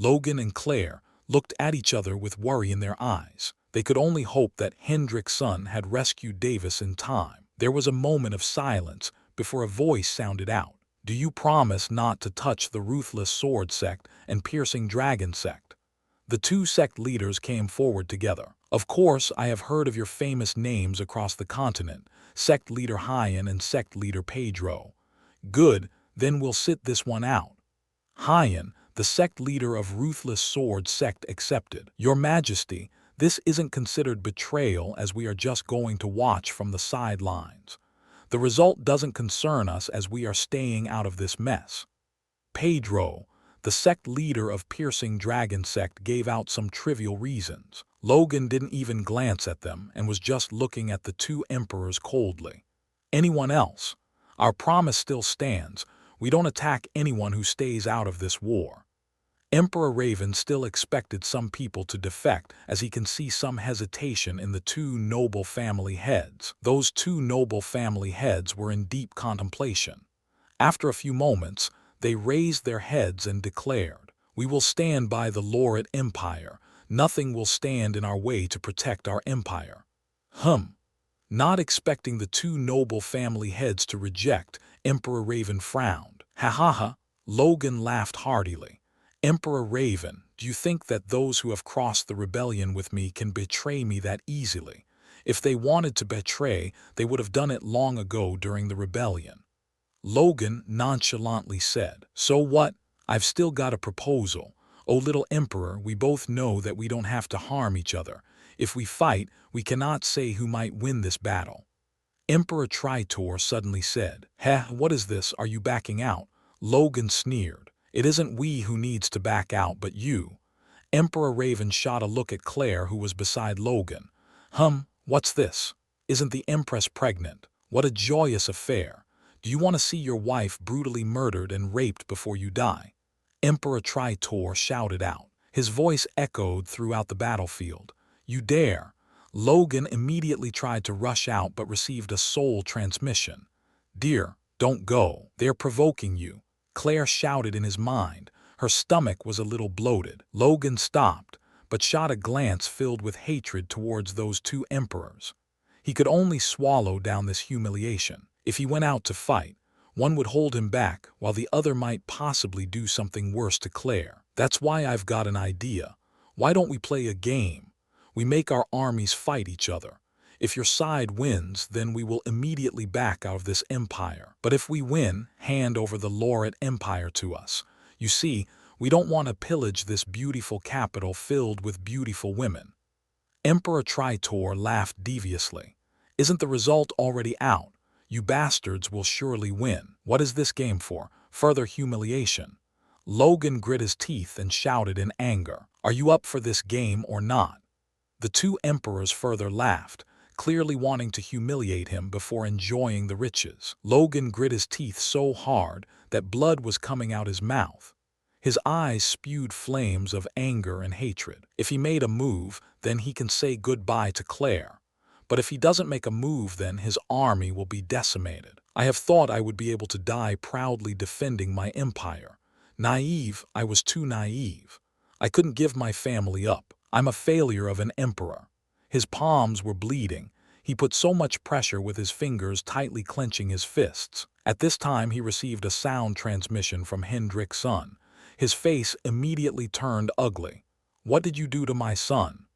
Logan and Claire looked at each other with worry in their eyes. They could only hope that Hendrik's son had rescued Davis in time. There was a moment of silence before a voice sounded out. "Do you promise not to touch the ruthless sword sect and piercing dragon sect?" The two sect leaders came forward together. "Of course, I have heard of your famous names across the continent, sect leader Hyan and sect leader Pedro." "Good, then we'll sit this one out." Hyan, the sect leader of Ruthless Sword sect, accepted. "Your Majesty, this isn't considered betrayal, as we are just going to watch from the sidelines. The result doesn't concern us, as we are staying out of this mess." Pedro, the sect leader of Piercing Dragon sect, gave out some trivial reasons. Logan didn't even glance at them and was just looking at the two emperors coldly. "Anyone else? Our promise still stands. We don't attack anyone who stays out of this war." Emperor Raven still expected some people to defect, as he can see some hesitation in the two noble family heads. Those two noble family heads were in deep contemplation. After a few moments, they raised their heads and declared, "We will stand by the Laureate Empire. Nothing will stand in our way to protect our empire." Not expecting the two noble family heads to reject, Emperor Raven frowned. "Ha ha ha," Logan laughed heartily. "Emperor Raven, do you think that those who have crossed the rebellion with me can betray me that easily? If they wanted to betray, they would have done it long ago during the rebellion." Logan nonchalantly said, "So what? I've still got a proposal. Oh, little Emperor, we both know that we don't have to harm each other. If we fight, we cannot say who might win this battle." Emperor Tritor suddenly said, "Heh, what is this? Are you backing out?" Logan sneered. "It isn't we who needs to back out, but you." Emperor Raven shot a look at Claire, who was beside Logan. What's this? Isn't the Empress pregnant? What a joyous affair. Do you want to see your wife brutally murdered and raped before you die?" Emperor Tritor shouted out. His voice echoed throughout the battlefield. "You dare!" Logan immediately tried to rush out but received a soul transmission. "Dear, don't go. They're provoking you," Claire shouted in his mind. Her stomach was a little bloated. Logan stopped, but shot a glance filled with hatred towards those two emperors. He could only swallow down this humiliation. If he went out to fight, one would hold him back, while the other might possibly do something worse to Claire. "That's why I've got an idea. Why don't we play a game? We make our armies fight each other. If your side wins, then we will immediately back out of this empire. But if we win, hand over the Laureate Empire to us. You see, we don't want to pillage this beautiful capital filled with beautiful women." Emperor Tritor laughed deviously. "Isn't the result already out? You bastards will surely win. What is this game for? Further humiliation?" Logan grit his teeth and shouted in anger, "Are you up for this game or not?" The two emperors further laughed, clearly wanting to humiliate him before enjoying the riches. Logan grit his teeth so hard that blood was coming out his mouth. His eyes spewed flames of anger and hatred. If he made a move, then he can say goodbye to Claire. But if he doesn't make a move, then his army will be decimated. "I have thought I would be able to die proudly defending my empire. Naive, I was too naive. I couldn't give my family up. I'm a failure of an emperor." His palms were bleeding. He put so much pressure with his fingers tightly clenching his fists. At this time he received a sound transmission from Hendrik's son. His face immediately turned ugly. "What did you do to my son?"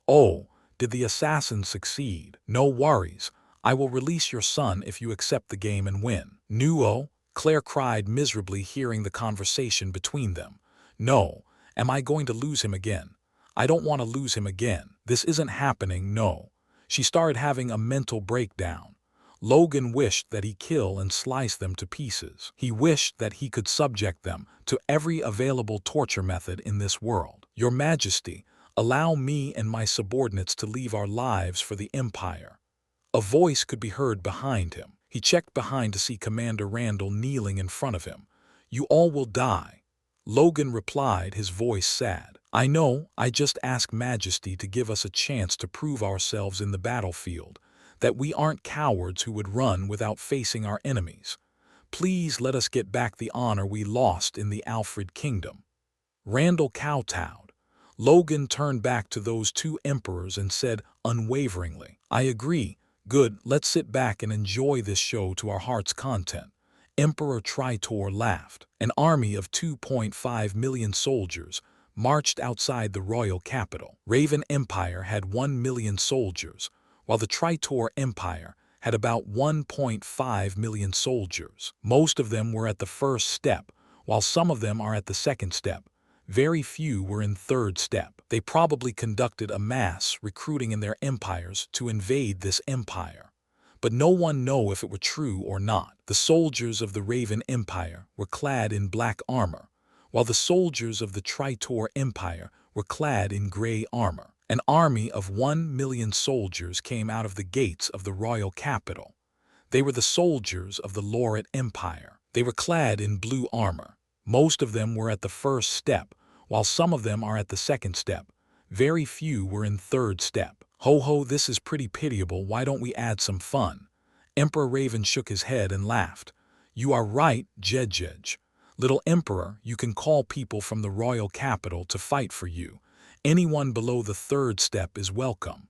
"Oh, did the assassin succeed?" "No worries. I will release your son if you accept the game and win." "Nuo," Claire cried miserably, hearing the conversation between them. "No. Am I going to lose him again? I don't want to lose him again. This isn't happening, no." She started having a mental breakdown. Logan wished that he kill and slice them to pieces. He wished that he could subject them to every available torture method in this world. "Your Majesty, allow me and my subordinates to leave our lives for the Empire." A voice could be heard behind him. He checked behind to see Commander Randall kneeling in front of him. "You all will die." Logan replied, his voice sad. "I know, I just ask Majesty to give us a chance to prove ourselves in the battlefield, that we aren't cowards who would run without facing our enemies. Please let us get back the honor we lost in the Alfred Kingdom." Randall kowtowed. Logan turned back to those two emperors and said unwaveringly, "I agree. Good, let's sit back and enjoy this show to our heart's content." Emperor Tritor laughed. An army of 2.5 million soldiers marched outside the royal capital. Raven Empire had 1 million soldiers, while the Tritor Empire had about 1.5 million soldiers. Most of them were at the first step, while some of them are at the second step. Very few were in third step. They probably conducted a mass recruiting in their empires to invade this empire. But no one knew if it were true or not. The soldiers of the Raven Empire were clad in black armor, while the soldiers of the Tritor Empire were clad in gray armor. An army of 1 million soldiers came out of the gates of the royal capital. They were the soldiers of the Lauret Empire. They were clad in blue armor. Most of them were at the first step, while some of them are at the second step. Very few were in third step. Ho ho, this is pretty pitiable. Why don't we add some fun? Emperor Raven shook his head and laughed. You are right, Jedjej. Little Emperor, you can call people from the royal capital to fight for you. Anyone below the third step is welcome.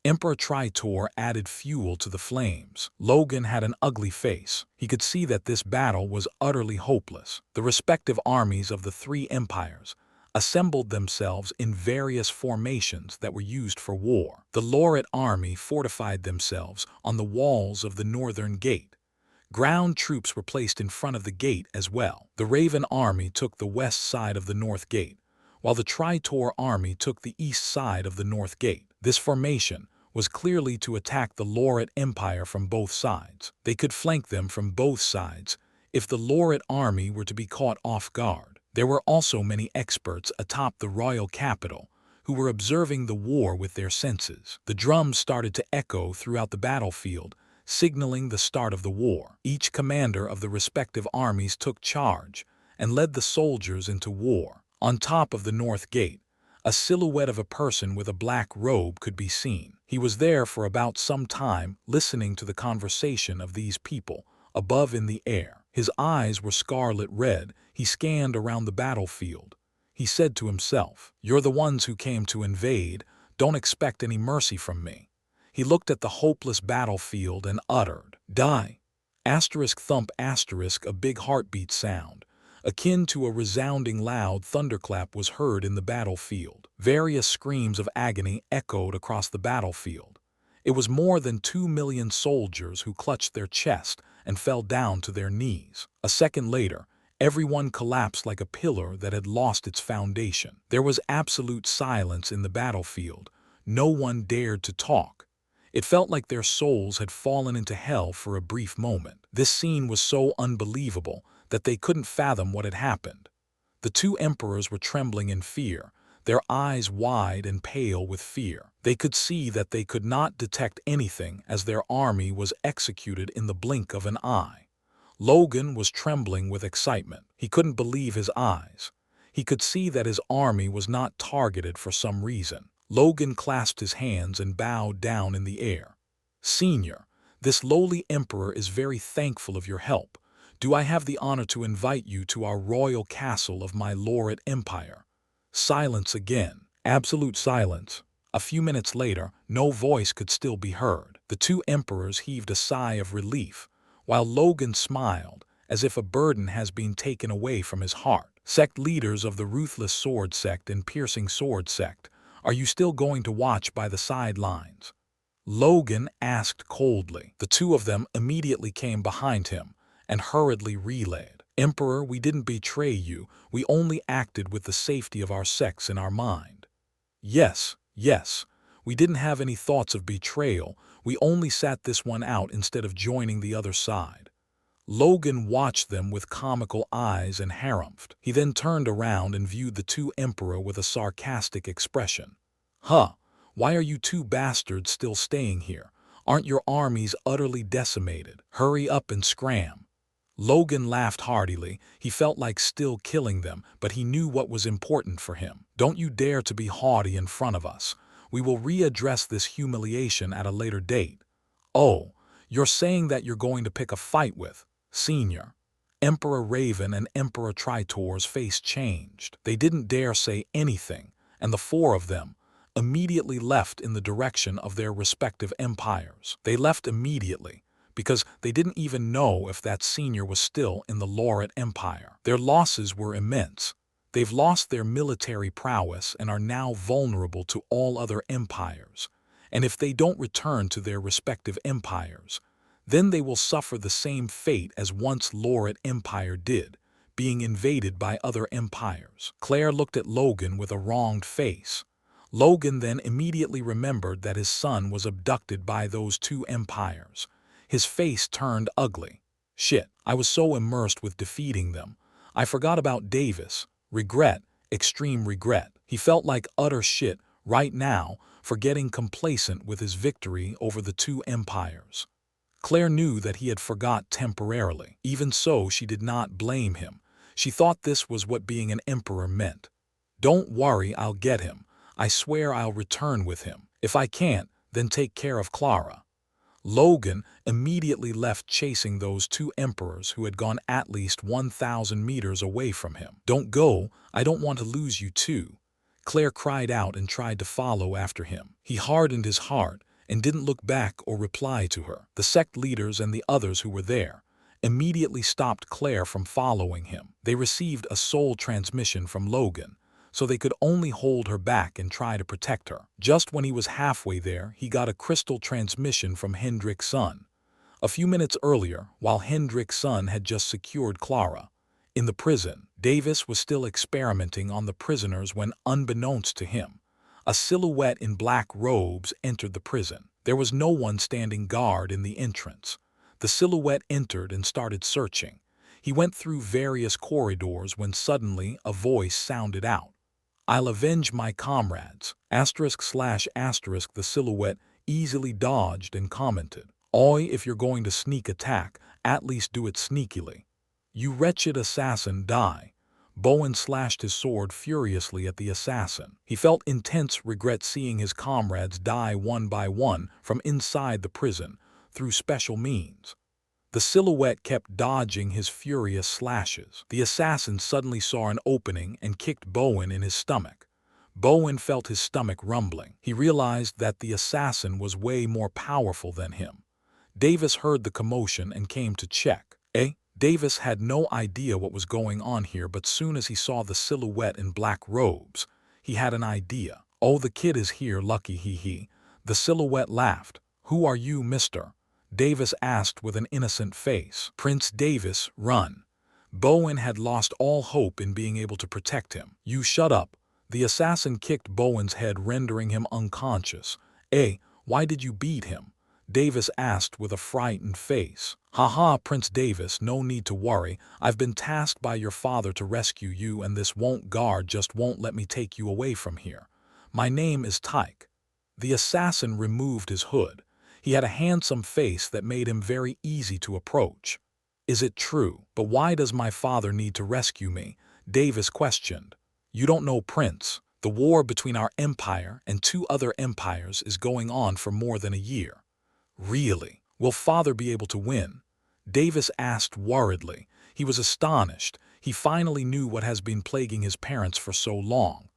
Emperor Tritor added fuel to the flames. Logan had an ugly face. He could see that this battle was utterly hopeless. The respective armies of the three empires assembled themselves in various formations that were used for war. The Lauret army fortified themselves on the walls of the northern gate. Ground troops were placed in front of the gate as well. The Raven army took the west side of the north gate, while the Tritor army took the east side of the north gate. This formation was clearly to attack the Lauret Empire from both sides. They could flank them from both sides if the Lauret army were to be caught off guard. There were also many experts atop the royal capital who were observing the war with their senses. The drums started to echo throughout the battlefield, signaling the start of the war. Each commander of the respective armies took charge and led the soldiers into war. On top of the north gate, a silhouette of a person with a black robe could be seen. He was there for about some time, listening to the conversation of these people above in the air. His eyes were scarlet red. He scanned around the battlefield. He said to himself, "You're the ones who came to invade. Don't expect any mercy from me." He looked at the hopeless battlefield and uttered, "Die." Asterisk thump asterisk, a big heartbeat sound, akin to a resounding loud thunderclap, was heard in the battlefield. Various screams of agony echoed across the battlefield. It was more than 2 million soldiers who clutched their chest and fell down to their knees. A second later, everyone collapsed like a pillar that had lost its foundation. There was absolute silence in the battlefield. No one dared to talk. It felt like their souls had fallen into hell for a brief moment. This scene was so unbelievable that they couldn't fathom what had happened. The two emperors were trembling in fear, their eyes wide and pale with fear. They could see that they could not detect anything as their army was executed in the blink of an eye. Logan was trembling with excitement. He couldn't believe his eyes. He could see that his army was not targeted for some reason. Logan clasped his hands and bowed down in the air. "Senior, this lowly emperor is very thankful of your help. Do I have the honor to invite you to our royal castle of my Lauret Empire?" Silence again. Absolute silence. A few minutes later, no voice could still be heard. The two emperors heaved a sigh of relief, while Logan smiled, as if a burden has been taken away from his heart. "Sect leaders of the Ruthless Sword Sect and Piercing Sword Sect, are you still going to watch by the sidelines?" Logan asked coldly. The two of them immediately came behind him and hurriedly relayed, "Emperor, we didn't betray you. We only acted with the safety of our sects in our mind." Yes, we didn't have any thoughts of betrayal. We only sat this one out instead of joining the other side." Logan watched them with comical eyes and harumphed. He then turned around and viewed the two emperor with a sarcastic expression. "Huh, why are you two bastards still staying here? Aren't your armies utterly decimated? Hurry up and scram." Logan laughed heartily. He felt like still killing them, but he knew what was important for him. "Don't you dare to be haughty in front of us. We will readdress this humiliation at a later date." "Oh, you're saying that you're going to pick a fight with, Senior?" Emperor Raven and Emperor Tritor's face changed. They didn't dare say anything, and the four of them immediately left in the direction of their respective empires. They left immediately because they didn't even know if that senior was still in the Lauret Empire. Their losses were immense. They've lost their military prowess and are now vulnerable to all other empires. And if they don't return to their respective empires, then they will suffer the same fate as once Lauret Empire did, being invaded by other empires. Claire looked at Logan with a wronged face. Logan then immediately remembered that his son was abducted by those two empires. His face turned ugly. Shit, I was so immersed with defeating them. I forgot about Davis. Regret, extreme regret. He felt like utter shit right now for getting complacent with his victory over the two empires. Claire knew that he had forgot temporarily. Even so, she did not blame him. She thought this was what being an emperor meant. Don't worry, I'll get him. I swear I'll return with him. If I can't, then take care of Clara. Logan immediately left chasing those two emperors who had gone at least 1,000 meters away from him. Don't go, I don't want to lose you too. Claire cried out and tried to follow after him. He hardened his heart and didn't look back or reply to her. The sect leaders and the others who were there immediately stopped Claire from following him. They received a soul transmission from Logan, so they could only hold her back and try to protect her. Just when he was halfway there, he got a crystal transmission from Hendrik's son. A few minutes earlier, while Hendrik's son had just secured Clara in the prison, Davis was still experimenting on the prisoners when, unbeknownst to him, a silhouette in black robes entered the prison. There was no one standing guard in the entrance. The silhouette entered and started searching. He went through various corridors when suddenly a voice sounded out. I'll avenge my comrades. ****. The silhouette easily dodged and commented. Oi, if you're going to sneak attack, at least do it sneakily. You wretched assassin, die. Bowen slashed his sword furiously at the assassin. He felt intense regret seeing his comrades die one by one from inside the prison through special means. The silhouette kept dodging his furious slashes. The assassin suddenly saw an opening and kicked Bowen in his stomach. Bowen felt his stomach rumbling. He realized that the assassin was way more powerful than him. Davis heard the commotion and came to check. Davis had no idea what was going on here, but soon as he saw the silhouette in black robes, he had an idea. Oh, the kid is here, lucky he. The silhouette laughed. Who are you, mister? Davis asked with an innocent face. Prince Davis, run. Bowen had lost all hope in being able to protect him. You shut up. The assassin kicked Bowen's head, rendering him unconscious. Why did you beat him? Davis asked with a frightened face. Haha, Prince Davis, no need to worry. I've been tasked by your father to rescue you, and this guard just won't let me take you away from here. My name is Tyke. The assassin removed his hood. He had a handsome face that made him very easy to approach. Is it true? But why does my father need to rescue me? Davis questioned. You don't know, Prince. The war between our empire and two other empires is going on for more than a year. Really? Will father be able to win? Davis asked worriedly. He was astonished. He finally knew what has been plaguing his parents for so long.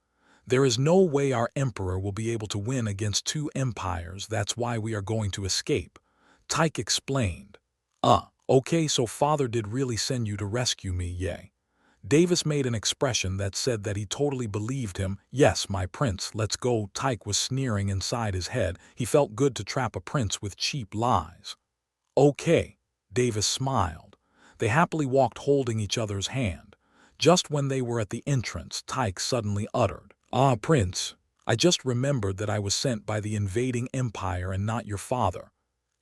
There is no way our emperor will be able to win against two empires. That's why we are going to escape. Tyke explained. Okay, so father did really send you to rescue me, yay. Davis made an expression that said that he totally believed him. Yes, my prince, let's go. Tyke was sneering inside his head. He felt good to trap a prince with cheap lies. Okay, Davis smiled. They happily walked holding each other's hand. Just when they were at the entrance, Tyke suddenly uttered, Prince, I just remembered that I was sent by the invading empire and not your father.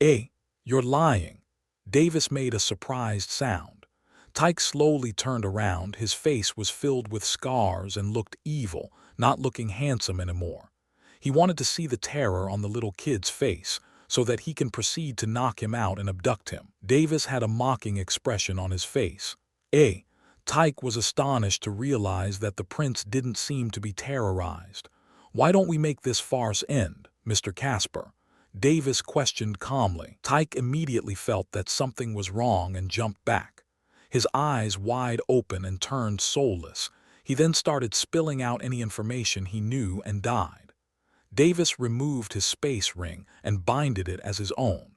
You're lying. Davis made a surprised sound. Tyke slowly turned around. His face was filled with scars and looked evil, not looking handsome anymore. He wanted to see the terror on the little kid's face so that he can proceed to knock him out and abduct him. Davis had a mocking expression on his face. Tyke was astonished to realize that the prince didn't seem to be terrorized. Why don't we make this farce end, Mr. Casper? Davis questioned calmly. Tyke immediately felt that something was wrong and jumped back. his eyes wide open and turned soulless. He then started spilling out any information he knew and died. Davis removed his space ring and binded it as his own.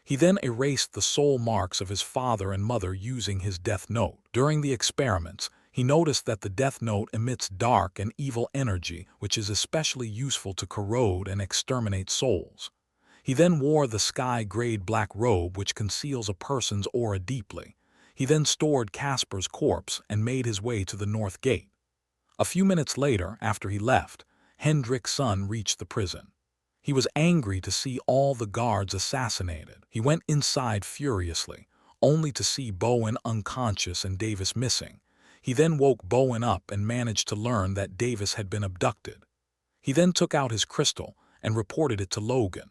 He then erased the soul marks of his father and mother using his death note. During the experiments, he noticed that the death note emits dark and evil energy, which is especially useful to corrode and exterminate souls. He then wore the sky-grayed black robe which conceals a person's aura deeply. He then stored Casper's corpse and made his way to the north gate. A few minutes later, after he left, Hendrik's son reached the prison. He was angry to see all the guards assassinated. He went inside furiously, only to see Bowen unconscious and Davis missing. He then woke Bowen up and managed to learn that Davis had been abducted. He then took out his crystal and reported it to Logan.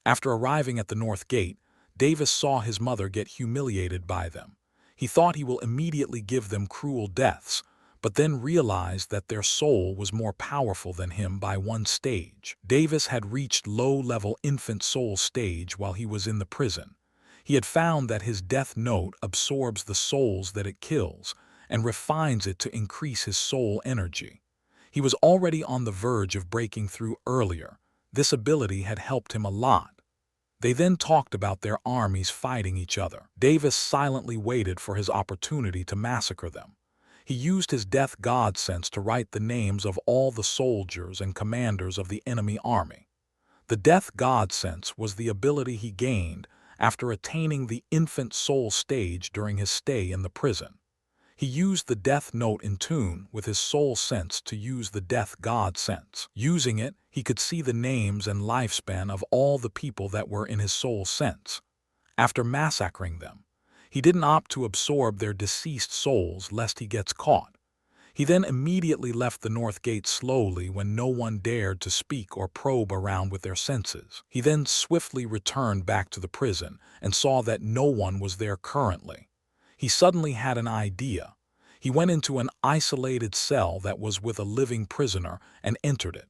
After arriving at the north gate, Davis saw his mother get humiliated by them. He thought he will immediately give them cruel deaths, but then realized that their soul was more powerful than him by one stage. Davis had reached low-level infant soul stage while he was in the prison. He had found that his death note absorbs the souls that it kills and refines it to increase his soul energy. He was already on the verge of breaking through earlier. This ability had helped him a lot. They then talked about their armies fighting each other. Davis silently waited for his opportunity to massacre them. He used his death god sense to write the names of all the soldiers and commanders of the enemy army. The death god sense was the ability he gained after attaining the infant soul stage during his stay in the prison. He used the death note in tune with his soul sense to use the death god sense. Using it, he could see the names and lifespan of all the people that were in his soul sense. After massacring them, he didn't opt to absorb their deceased souls lest he gets caught. He then immediately left the north gate slowly when no one dared to speak or probe around with their senses. He then swiftly returned back to the prison and saw that no one was there currently. He suddenly had an idea. He went into an isolated cell that was with a living prisoner and entered it.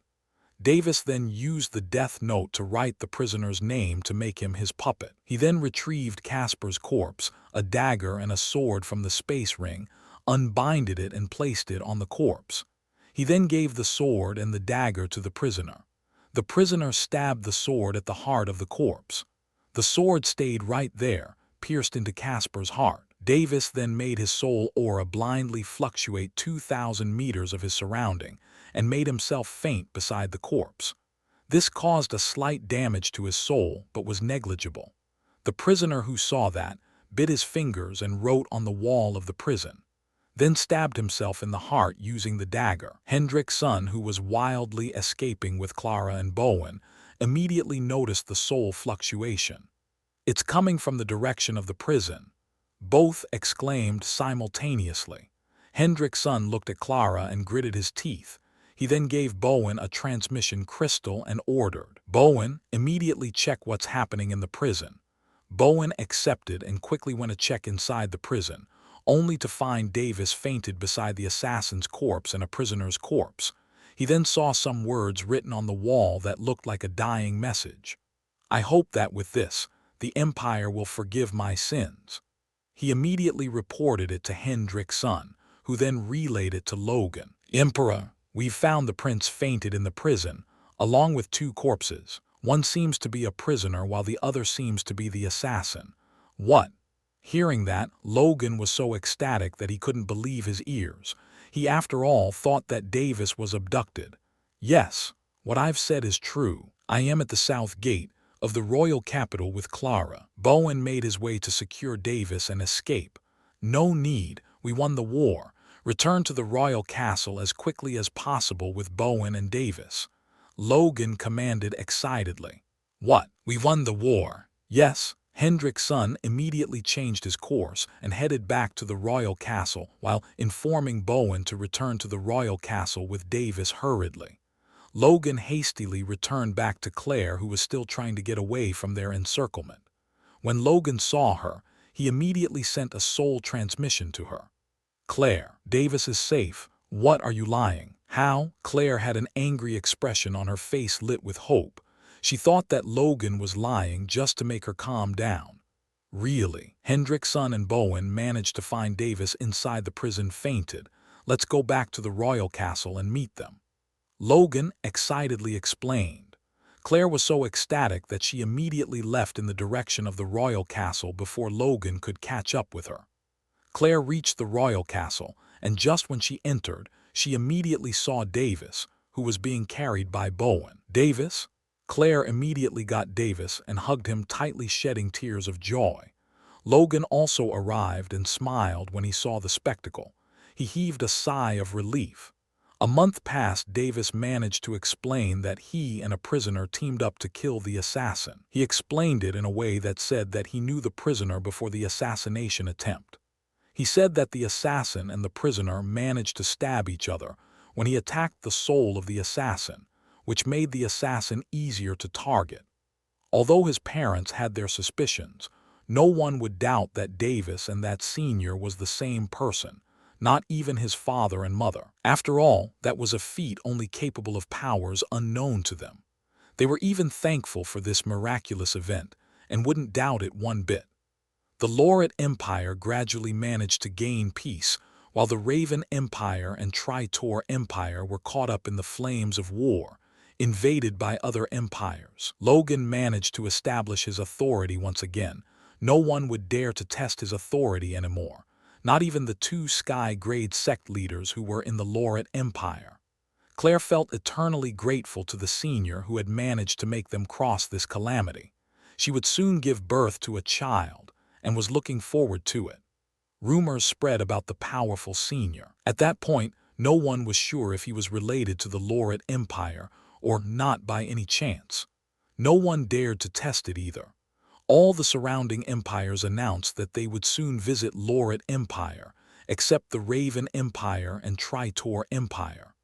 Davis then used the death note to write the prisoner's name to make him his puppet. He then retrieved Casper's corpse, a dagger and a sword from the space ring, unbinded it and placed it on the corpse. He then gave the sword and the dagger to the prisoner. The prisoner stabbed the sword at the heart of the corpse. The sword stayed right there, pierced into Casper's heart. Davis then made his soul aura blindly fluctuate 2,000 meters of his surrounding and made himself faint beside the corpse. This caused a slight damage to his soul, but was negligible. The prisoner who saw that bit his fingers and wrote on the wall of the prison, then stabbed himself in the heart using the dagger. Hendrik's son, who was wildly escaping with Clara and Bowen, immediately noticed the soul fluctuation. "It's coming from the direction of the prison," both exclaimed simultaneously. Hendrik's son looked at Clara and gritted his teeth. He then gave Bowen a transmission crystal and ordered, "Bowen, immediately check what's happening in the prison." Bowen accepted and quickly went to check inside the prison, only to find Davis fainted beside the assassin's corpse and a prisoner's corpse. He then saw some words written on the wall that looked like a dying message. "I hope that with this, the Empire will forgive my sins." He immediately reported it to Hendrik's son, who then relayed it to Logan. "Emperor, we've found the prince fainted in the prison, along with 2 corpses. One seems to be a prisoner while the other seems to be the assassin." "What?" Hearing that, Logan was so ecstatic that he couldn't believe his ears. He after all thought that Davis was abducted. "Yes, what I've said is true. I am at the south gate of the royal capital with Clara." Bowen made his way to secure Davis and escape. "No need, we won the war. Return to the royal castle as quickly as possible with Bowen and Davis." Logan commanded excitedly. "What? We won the war?" "Yes." Hendrik's son immediately changed his course and headed back to the royal castle while informing Bowen to return to the royal castle with Davis hurriedly. Logan hastily returned back to Claire, who was still trying to get away from their encirclement. When Logan saw her, he immediately sent a soul transmission to her. "Claire, Davis is safe. What are you lying? How?" Claire had an angry expression on her face lit with hope. She thought that Logan was lying just to make her calm down. Really? Hendrik's son and Bowen managed to find Davis inside the prison fainted. Let's go back to the royal castle and meet them. Logan excitedly explained. Claire was so ecstatic that she immediately left in the direction of the royal castle before Logan could catch up with her. Claire reached the royal castle, and just when she entered, she immediately saw Davis, who was being carried by Bowen. Davis? Claire immediately got Davis and hugged him tightly, shedding tears of joy. Logan also arrived and smiled when he saw the spectacle. He heaved a sigh of relief. A month passed. Davis managed to explain that he and a prisoner teamed up to kill the assassin. He explained it in a way that said that he knew the prisoner before the assassination attempt. He said that the assassin and the prisoner managed to stab each other when he attacked the soul of the assassin, which made the assassin easier to target. Although his parents had their suspicions, no one would doubt that Davis and that senior was the same person, not even his father and mother. After all, that was a feat only capable of powers unknown to them. They were even thankful for this miraculous event and wouldn't doubt it one bit. The Lauret Empire gradually managed to gain peace, while the Raven Empire and Tritor Empire were caught up in the flames of war, invaded by other empires. Logan managed to establish his authority once again. No one would dare to test his authority anymore, not even the two Sky-grade sect leaders who were in the Lauret Empire. Claire felt eternally grateful to the senior who had managed to make them cross this calamity. She would soon give birth to a child, and was looking forward to it. Rumors spread about the powerful senior. At that point, no one was sure if he was related to the Lauret Empire or not by any chance. No one dared to test it either. All the surrounding empires announced that they would soon visit Lauret Empire, except the Raven Empire and Tritor Empire.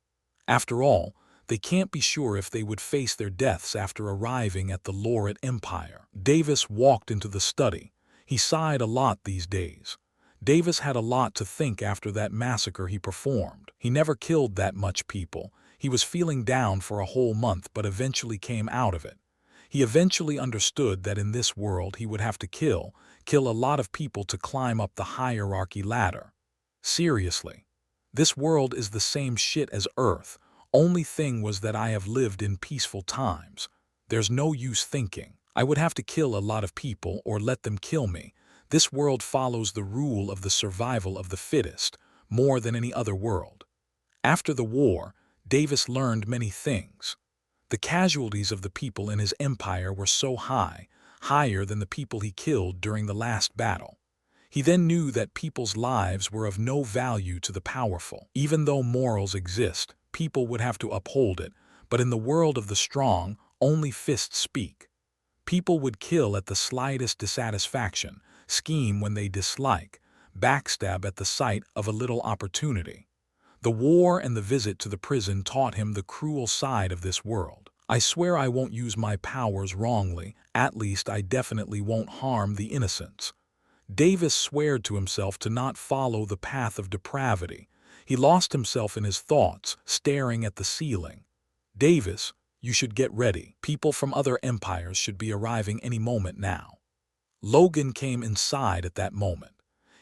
After all, they can't be sure if they would face their deaths after arriving at the Lauret Empire. Davis walked into the study. He sighed a lot these days. Davis had a lot to think after that massacre he performed. He never killed that much people. He was feeling down for a whole month but eventually came out of it. He eventually understood that in this world he would have to kill a lot of people to climb up the hierarchy ladder. Seriously. This world is the same shit as Earth. Only thing was that I have lived in peaceful times. There's no use thinking. I would have to kill a lot of people or let them kill me. This world follows the rule of the survival of the fittest, more than any other world. After the war, Davis learned many things. The casualties of the people in his empire were so high, higher than the people he killed during the last battle. He then knew that people's lives were of no value to the powerful. Even though morals exist, people would have to uphold it, but in the world of the strong, only fists speak. People would kill at the slightest dissatisfaction, scheme when they dislike, backstab at the sight of a little opportunity. The war and the visit to the prison taught him the cruel side of this world. I swear I won't use my powers wrongly, at least I definitely won't harm the innocents. Davis swore to himself to not follow the path of depravity. He lost himself in his thoughts, staring at the ceiling. Davis, you should get ready. People from other empires should be arriving any moment now. Logan came inside at that moment.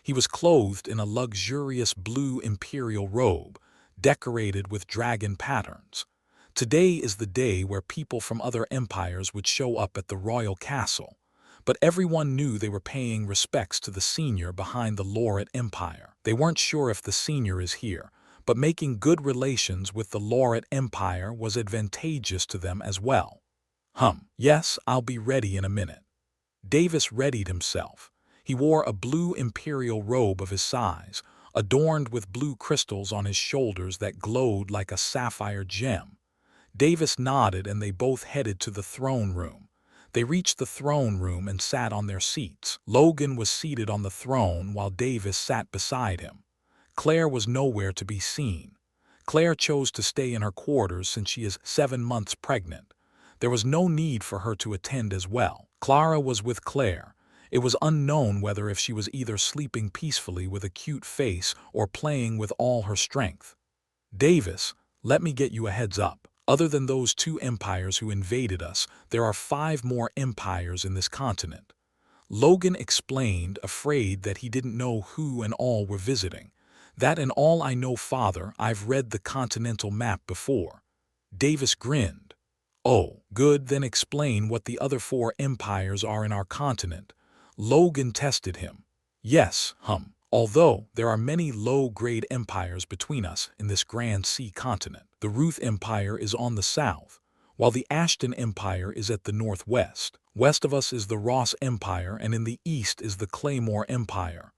He was clothed in a luxurious blue imperial robe, decorated with dragon patterns. Today is the day where people from other empires would show up at the royal castle, but everyone knew they were paying respects to the senior behind the Lauret Empire. They weren't sure if the senior is here, but making good relations with the Lauret Empire was advantageous to them as well. Yes, I'll be ready in a minute. Davis readied himself. He wore a blue imperial robe of his size, adorned with blue crystals on his shoulders that glowed like a sapphire gem. Davis nodded and they both headed to the throne room. They reached the throne room and sat on their seats. Logan was seated on the throne while Davis sat beside him. Claire was nowhere to be seen. Claire chose to stay in her quarters since she is 7 months pregnant. There was no need for her to attend as well. Clara was with Claire. It was unknown whether if she was either sleeping peacefully with a cute face or playing with all her strength. Davis, let me get you a heads up. Other than those 2 empires who invaded us, there are 5 more empires in this continent. Logan explained, afraid that he didn't know who and all were visiting. That and all I know, father, I've read the continental map before. Davis grinned. Oh, good, then explain what the other 4 empires are in our continent. Logan tested him. Yes, although there are many low-grade empires between us in this grand sea continent. The Ruth Empire is on the south, while the Ashton Empire is at the northwest. West of us is the Ross Empire, and in the east is the Claymore Empire.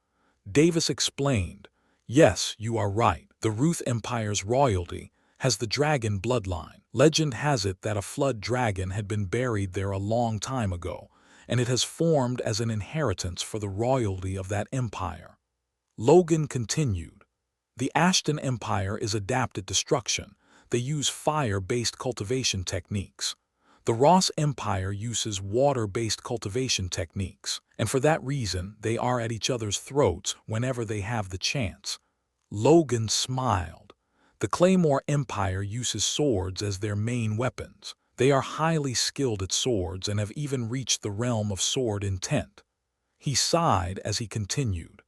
Davis explained. Yes, you are right. The Ruth Empire's royalty has the dragon bloodline. Legend has it that a flood dragon had been buried there a long time ago, and it has formed as an inheritance for the royalty of that empire. Logan continued. The Ashton Empire is adept at destruction. They use fire-based cultivation techniques. The Ross Empire uses water-based cultivation techniques, and for that reason they are at each other's throats whenever they have the chance. Logan smiled. The Claymore Empire uses swords as their main weapons. They are highly skilled at swords and have even reached the realm of sword intent. He sighed as he continued.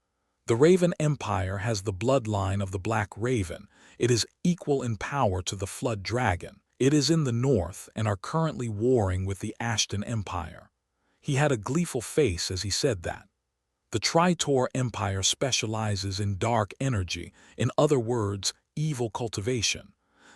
The Raven Empire has the bloodline of the Black Raven. It is equal in power to the Flood Dragon. It is in the north and are currently warring with the Ashton Empire. He had a gleeful face as he said that. The Tritor Empire specializes in dark energy, in other words, evil cultivation.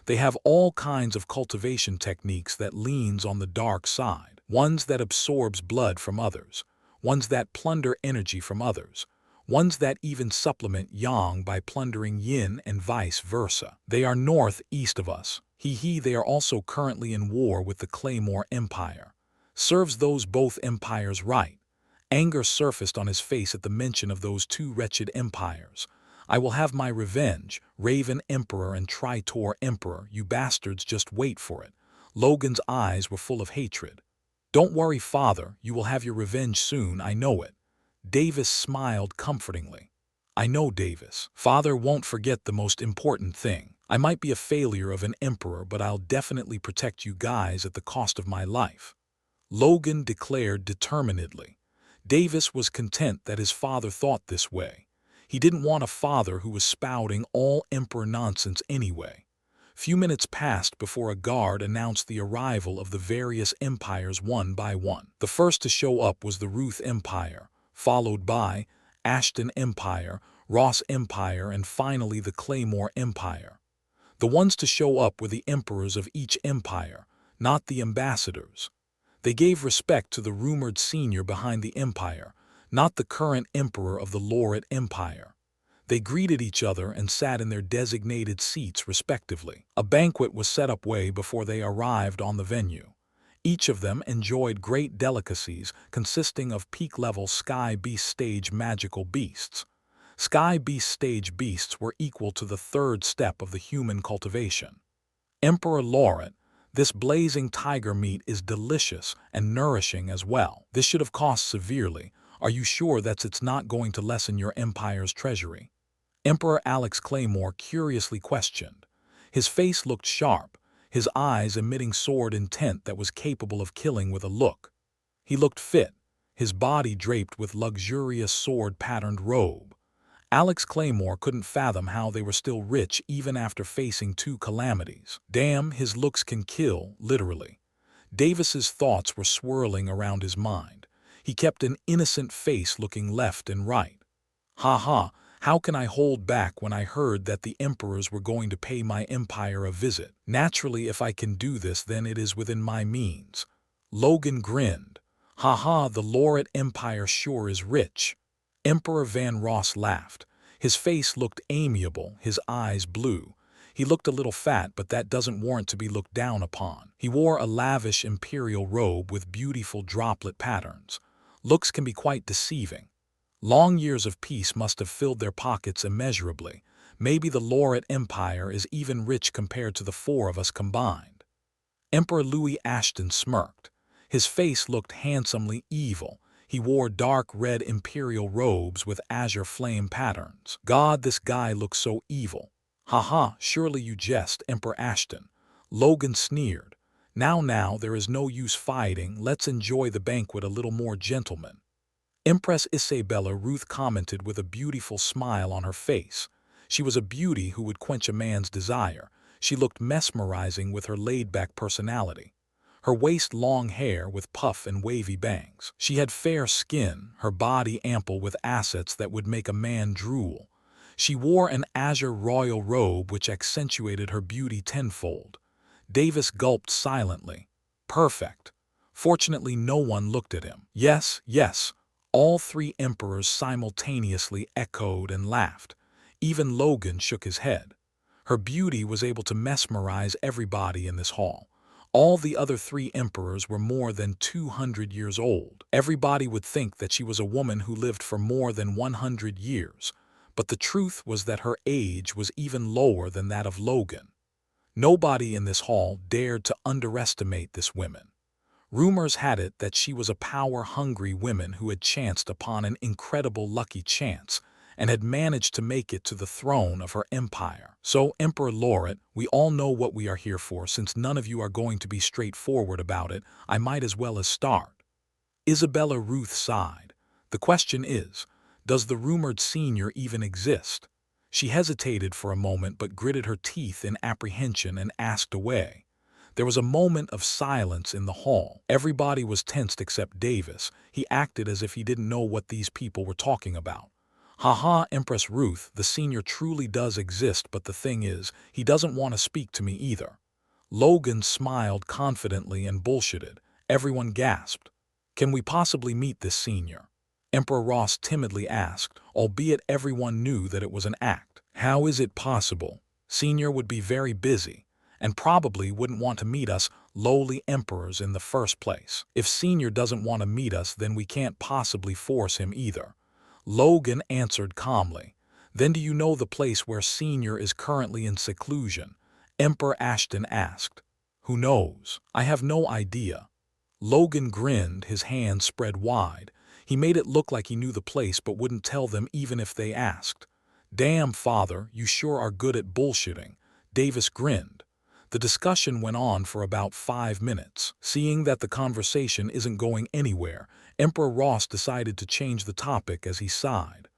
They have all kinds of cultivation techniques that leans on the dark side, ones that absorbs blood from others, ones that plunder energy from others, ones that even supplement yang by plundering yin and vice versa. They are northeast of us. They are also currently in war with the Claymore Empire. Serves those both empires right. Anger surfaced on his face at the mention of those 2 wretched empires. I will have my revenge, Raven Emperor and Tritor Emperor, you bastards, just wait for it. Logan's eyes were full of hatred. Don't worry, father, you will have your revenge soon, I know it. Davis smiled comfortingly. I know, Davis. Father won't forget the most important thing. I might be a failure of an emperor, but I'll definitely protect you guys at the cost of my life. Logan declared determinedly. Davis was content that his father thought this way. He didn't want a father who was spouting all emperor nonsense anyway. Few minutes passed before a guard announced the arrival of the various empires one by one. The first to show up was the Ruth Empire, followed by Ashton Empire, Ross Empire, and finally the Claymore Empire. The ones to show up were the emperors of each empire, not the ambassadors. They gave respect to the rumored senior behind the empire, not the current emperor of the Lauret Empire. They greeted each other and sat in their designated seats respectively. A banquet was set up way before they arrived on the venue. Each of them enjoyed great delicacies consisting of peak-level Sky Beast stage magical beasts. Sky Beast stage beasts were equal to the 3rd step of the human cultivation. Emperor Lauret, this blazing tiger meat is delicious and nourishing as well. This should have cost severely. Are you sure that it's not going to lessen your empire's treasury? Emperor Alex Claymore curiously questioned. His face looked sharp, his eyes emitting sword intent that was capable of killing with a look. He looked fit, his body draped with luxurious sword-patterned robe. Alex Claymore couldn't fathom how they were still rich even after facing 2 calamities. Damn, his looks can kill, literally. Davis's thoughts were swirling around his mind. He kept an innocent face looking left and right. How can I hold back when I heard that the emperors were going to pay my empire a visit? Naturally, if I can do this, then it is within my means. Logan grinned. The Lauret Empire sure is rich. Emperor Van Ross laughed. His face looked amiable, his eyes blue. He looked a little fat, but that doesn't warrant to be looked down upon. He wore a lavish imperial robe with beautiful droplet patterns. Looks can be quite deceiving. Long years of peace must have filled their pockets immeasurably. Maybe the Lauret Empire is even rich compared to the 4 of us combined. Emperor Louis Ashton smirked. His face looked handsomely evil. He wore dark red imperial robes with azure flame patterns. God, this guy looks so evil. Surely you jest, Emperor Ashton. Logan sneered. Now, there is no use fighting. Let's enjoy the banquet a little more, gentlemen. Empress Isabella Ruth commented with a beautiful smile on her face. She was a beauty who would quench a man's desire. She looked mesmerizing with her laid-back personality. Her waist-long hair with puff and wavy bangs. She had fair skin, her body ample with assets that would make a man drool. She wore an azure royal robe which accentuated her beauty tenfold. Davis gulped silently. Perfect. Fortunately, no one looked at him. Yes, yes. All three emperors simultaneously echoed and laughed. Even Logan shook his head. Her beauty was able to mesmerize everybody in this hall. All the other three emperors were more than 200 years old. Everybody would think that she was a woman who lived for more than 100 years. But the truth was that her age was even lower than that of Logan. Nobody in this hall dared to underestimate this woman. Rumors had it that she was a power-hungry woman who had chanced upon an incredible lucky chance and had managed to make it to the throne of her empire. So, Emperor Lauret, we all know what we are here for. Since none of you are going to be straightforward about it, I might as well start. Isabella Ruth sighed. The question is, does the rumored senior even exist? She hesitated for a moment but gritted her teeth in apprehension and asked away. There was a moment of silence in the hall. Everybody was tensed except Davis. He acted as if he didn't know what these people were talking about. Haha, Empress Ruth, the senior truly does exist, but the thing is, he doesn't want to speak to me either. Logan smiled confidently and bullshitted. Everyone gasped. Can we possibly meet this senior? Emperor Ross timidly asked, albeit everyone knew that it was an act. How is it possible? Senior would be very busy, and probably wouldn't want to meet us lowly emperors in the first place. If Senior doesn't want to meet us, then we can't possibly force him either. Logan answered calmly. Then do you know the place where Senior is currently in seclusion? Emperor Ashton asked. Who knows? I have no idea. Logan grinned, his hands spread wide. He made it look like he knew the place but wouldn't tell them even if they asked. Damn, father, you sure are good at bullshitting. Davis grinned. The discussion went on for about 5 minutes. Seeing that the conversation isn't going anywhere, Emperor Ross decided to change the topic as he sighed.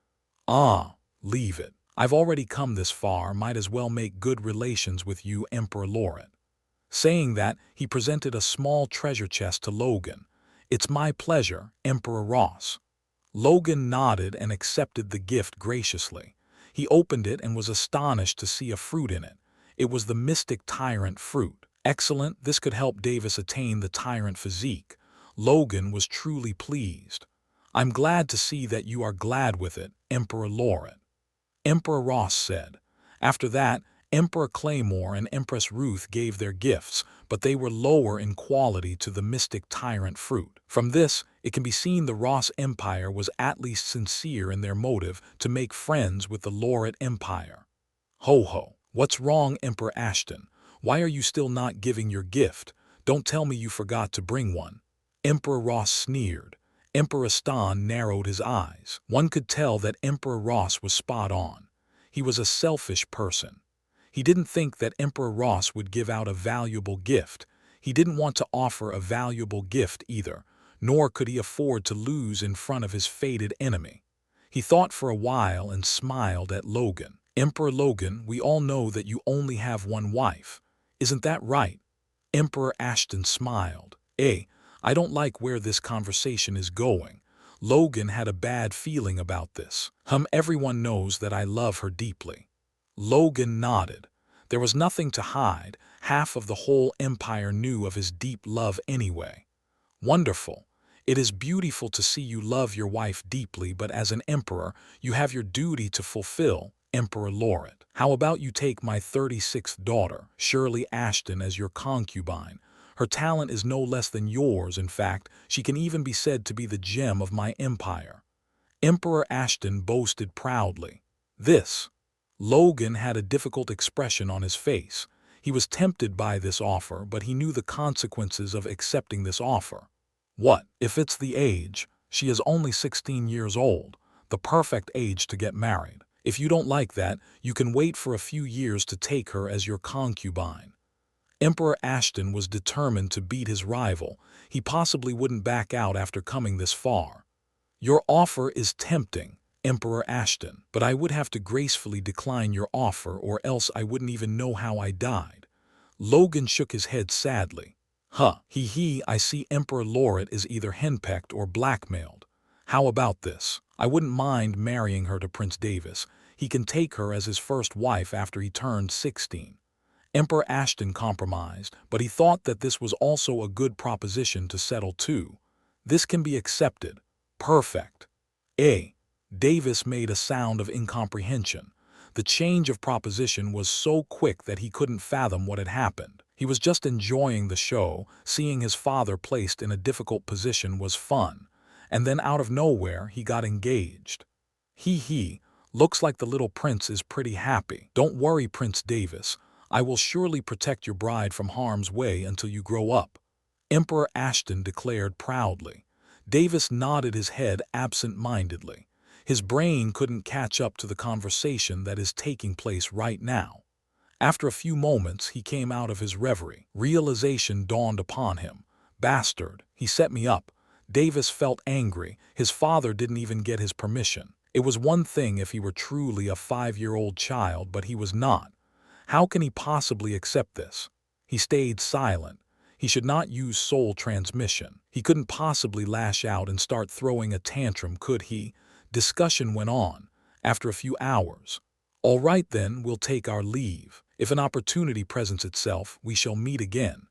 Ah, leave it. I've already come this far, might as well make good relations with you, Emperor Lauret. Saying that, he presented a small treasure chest to Logan. It's my pleasure, Emperor Ross. Logan nodded and accepted the gift graciously. He opened it and was astonished to see a fruit in it. It was the mystic tyrant fruit. Excellent, this could help Davis attain the tyrant physique. Logan was truly pleased. I'm glad to see that you are glad with it, Emperor Lauret. Emperor Ross said. After that, Emperor Claymore and Empress Ruth gave their gifts, but they were lower in quality to the mystic tyrant fruit. From this, it can be seen the Ross Empire was at least sincere in their motive to make friends with the Lauret Empire. Ho ho. What's wrong, Emperor Ashton? Why are you still not giving your gift? Don't tell me you forgot to bring one. Emperor Ross sneered. Emperor Aston narrowed his eyes. One could tell that Emperor Ross was spot on. He was a selfish person. He didn't think that Emperor Ross would give out a valuable gift. He didn't want to offer a valuable gift either, nor could he afford to lose in front of his fated enemy. He thought for a while and smiled at Logan. Emperor Logan, we all know that you only have one wife. Isn't that right? Emperor Ashton smiled. I don't like where this conversation is going. Logan had a bad feeling about this. Everyone knows that I love her deeply. Logan nodded. There was nothing to hide. Half of the whole empire knew of his deep love anyway. Wonderful. It is beautiful to see you love your wife deeply, but as an emperor, you have your duty to fulfill, Emperor Lauret. How about you take my 36th daughter, Shirley Ashton, as your concubine? Her talent is no less than yours. In fact, she can even be said to be the gem of my empire. Emperor Ashton boasted proudly. Logan had a difficult expression on his face. He was tempted by this offer, but he knew the consequences of accepting this offer. What if it's the age? She is only 16 years old, the perfect age to get married. If you don't like that, you can wait for a few years to take her as your concubine. Emperor Ashton was determined to beat his rival. He possibly wouldn't back out after coming this far. Your offer is tempting, Emperor Ashton, but I would have to gracefully decline your offer or else I wouldn't even know how I died. Logan shook his head sadly. He, I see Emperor Lauret is either henpecked or blackmailed. How about this? I wouldn't mind marrying her to Prince Davis. He can take her as his first wife after he turned 16. Emperor Ashton compromised, but he thought that this was also a good proposition to settle too. This can be accepted. Perfect. Davis made a sound of incomprehension. The change of proposition was so quick that he couldn't fathom what had happened. He was just enjoying the show. Seeing his father placed in a difficult position was fun. And then out of nowhere, he got engaged. Looks like the little prince is pretty happy. Don't worry, Prince Davis. I will surely protect your bride from harm's way until you grow up, Emperor Ashton declared proudly. Davis nodded his head absent-mindedly. His brain couldn't catch up to the conversation that is taking place right now. After a few moments, he came out of his reverie. Realization dawned upon him. Bastard, he set me up. Davis felt angry. His father didn't even get his permission. It was one thing if he were truly a 5-year-old child, but he was not. How can he possibly accept this? He stayed silent. He should not use soul transmission. He couldn't possibly lash out and start throwing a tantrum, could he? Discussion went on. After a few hours. All right then, we'll take our leave. If an opportunity presents itself, we shall meet again.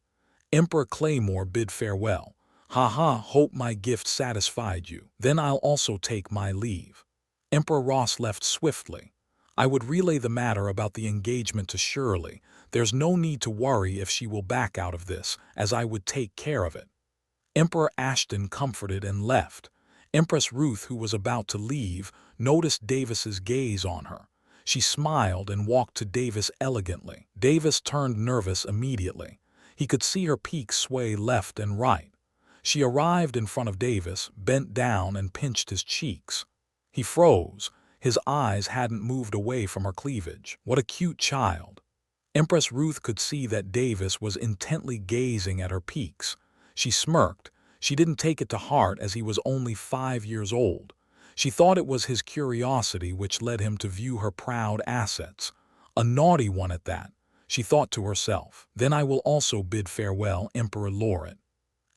Emperor Claymore bid farewell. Hope my gift satisfied you. Then I'll also take my leave. Emperor Ross left swiftly. I would relay the matter about the engagement to Shirley. There's no need to worry if she will back out of this, as I would take care of it. Emperor Ashton comforted and left. Empress Ruth, who was about to leave, noticed Davis's gaze on her. She smiled and walked to Davis elegantly. Davis turned nervous immediately. He could see her peaks sway left and right. She arrived in front of Davis, bent down and pinched his cheeks. He froze. His eyes hadn't moved away from her cleavage. What a cute child. Empress Ruth could see that Davis was intently gazing at her peaks. She smirked. She didn't take it to heart as he was only 5 years old. She thought it was his curiosity which led him to view her proud assets. A naughty one at that, she thought to herself. Then I will also bid farewell, Emperor Lauret.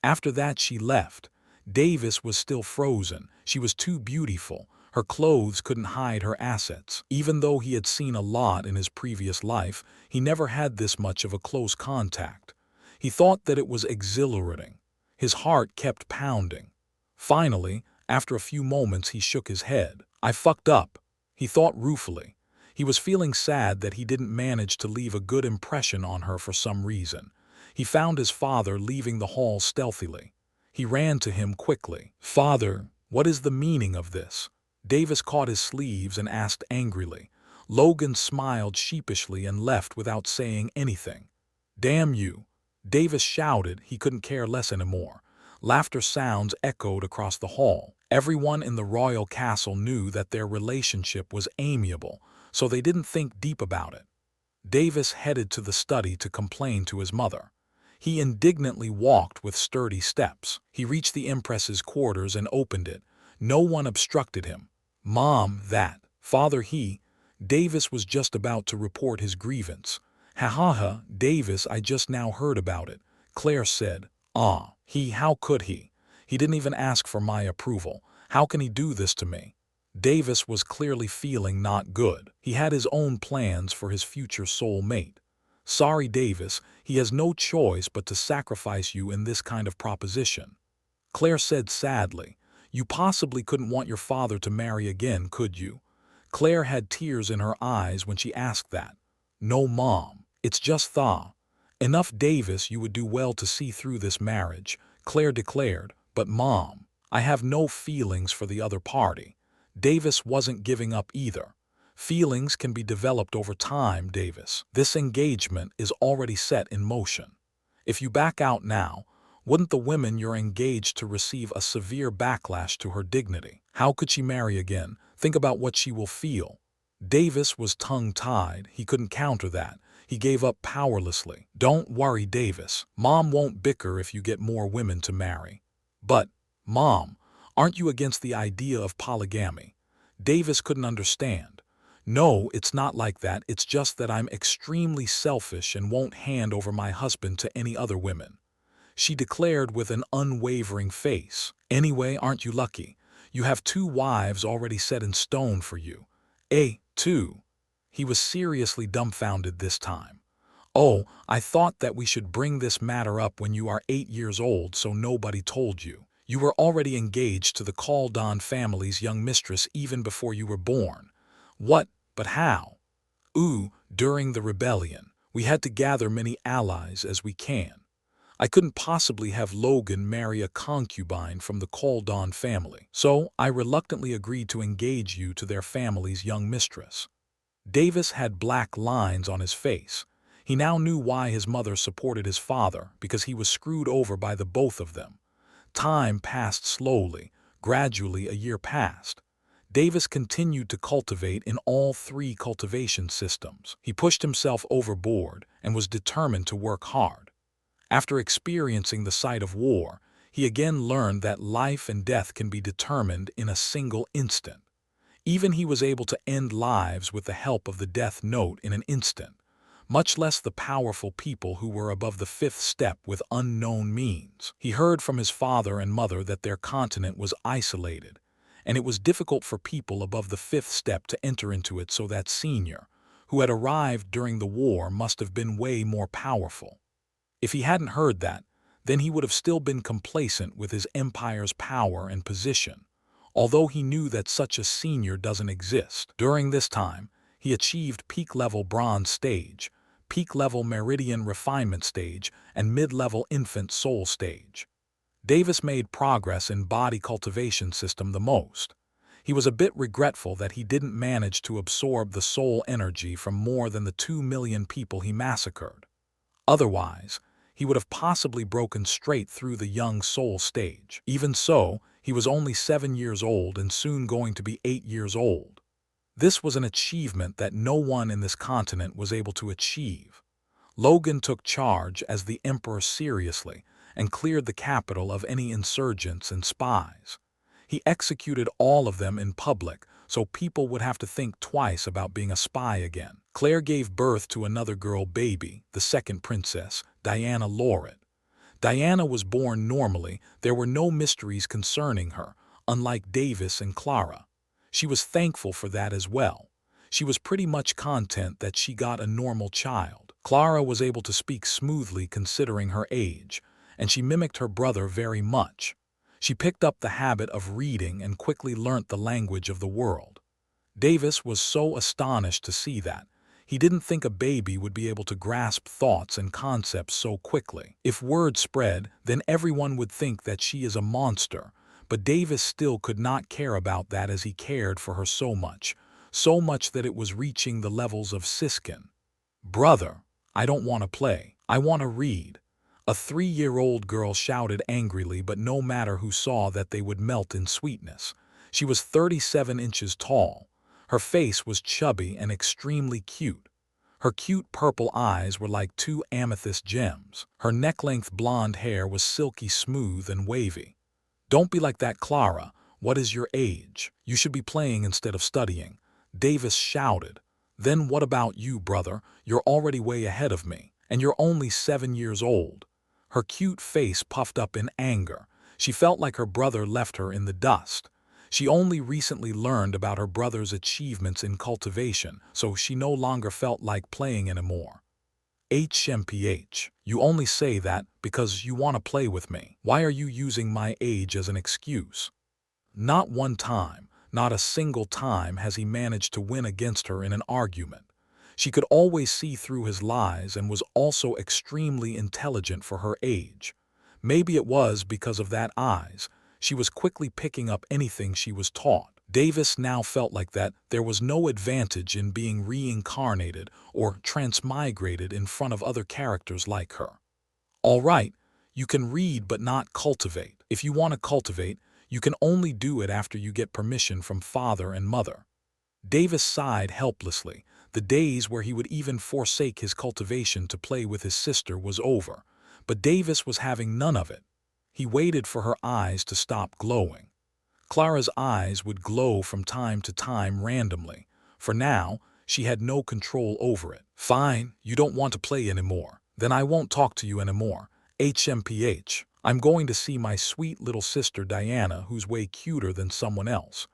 After that she left. Davis was still frozen. She was too beautiful. Her clothes couldn't hide her assets. Even though he had seen a lot in his previous life, he never had this much of a close contact. He thought that it was exhilarating. His heart kept pounding. Finally, after a few moments, he shook his head. I fucked up, he thought ruefully. He was feeling sad that he didn't manage to leave a good impression on her for some reason. He found his father leaving the hall stealthily. He ran to him quickly. Father, what is the meaning of this? Davis caught his sleeves and asked angrily. Logan smiled sheepishly and left without saying anything. Damn you! Davis shouted. He couldn't care less anymore. Laughter sounds echoed across the hall. Everyone in the royal castle knew that their relationship was amiable, so they didn't think deep about it. Davis headed to the study to complain to his mother. He indignantly walked with sturdy steps. He reached the Empress's quarters and opened it. No one obstructed him. Mom, that. Father, Davis was just about to report his grievance. Davis, I just now heard about it. Claire said. How could he? He didn't even ask for my approval. How can he do this to me? Davis was clearly feeling not good. He had his own plans for his future soul mate. Sorry, Davis, he has no choice but to sacrifice you in this kind of proposition. Claire said sadly. You possibly couldn't want your father to marry again, could you? Claire had tears in her eyes when she asked that. No, Mom, it's just enough, Davis, you would do well to see through this marriage, Claire declared. But Mom, I have no feelings for the other party. Davis wasn't giving up either. Feelings can be developed over time, Davis. This engagement is already set in motion. If you back out now, wouldn't the woman you're engaged to receive a severe backlash to her dignity? How could she marry again? Think about what she will feel. Davis was tongue-tied. He couldn't counter that. He gave up powerlessly. Don't worry, Davis. Mom won't bicker if you get more women to marry. But, Mom, Aren't you against the idea of polygamy? Davis couldn't understand. No, it's not like that. It's just that I'm extremely selfish and won't hand over my husband to any other women, she declared with an unwavering face. Anyway, aren't you lucky? You have 2 wives already set in stone for you. Two. He was seriously dumbfounded this time. Oh, I thought that we should bring this matter up when you are 8 years old, so nobody told you. You were already engaged to the Caldon family's young mistress even before you were born. What? But how? During the rebellion, we had to gather many allies as we can. I couldn't possibly have Logan marry a concubine from the Caldon family, so I reluctantly agreed to engage you to their family's young mistress. Davis had black lines on his face. He now knew why his mother supported his father, because he was screwed over by the both of them. Time passed slowly. Gradually, a year passed. Davis continued to cultivate in all 3 cultivation systems. He pushed himself overboard and was determined to work hard. After experiencing the sight of war, he again learned that life and death can be determined in a single instant. Even he was able to end lives with the help of the death note in an instant, much less the powerful people who were above the 5th step with unknown means. He heard from his father and mother that their continent was isolated, and it was difficult for people above the 5th step to enter into it, so that Senior, who had arrived during the war, must have been way more powerful. If he hadn't heard that, then he would have still been complacent with his empire's power and position, although he knew that such a senior doesn't exist. During this time, he achieved peak-level bronze stage, peak-level meridian refinement stage, and mid-level infant soul stage. Davis made progress in body cultivation system the most. He was a bit regretful that he didn't manage to absorb the soul energy from more than the 2 million people he massacred. Otherwise, he would have possibly broken straight through the young soul stage. Even so, he was only 7 years old and soon going to be 8 years old. This was an achievement that no one in this continent was able to achieve. Logan took charge as the emperor seriously and cleared the capital of any insurgents and spies. He executed all of them in public, so people would have to think twice about being a spy again. Claire gave birth to another girl baby, the 2nd princess, Diana Lauret. Diana was born normally. There were no mysteries concerning her, unlike Davis and Clara. She was thankful for that as well. She was pretty much content that she got a normal child. Clara was able to speak smoothly considering her age, and she mimicked her brother very much. She picked up the habit of reading and quickly learnt the language of the world. Davis was so astonished to see that. He didn't think a baby would be able to grasp thoughts and concepts so quickly. If word spread, then everyone would think that she is a monster, but Davis still could not care about that as he cared for her so much that it was reaching the levels of Siskin. "Brother, I don't want to play. I want to read." A 3-year-old girl shouted angrily, but no matter who saw that they would melt in sweetness. She was 37 inches tall. Her face was chubby and extremely cute. Her cute purple eyes were like 2 amethyst gems. Her neck-length blonde hair was silky smooth and wavy. "Don't be like that, Clara. What is your age? You should be playing instead of studying," Davis shouted. "Then what about you, brother? You're already way ahead of me, and you're only 7 years old." Her cute face puffed up in anger. She felt like her brother left her in the dust. She only recently learned about her brother's achievements in cultivation, so she no longer felt like playing anymore. "HMPH, you only say that because you want to play with me. Why are you using my age as an excuse?" Not one time, not a single time has he managed to win against her in an argument. She could always see through his lies and was also extremely intelligent for her age. Maybe it was because of that eyes. She was quickly picking up anything she was taught. Davis now felt like that there was no advantage in being reincarnated or transmigrated in front of other characters like her. "All right, you can read but not cultivate. If you want to cultivate, you can only do it after you get permission from father and mother." Davis sighed helplessly. The days where he would even forsake his cultivation to play with his sister was over, but Davis was having none of it. He waited for her eyes to stop glowing. Clara's eyes would glow from time to time randomly. For now, she had no control over it. Fine, you don't want to play anymore. Then I won't talk to you anymore. HMPH. I'm going to see my sweet little sister Diana, who's way cuter than someone else.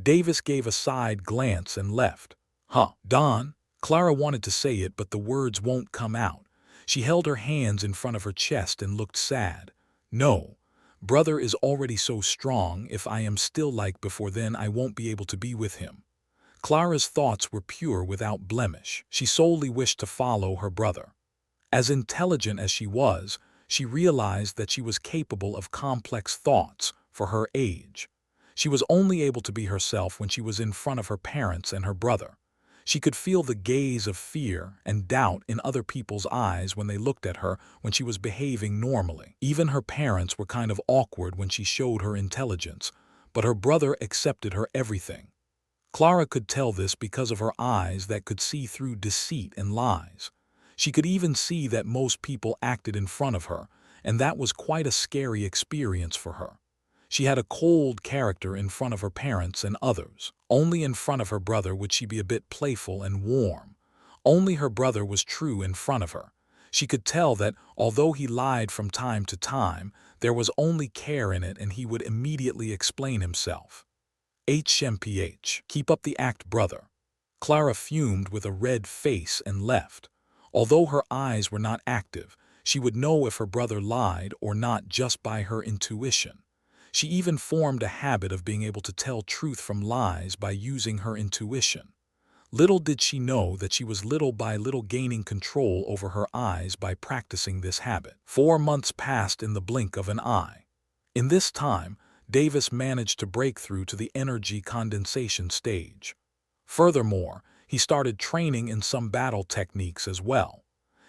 Davis gave a side glance and left. Huh, Don? Clara wanted to say it, but the words won't come out. She held her hands in front of her chest and looked sad. No. Brother is already so strong. If I am still like before, then I won't be able to be with him. Clara's thoughts were pure without blemish. She solely wished to follow her brother. As intelligent as she was, she realized that she was capable of complex thoughts for her age. She was only able to be herself when she was in front of her parents and her brother. She could feel the gaze of fear and doubt in other people's eyes when they looked at her when she was behaving normally. Even her parents were kind of awkward when she showed her intelligence, but her brother accepted her everything. Clara could tell this because of her eyes that could see through deceit and lies. She could even see that most people acted in front of her, and that was quite a scary experience for her. She had a cold character in front of her parents and others. Only in front of her brother would she be a bit playful and warm. Only her brother was true in front of her. She could tell that, although he lied from time to time, there was only care in it, and he would immediately explain himself. HMPH. Keep up the act, brother. Clara fumed with a red face and left. Although her eyes were not active, she would know if her brother lied or not just by her intuition. She even formed a habit of being able to tell truth from lies by using her intuition. Little did she know that she was little by little gaining control over her eyes by practicing this habit. 4 months passed in the blink of an eye. In this time, Davis managed to break through to the energy condensation stage. Furthermore, he started training in some battle techniques as well.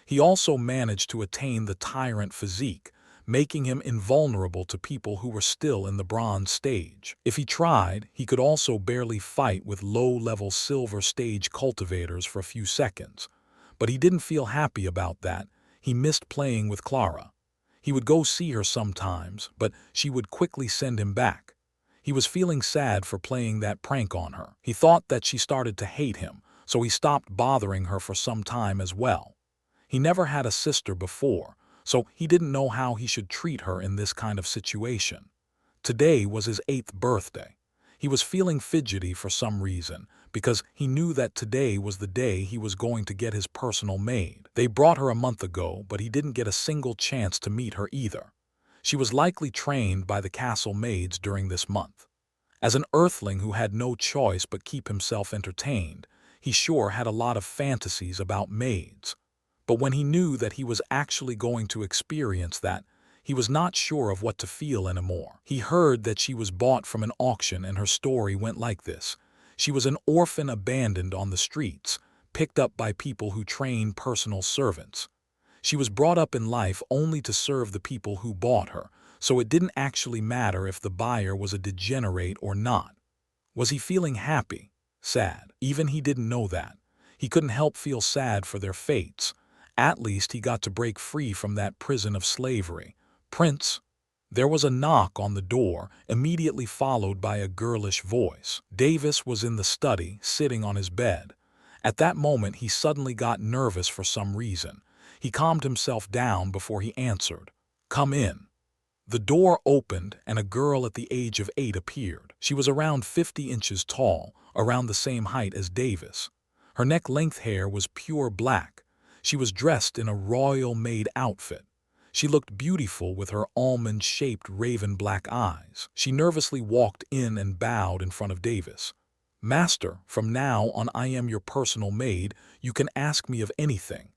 He also managed to attain the tyrant physique, making him invulnerable to people who were still in the bronze stage. If he tried, he could also barely fight with low-level silver stage cultivators for a few seconds. But he didn't feel happy about that. He missed playing with Clara. He would go see her sometimes, but she would quickly send him back. He was feeling sad for playing that prank on her. He thought that she started to hate him, so he stopped bothering her for some time as well. He never had a sister before, so he didn't know how he should treat her in this kind of situation. Today was his 8th birthday. He was feeling fidgety for some reason, because he knew that today was the day he was going to get his personal maid. They brought her a month ago, but he didn't get a single chance to meet her either. She was likely trained by the castle maids during this month. As an earthling who had no choice but keep himself entertained, he sure had a lot of fantasies about maids. But when he knew that he was actually going to experience that, he was not sure of what to feel anymore. He heard that she was bought from an auction, and her story went like this. She was an orphan abandoned on the streets, picked up by people who train personal servants. She was brought up in life only to serve the people who bought her, so it didn't actually matter if the buyer was a degenerate or not. Was he feeling happy? Sad? Even he didn't know that. He couldn't help feel sad for their fates. At least he got to break free from that prison of slavery. Prince? There was a knock on the door, immediately followed by a girlish voice. Davis was in the study, sitting on his bed. At that moment, he suddenly got nervous for some reason. He calmed himself down before he answered. Come in. The door opened, and a girl at the age of 8 appeared. She was around 50 inches tall, around the same height as Davis. Her neck-length hair was pure black. She was dressed in a royal-made outfit. She looked beautiful with her almond-shaped raven-black eyes. She nervously walked in and bowed in front of Davis. Master, from now on I am your personal maid. You can ask me of anything.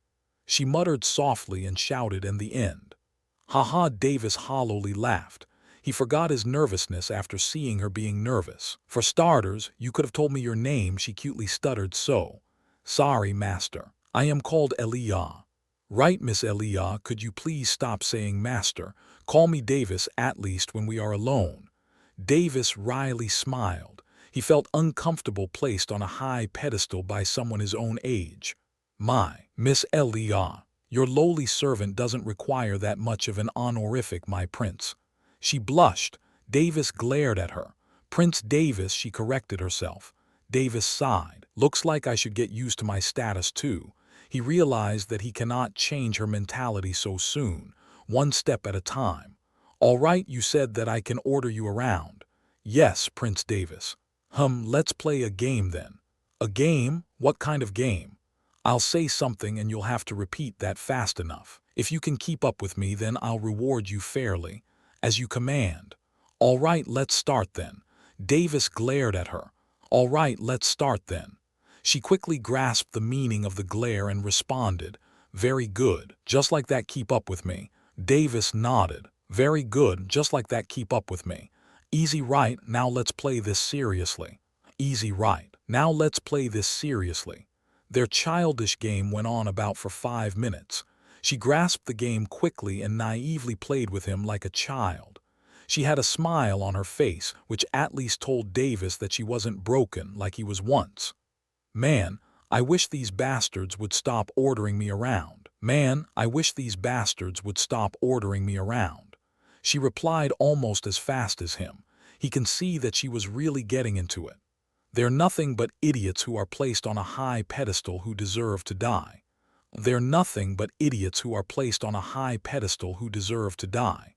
She muttered softly and shouted in the end. Ha! Davis hollowly laughed. He forgot his nervousness after seeing her being nervous. For starters, you could have told me your name, she cutely stuttered. So. Sorry, master. I am called Elia. Right, Miss Elia, could you please stop saying master? Call me Davis, at least when we are alone. Davis wryly smiled. He felt uncomfortable placed on a high pedestal by someone his own age. My, Miss Elia, your lowly servant doesn't require that much of an honorific, my prince. She blushed. Davis glared at her. Prince Davis, she corrected herself. Davis sighed. Looks like I should get used to my status too. He realized that he cannot change her mentality so soon, one step at a time. All right, you said that I can order you around. Yes, Prince Davis. Let's play a game then. A game? What kind of game? I'll say something and you'll have to repeat that fast enough. If you can keep up with me, then I'll reward you fairly, as you command. All right, let's start then. Davis glared at her. All right, let's start then. She quickly grasped the meaning of the glare and responded, very good, just like that, keep up with me. Davis nodded. Very good, just like that, keep up with me. Easy, right, now let's play this seriously. Easy, right, now let's play this seriously. Their childish game went on about for 5 minutes. She grasped the game quickly and naively played with him like a child. She had a smile on her face, which at least told Davis that she wasn't broken like he was once. Man, I wish these bastards would stop ordering me around. Man, I wish these bastards would stop ordering me around. She replied almost as fast as him. He can see that she was really getting into it. They're nothing but idiots who are placed on a high pedestal who deserve to die. They're nothing but idiots who are placed on a high pedestal who deserve to die.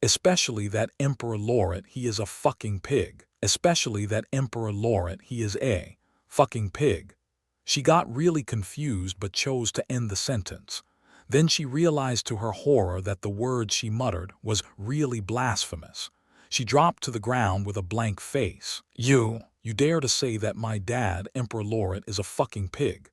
Especially that Emperor Laureate, he is a fucking pig. Especially that Emperor Laureate, he is a fucking pig. She got really confused but chose to end the sentence. Then she realized to her horror that the word she muttered was really blasphemous. She dropped to the ground with a blank face. You dare to say that my dad, Emperor Laureate, is a fucking pig?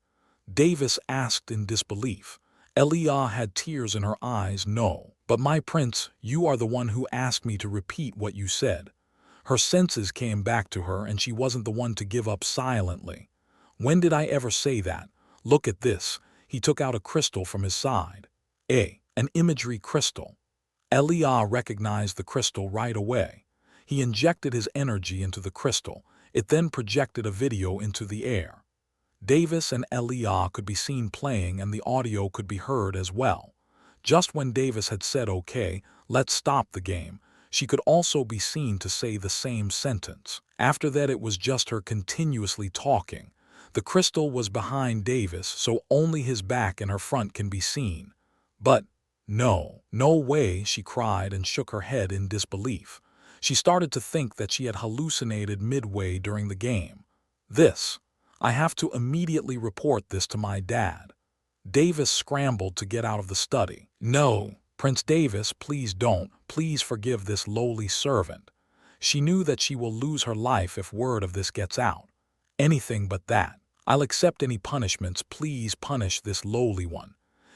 Davis asked in disbelief. Elia had tears in her eyes. No, but my prince, you are the one who asked me to repeat what you said. Her senses came back to her and she wasn't the one to give up silently. When did I ever say that? Look at this. He took out a crystal from his side. An imagery crystal. Elia recognized the crystal right away. He injected his energy into the crystal. It then projected a video into the air. Davis and Elia could be seen playing and the audio could be heard as well. Just when Davis had said, okay, let's stop the game, she could also be seen to say the same sentence. After that, it was just her continuously talking. The crystal was behind Davis, so only his back and her front can be seen. But no way, she cried and shook her head in disbelief. She started to think that she had hallucinated midway during the game. I have to immediately report this to my dad. Davis scrambled to get out of the study. No, Prince Davis, please don't. Please forgive this lowly servant. She knew that she will lose her life if word of this gets out. Anything but that. I'll accept any punishments. Please punish this lowly one.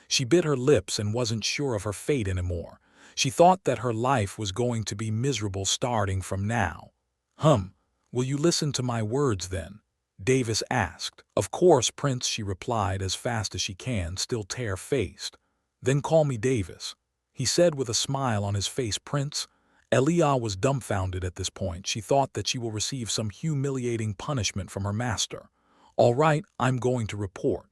She bit her lips and wasn't sure of her fate anymore. She thought that her life was going to be miserable starting from now. Will you listen to my words then? Davis asked. Of course, Prince, she replied as fast as she can, still tear-faced. Then call me Davis, he said with a smile on his face. Prince? Elia was dumbfounded at this point. She thought that she will receive some humiliating punishment from her master. All right, I'm going to report.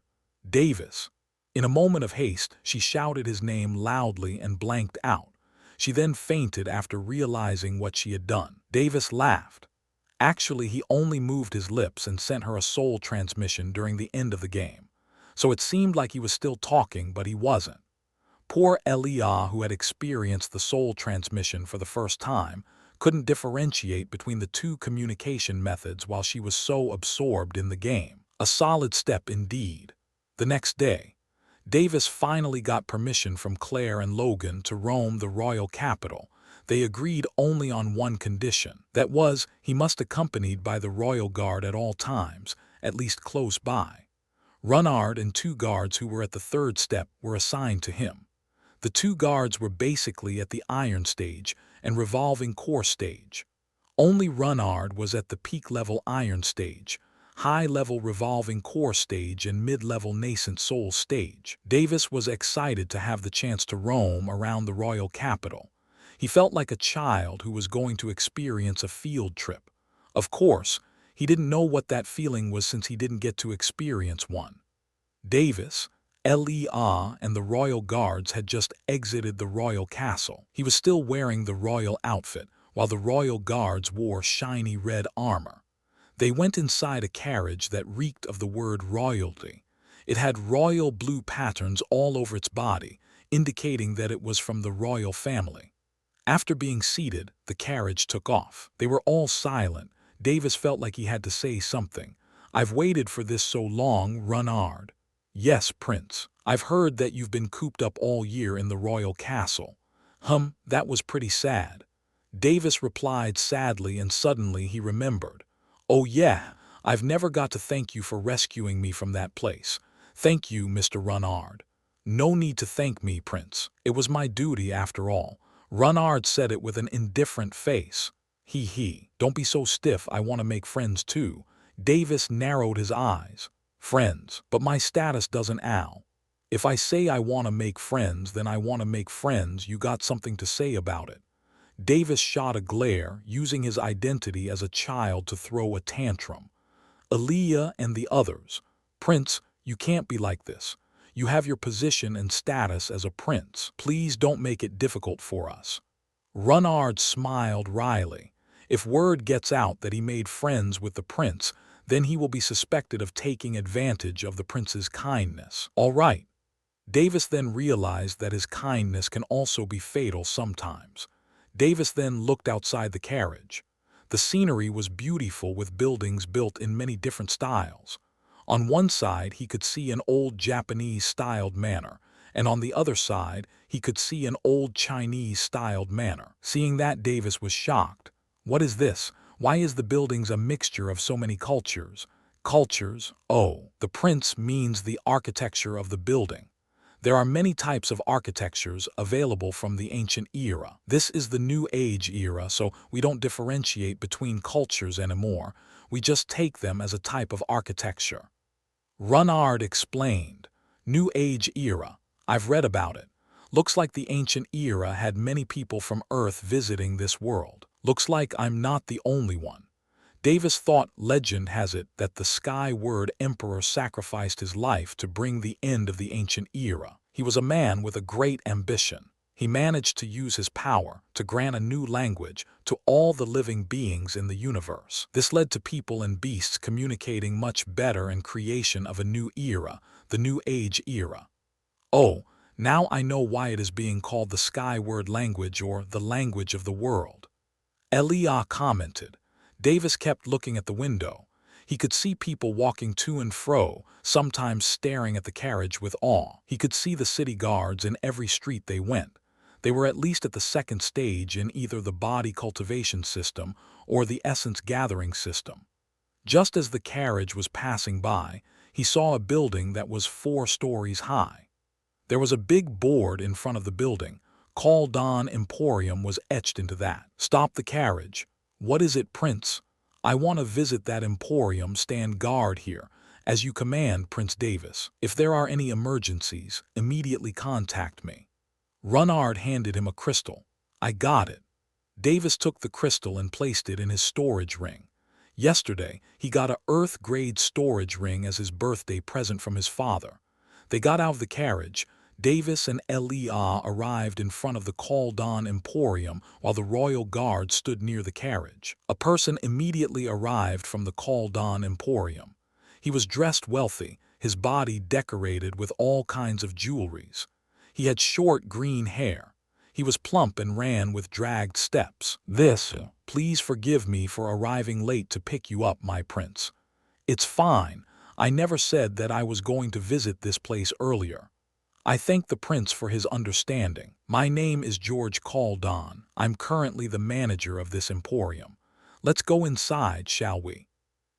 Davis. In a moment of haste, she shouted his name loudly and blanked out. She then fainted after realizing what she had done. Davis laughed. Actually, he only moved his lips and sent her a soul transmission during the end of the game. So it seemed like he was still talking, but he wasn't. Poor Elia, who had experienced the soul transmission for the first time, couldn't differentiate between the two communication methods while she was so absorbed in the game. A solid step indeed. The next day, Davis finally got permission from Claire and Logan to roam the royal capital. They agreed only on one condition. That was, he must be accompanied by the royal guard at all times, at least close by. Runnard and 2 guards who were at the 3rd step were assigned to him. The 2 guards were basically at the iron stage and revolving core stage. Only Runnard was at the peak-level iron stage, high-level revolving core stage, and mid-level nascent soul stage. Davis was excited to have the chance to roam around the royal capital. He felt like a child who was going to experience a field trip. Of course, he didn't know what that feeling was since he didn't get to experience one. Davis, Elia, and the royal guards had just exited the royal castle. He was still wearing the royal outfit, while the royal guards wore shiny red armor. They went inside a carriage that reeked of the word royalty. It had royal blue patterns all over its body, indicating that it was from the royal family. After being seated, the carriage took off. They were all silent. Davis felt like he had to say something. "I've waited for this so long, Reinhard." "Yes, Prince. I've heard that you've been cooped up all year in the royal castle." That was pretty sad. Davis replied sadly, and suddenly he remembered. "Oh yeah, I've never got to thank you for rescuing me from that place. Thank you, Mr. Reinhard." "No need to thank me, Prince. It was my duty after all." Reinhard said it with an indifferent face. He. "Don't be so stiff, I want to make friends too." Davis narrowed his eyes. "Friends? But my status doesn't allow. If I say I want to make friends, then I want to make friends. You got something to say about it?" Davis shot a glare, using his identity as a child to throw a tantrum. Aaliyah and the others. "Prince, you can't be like this. You have your position and status as a prince. Please don't make it difficult for us." Reinhard smiled wryly. "If word gets out that he made friends with the prince, then he will be suspected of taking advantage of the prince's kindness." "All right." Davis then realized that his kindness can also be fatal sometimes. Davis then looked outside the carriage. The scenery was beautiful, with buildings built in many different styles. On one side he could see an old Japanese-styled manor, and on the other side he could see an old Chinese-styled manor. Seeing that, Davis was shocked. "What is this? Why is the buildings a mixture of so many cultures?" "Cultures? Oh, the prince means the architecture of the building. There are many types of architectures available from the ancient era. This is the New Age era, so we don't differentiate between cultures anymore. We just take them as a type of architecture." Reinhard explained. "New Age era. I've read about it. Looks like the ancient era had many people from Earth visiting this world. Looks like I'm not the only one." Davis thought legend has it that the Sky-Word Emperor sacrificed his life to bring the end of the ancient era. He was a man with a great ambition. He managed to use his power to grant a new language to all the living beings in the universe. This led to people and beasts communicating much better and creation of a new era, the New Age era. "Oh, now I know why it is being called the Sky-Word language, or the language of the world," Elia commented. Davis kept looking at the window. He could see people walking to and fro, sometimes staring at the carriage with awe. He could see the city guards in every street they went. They were at least at the second stage in either the body cultivation system or the essence gathering system. Just as the carriage was passing by, he saw a building that was 4 stories high. There was a big board in front of the building. Cultivation Emporium was etched into that. "Stop the carriage." "What is it, Prince?" "I want to visit that emporium. Stand guard here." "As you command, Prince Davis. If there are any emergencies, immediately contact me." Reinhard handed him a crystal. "I got it." Davis took the crystal and placed it in his storage ring. Yesterday, he got a Earth-grade storage ring as his birthday present from his father. They got out of the carriage. Davis and Elia arrived in front of the Cultivation Emporium while the royal guard stood near the carriage. A person immediately arrived from the Cultivation Emporium. He was dressed wealthy, his body decorated with all kinds of jewelries. He had short green hair. He was plump and ran with dragged steps. "Please forgive me for arriving late to pick you up, my prince." "It's fine. I never said that I was going to visit this place earlier." "I thank the prince for his understanding. My name is George Cultivation. I'm currently the manager of this emporium. Let's go inside, shall we?"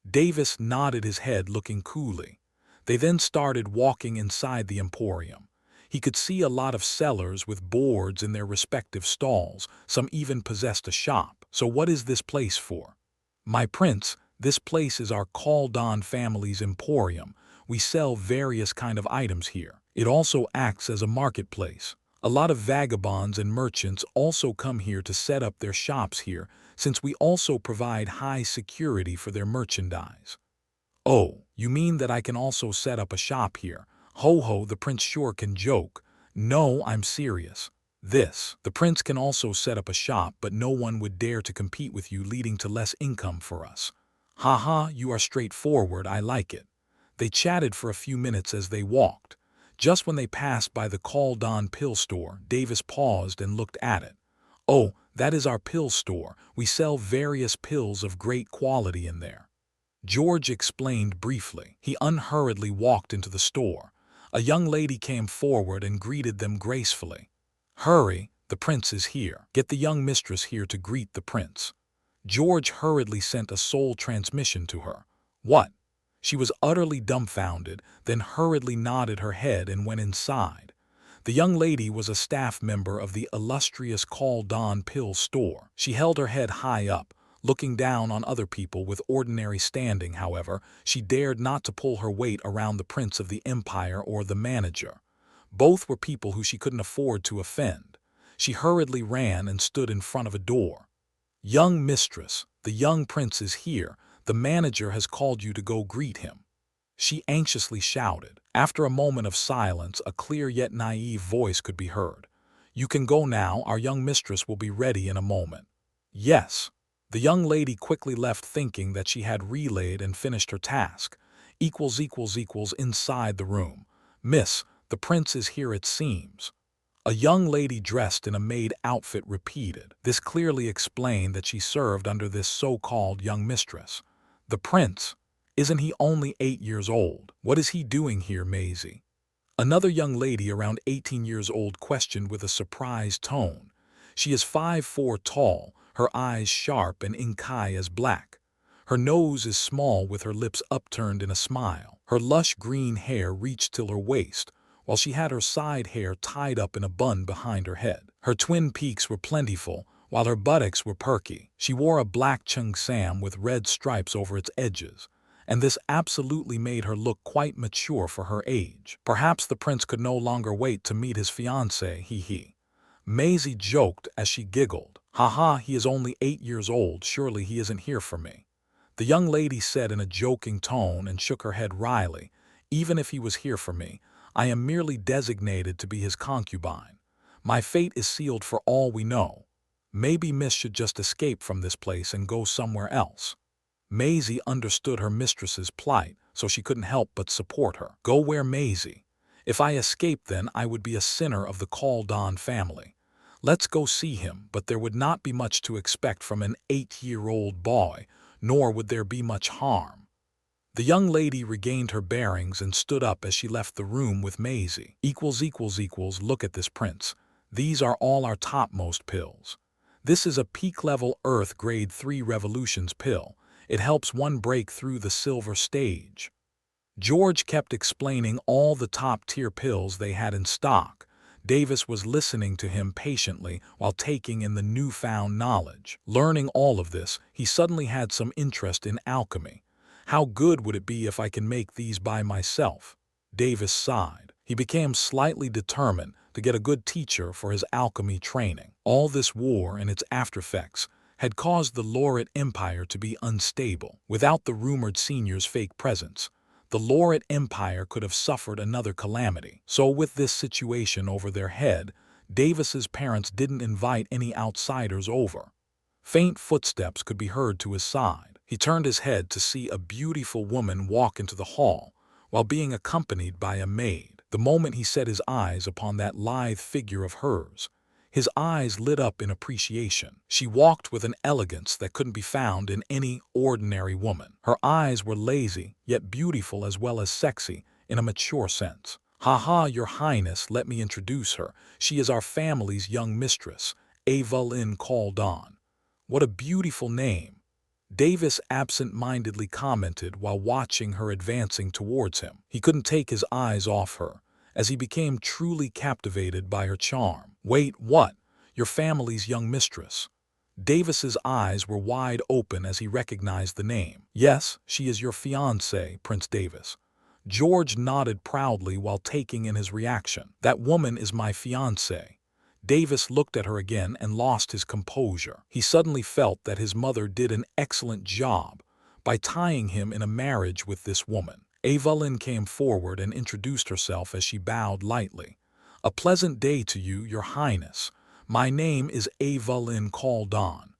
Davis nodded his head, looking coolly. They then started walking inside the emporium. He could see a lot of sellers with boards in their respective stalls. Some even possessed a shop. "So what is this place for?" "My prince, this place is our Cultivation family's emporium. We sell various kind of items here. It also acts as a marketplace. A lot of vagabonds and merchants also come here to set up their shops here, since we also provide high security for their merchandise." "Oh, you mean that I can also set up a shop here?" Ho ho, the prince sure can joke. "No, I'm serious. The prince can also set up a shop, but no one would dare to compete with you, leading to less income for us. Haha, you are straightforward, I like it. They chatted for a few minutes as they walked. Just when they passed by the Caldon pill store, Davis paused and looked at it. Oh, that is our pill store. We sell various pills of great quality in there. George explained briefly. He unhurriedly walked into the store. A young lady came forward and greeted them gracefully. Hurry, the prince is here. Get the young mistress here to greet the prince. George hurriedly sent a soul transmission to her. What? She was utterly dumbfounded, then hurriedly nodded her head and went inside. The young lady was a staff member of the illustrious Caldon pill store. She held her head high up, looking down on other people with ordinary standing. However, she dared not to pull her weight around the prince of the empire or the manager. Both were people who she couldn't afford to offend. She hurriedly ran and stood in front of a door. Young mistress, the young prince is here. The manager has called you to go greet him. She anxiously shouted. After a moment of silence, a clear yet naive voice could be heard. You can go now. Our young mistress will be ready in a moment. Yes. The young lady quickly left, thinking that she had relayed and finished her task. Inside the room. Miss, the prince is here, it seems. A young lady dressed in a maid outfit repeated. This clearly explained that she served under this so-called young mistress. The prince? Isn't he only 8 years old? What is he doing here, Maisie? Another young lady around 18 years old questioned with a surprised tone. She is 5'4" tall, her eyes sharp and ink eye as black. Her nose is small with her lips upturned in a smile. Her lush green hair reached till her waist, while she had her side hair tied up in a bun behind her head. Her twin peaks were plentiful, while her buttocks were perky. She wore a black cheongsam with red stripes over its edges, and this absolutely made her look quite mature for her age. Perhaps the prince could no longer wait to meet his fiancée, he. Maisie joked as she giggled. Haha, he is only 8 years old, surely he isn't here for me. The young lady said in a joking tone and shook her head wryly. Even if he was here for me, I am merely designated to be his concubine. My fate is sealed for all we know. Maybe Miss should just escape from this place and go somewhere else. Maisie understood her mistress's plight, so she couldn't help but support her. Go where, Maisie? If I escaped, then I would be a sinner of the Caldon family. Let's go see him, but there would not be much to expect from an 8-year-old boy, nor would there be much harm. The young lady regained her bearings and stood up as she left the room with Maisie. Look at this, prince. These are all our topmost pills. This is a peak-level Earth Grade 3 Revolutions pill. It helps one break through the silver stage. George kept explaining all the top-tier pills they had in stock. Davis was listening to him patiently while taking in the newfound knowledge. Learning all of this, he suddenly had some interest in alchemy. How good would it be if I can make these by myself? Davis sighed. He became slightly determined to get a good teacher for his alchemy training. All this war and its aftereffects had caused the Lauret Empire to be unstable. Without the rumored senior's fake presence, the Lauret Empire could have suffered another calamity. So with this situation over their head, Davis's parents didn't invite any outsiders over. Faint footsteps could be heard to his side. He turned his head to see a beautiful woman walk into the hall, while being accompanied by a maid. The moment he set his eyes upon that lithe figure of hers, his eyes lit up in appreciation. She walked with an elegance that couldn't be found in any ordinary woman. Her eyes were lazy, yet beautiful as well as sexy, in a mature sense. Haha, your highness, let me introduce her. She is our family's young mistress, Evelyn Caldon. What a beautiful name. Davis absent-mindedly commented while watching her advancing towards him. He couldn't take his eyes off her, as he became truly captivated by her charm. Wait, what? Your family's young mistress? Davis's eyes were wide open as he recognized the name. Yes, she is your fiancée, Prince Davis. George nodded proudly while taking in his reaction. That woman is my fiancée. Davis looked at her again and lost his composure. He suddenly felt that his mother did an excellent job by tying him in a marriage with this woman. Evelyn came forward and introduced herself as she bowed lightly. "A pleasant day to you, your highness. My name is Evelyn Caldon."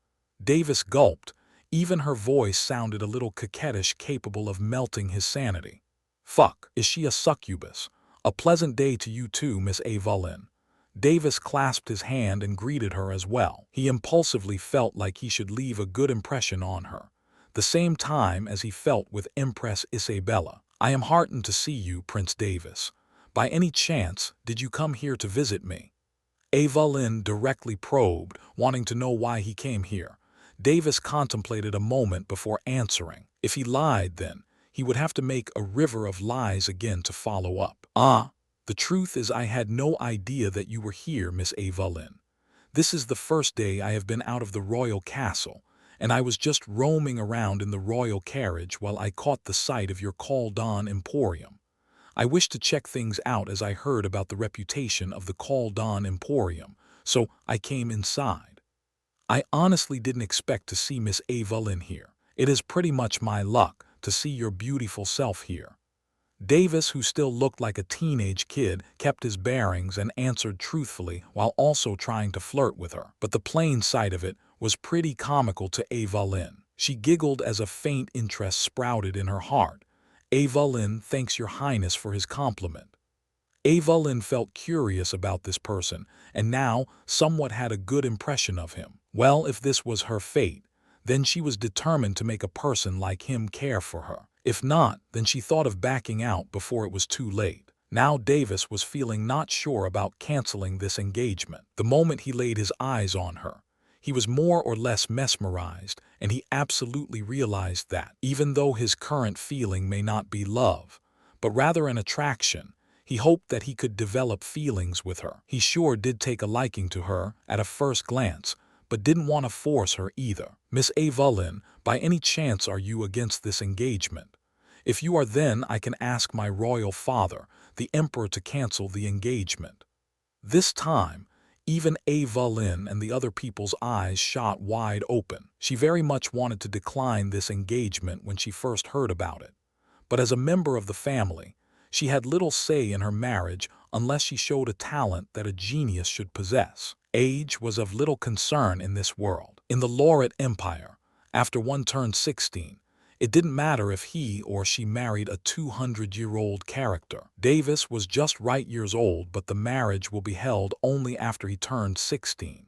Davis gulped. Even her voice sounded a little coquettish, capable of melting his sanity. "Fuck, is she a succubus? A pleasant day to you too, Miss Evelyn." Davis clasped his hand and greeted her as well. He impulsively felt like he should leave a good impression on her, the same time as he felt with Empress Isabella. "I am heartened to see you, Prince Davis. By any chance, did you come here to visit me?" Evelyn directly probed, wanting to know why he came here. Davis contemplated a moment before answering. If he lied, then he would have to make a river of lies again to follow up. The truth is I had no idea that you were here, Miss Evelyn. This is the first day I have been out of the royal castle, and I was just roaming around in the royal carriage while I caught the sight of your Caldon Emporium. I wished to check things out as I heard about the reputation of the Caldon Emporium, so I came inside. I honestly didn't expect to see Miss Evelyn here. It is pretty much my luck to see your beautiful self here." Davis, who still looked like a teenage kid, kept his bearings and answered truthfully while also trying to flirt with her. But the plain sight of it was pretty comical to Evelyn. She giggled as a faint interest sprouted in her heart. "Evelyn thanks your highness for his compliment." Evelyn felt curious about this person, and now somewhat had a good impression of him. Well, if this was her fate, then she was determined to make a person like him care for her. If not, then she thought of backing out before it was too late. Now Davis was feeling not sure about canceling this engagement. The moment he laid his eyes on her, he was more or less mesmerized, and he absolutely realized that, even though his current feeling may not be love, but rather an attraction, he hoped that he could develop feelings with her. He sure did take a liking to her at a first glance, but didn't want to force her either. "Miss Evelyn, by any chance are you against this engagement? If you are, then I can ask my royal father, the emperor, to cancel the engagement." This time, even Evelyn and the other people's eyes shot wide open. She very much wanted to decline this engagement when she first heard about it. But as a member of the family, she had little say in her marriage unless she showed a talent that a genius should possess. Age was of little concern in this world. In the Laureate Empire, after one turned 16, it didn't matter if he or she married a 200-year-old character. Davis was just right years old, but the marriage will be held only after he turned 16.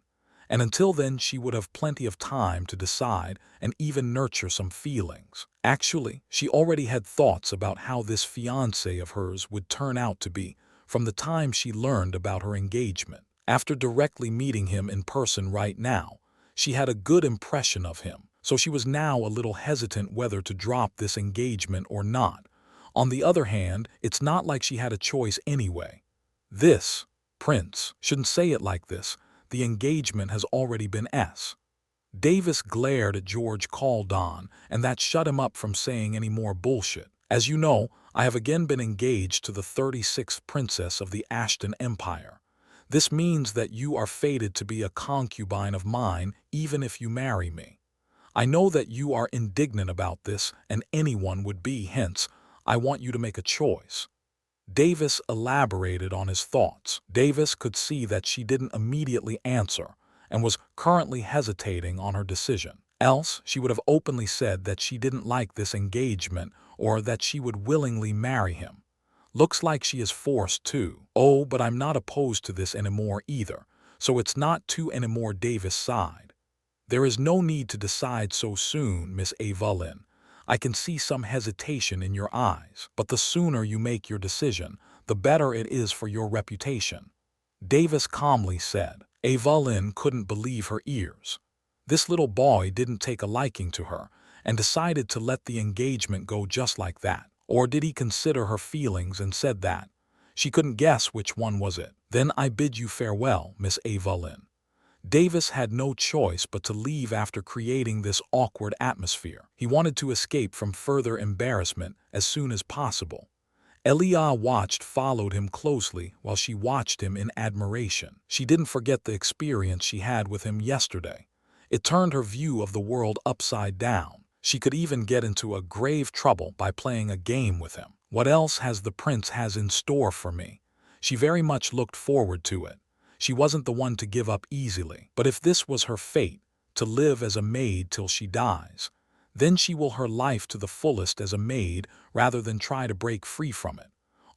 And until then she would have plenty of time to decide and even nurture some feelings. Actually, she already had thoughts about how this fiancé of hers would turn out to be from the time she learned about her engagement. After directly meeting him in person right now, she had a good impression of him, so she was now a little hesitant whether to drop this engagement or not. On the other hand, it's not like she had a choice anyway. This, Prince, shouldn't say it like this. The engagement has already been S. Davis glared at George Caldon, and that shut him up from saying any more bullshit. "As you know, I have again been engaged to the 36th princess of the Ashton Empire. This means that you are fated to be a concubine of mine even if you marry me. I know that you are indignant about this, and anyone would be, hence, I want you to make a choice." Davis elaborated on his thoughts. Davis could see that she didn't immediately answer and was currently hesitating on her decision. Else, she would have openly said that she didn't like this engagement or that she would willingly marry him. Looks like she is forced to. "Oh, but I'm not opposed to this anymore either, so it's not too anymore," Davis sighed. "There is no need to decide so soon, Miss Evelyn. I can see some hesitation in your eyes, but the sooner you make your decision, the better it is for your reputation," Davis calmly said. Evelyn couldn't believe her ears. This little boy didn't take a liking to her and decided to let the engagement go just like that. Or did he consider her feelings and said that? She couldn't guess which one was it. "Then I bid you farewell, Miss Evelyn." Davis had no choice but to leave after creating this awkward atmosphere. He wanted to escape from further embarrassment as soon as possible. Elia followed him closely while she watched him in admiration. She didn't forget the experience she had with him yesterday. It turned her view of the world upside down. She could even get into a grave trouble by playing a game with him. "What else has the prince has in store for me?" She very much looked forward to it. She wasn't the one to give up easily. But if this was her fate, to live as a maid till she dies, then she will her life to the fullest as a maid rather than try to break free from it,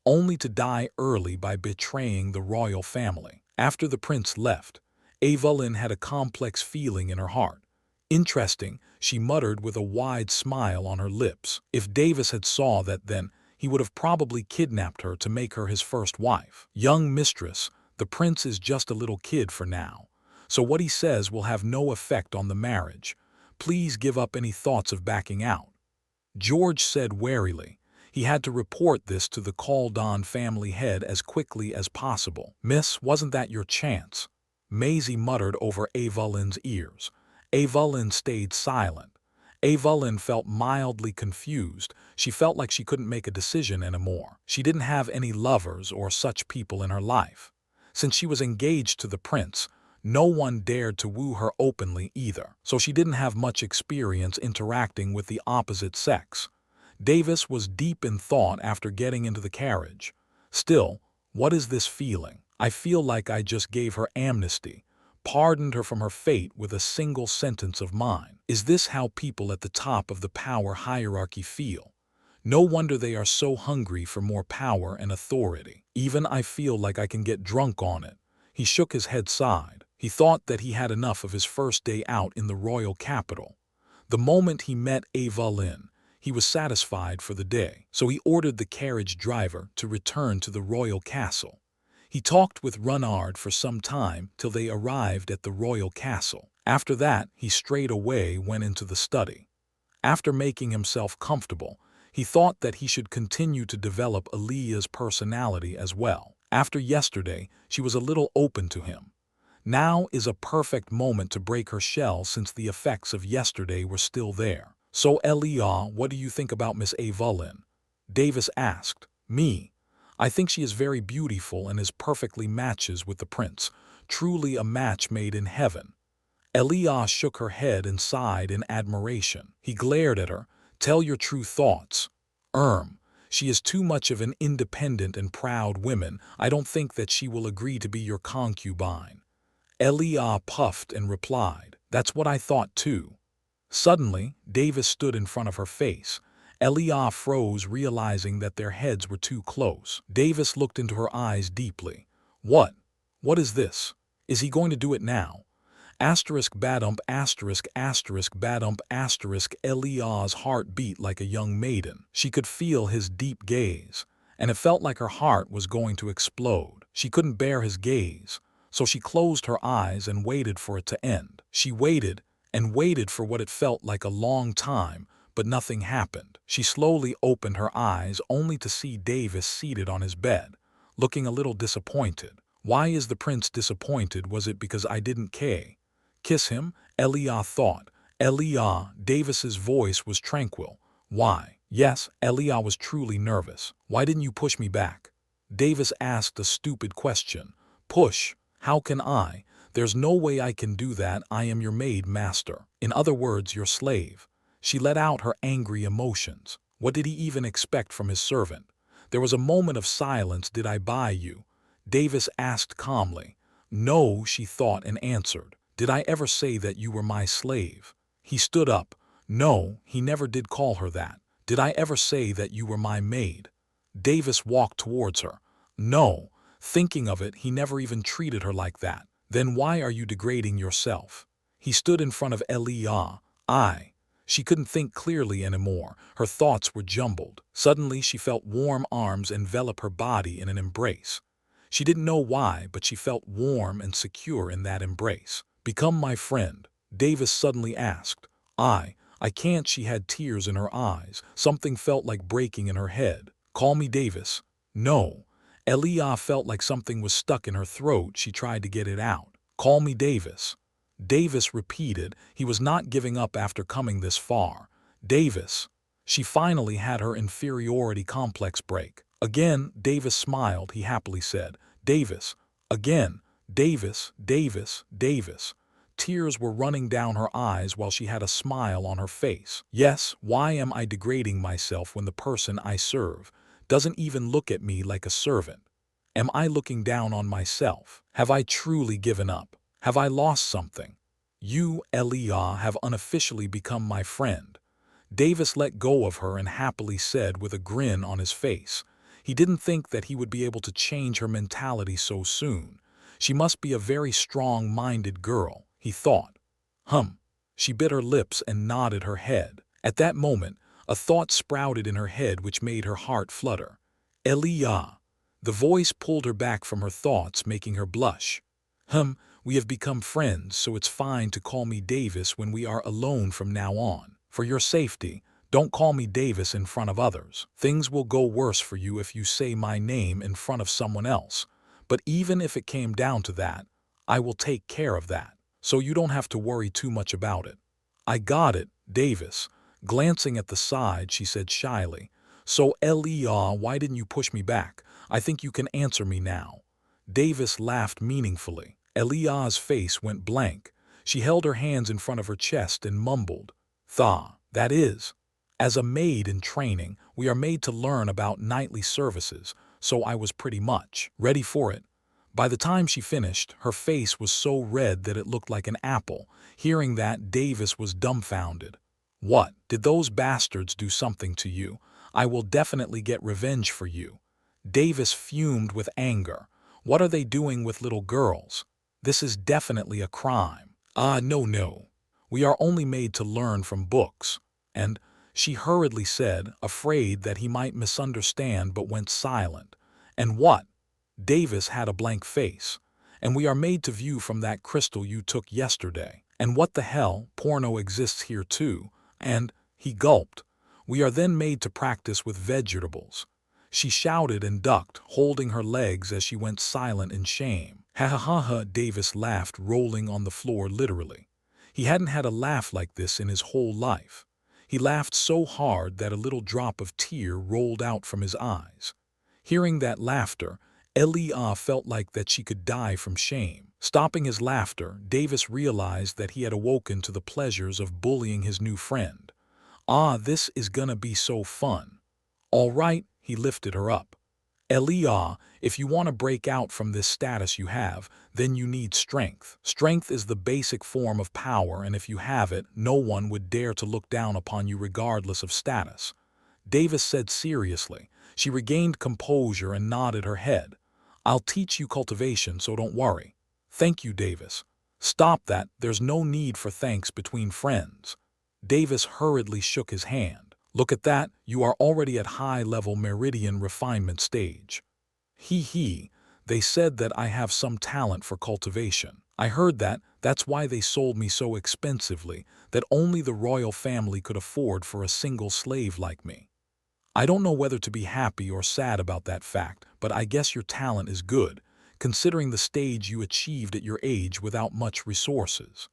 only to die early by betraying the royal family. After the prince left, Evelyn had a complex feeling in her heart. Interesting, she muttered with a wide smile on her lips. If Davis had saw that then, he would have probably kidnapped her to make her his first wife. Young mistress, the prince is just a little kid for now, so what he says will have no effect on the marriage. Please give up any thoughts of backing out. George said warily. He had to report this to the Caldon family head as quickly as possible. Miss, wasn't that your chance? Maisie muttered over Evelyn's ears. Evelyn stayed silent. Evelyn felt mildly confused. She felt like she couldn't make a decision anymore. She didn't have any lovers or such people in her life. Since she was engaged to the prince, no one dared to woo her openly either, so she didn't have much experience interacting with the opposite sex. Davis was deep in thought after getting into the carriage. Still, what is this feeling? I feel like I just gave her amnesty, pardoned her from her fate with a single sentence of mine. Is this how people at the top of the power hierarchy feel? No wonder they are so hungry for more power and authority. Even I feel like I can get drunk on it. He shook his head sighed. He thought that he had enough of his first day out in the royal capital. The moment he met Evelyn, he was satisfied for the day, so he ordered the carriage driver to return to the royal castle. He talked with Renard for some time till they arrived at the royal castle. After that, he straightway went into the study. After making himself comfortable, he thought that he should continue to develop Aaliyah's personality as well. After yesterday, she was a little open to him. Now is a perfect moment to break her shell since the effects of yesterday were still there. So Aaliyah, what do you think about Miss Evelyn? Davis asked. Me. I think she is very beautiful and is perfectly matches with the prince. Truly a match made in heaven. Aaliyah shook her head and sighed in admiration. He glared at her. Tell your true thoughts. She is too much of an independent and proud woman. I don't think that she will agree to be your concubine. Aaliyah puffed and replied, that's what I thought too. Suddenly, Davis stood in front of her face. Aaliyah froze, realizing that their heads were too close. Davis looked into her eyes deeply. What? What is this? Is he going to do it now? Badump, badump, Aaliyah's heart beat like a young maiden. She could feel his deep gaze, and it felt like her heart was going to explode. She couldn't bear his gaze, so she closed her eyes and waited for it to end. She waited and waited for what it felt like a long time, but nothing happened. She slowly opened her eyes only to see Davis seated on his bed, looking a little disappointed. Why is the prince disappointed? Was it because I didn't kiss him? Aaliyah thought. Aaliyah, Davis's voice was tranquil. Why? Yes, Aaliyah was truly nervous. Why didn't you push me back? Davis asked a stupid question. Push? How can I? There's no way I can do that. I am your maid, master. In other words, your slave. She let out her angry emotions. What did he even expect from his servant? There was a moment of silence. Did I buy you? Davis asked calmly. No, she thought and answered. Did I ever say that you were my slave? He stood up. No, he never did call her that. Did I ever say that you were my maid? Davis walked towards her. No, thinking of it, he never even treated her like that. Then why are you degrading yourself? He stood in front of Aaliyah. She couldn't think clearly anymore. Her thoughts were jumbled. Suddenly she felt warm arms envelop her body in an embrace. She didn't know why, but she felt warm and secure in that embrace. Become my friend, Davis suddenly asked. I can't. She had tears in her eyes. Something felt like breaking in her head. Call me Davis. No. Aaliyah felt like something was stuck in her throat. She tried to get it out. Call me Davis. Davis repeated. He was not giving up after coming this far. Davis. She finally had her inferiority complex break. Again, Davis smiled. He happily said, Davis. Again. Davis, Davis, Davis. Tears were running down her eyes while she had a smile on her face. Yes, why am I degrading myself when the person I serve doesn't even look at me like a servant? Am I looking down on myself? Have I truly given up? Have I lost something? You, Elia, have unofficially become my friend. Davis let go of her and happily said with a grin on his face. He didn't think that he would be able to change her mentality so soon. She must be a very strong-minded girl, he thought. She bit her lips and nodded her head. At that moment, a thought sprouted in her head which made her heart flutter. Elia. The voice pulled her back from her thoughts, making her blush. We have become friends, so it's fine to call me Davis when we are alone from now on. For your safety, don't call me Davis in front of others. Things will go worse for you if you say my name in front of someone else. But even if it came down to that, I will take care of that, so you don't have to worry too much about it. I got it, Davis. Glancing at the side, she said shyly. So, Elia, why didn't you push me back? I think you can answer me now. Davis laughed meaningfully. Elia's face went blank. She held her hands in front of her chest and mumbled, that is. As a maid in training, we are made to learn about knightly services, so I was pretty much ready for it. By the time she finished, her face was so red that it looked like an apple. Hearing that, Davis was dumbfounded. What? Did those bastards do something to you? I will definitely get revenge for you. Davis fumed with anger. What are they doing with little girls? This is definitely a crime. No. We are only made to learn from books. And she hurriedly said, afraid that he might misunderstand, but went silent. And what? Davis had a blank face. And we are made to view from that crystal you took yesterday. And what the hell, porno exists here too. And, he gulped, we are then made to practice with vegetables. She shouted and ducked, holding her legs as she went silent in shame. Ha, Davis laughed, rolling on the floor literally. He hadn't had a laugh like this in his whole life. He laughed so hard that a little drop of tear rolled out from his eyes. Hearing that laughter, Elia felt like that she could die from shame. Stopping his laughter, Davis realized that he had awoken to the pleasures of bullying his new friend. This is gonna be so fun. All right, he lifted her up. Elia, if you want to break out from this status you have, then you need strength. Strength is the basic form of power, and if you have it, no one would dare to look down upon you regardless of status. Davis said seriously. She regained composure and nodded her head. I'll teach you cultivation, so don't worry. Thank you, Davis. Stop that, there's no need for thanks between friends. Davis hurriedly shook his hand. Look at that, you are already at high-level meridian refinement stage. They said that I have some talent for cultivation. I heard that, that's why they sold me so expensively, that only the royal family could afford for a single slave like me. I don't know whether to be happy or sad about that fact, but I guess your talent is good, considering the stage you achieved at your age without much resources.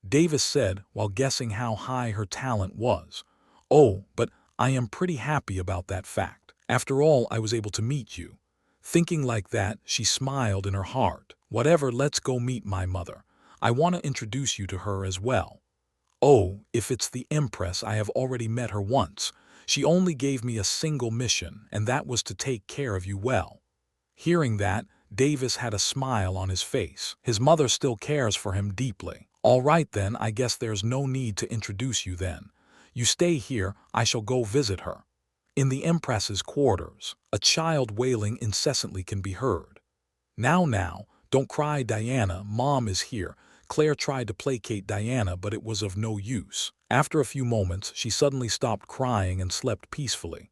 Davis said, while guessing how high her talent was. Oh, but I am pretty happy about that fact. After all, I was able to meet you. Thinking like that, she smiled in her heart. Whatever, let's go meet my mother. I want to introduce you to her as well. Oh, if it's the Empress, I have already met her once. She only gave me a single mission, and that was to take care of you well. Hearing that, Davis had a smile on his face. His mother still cares for him deeply. All right then, I guess there's no need to introduce you then. You stay here, I shall go visit her. In the Empress's quarters, a child wailing incessantly can be heard. Now, don't cry, Diana, Mom is here. Claire tried to placate Diana, but it was of no use. After a few moments, she suddenly stopped crying and slept peacefully.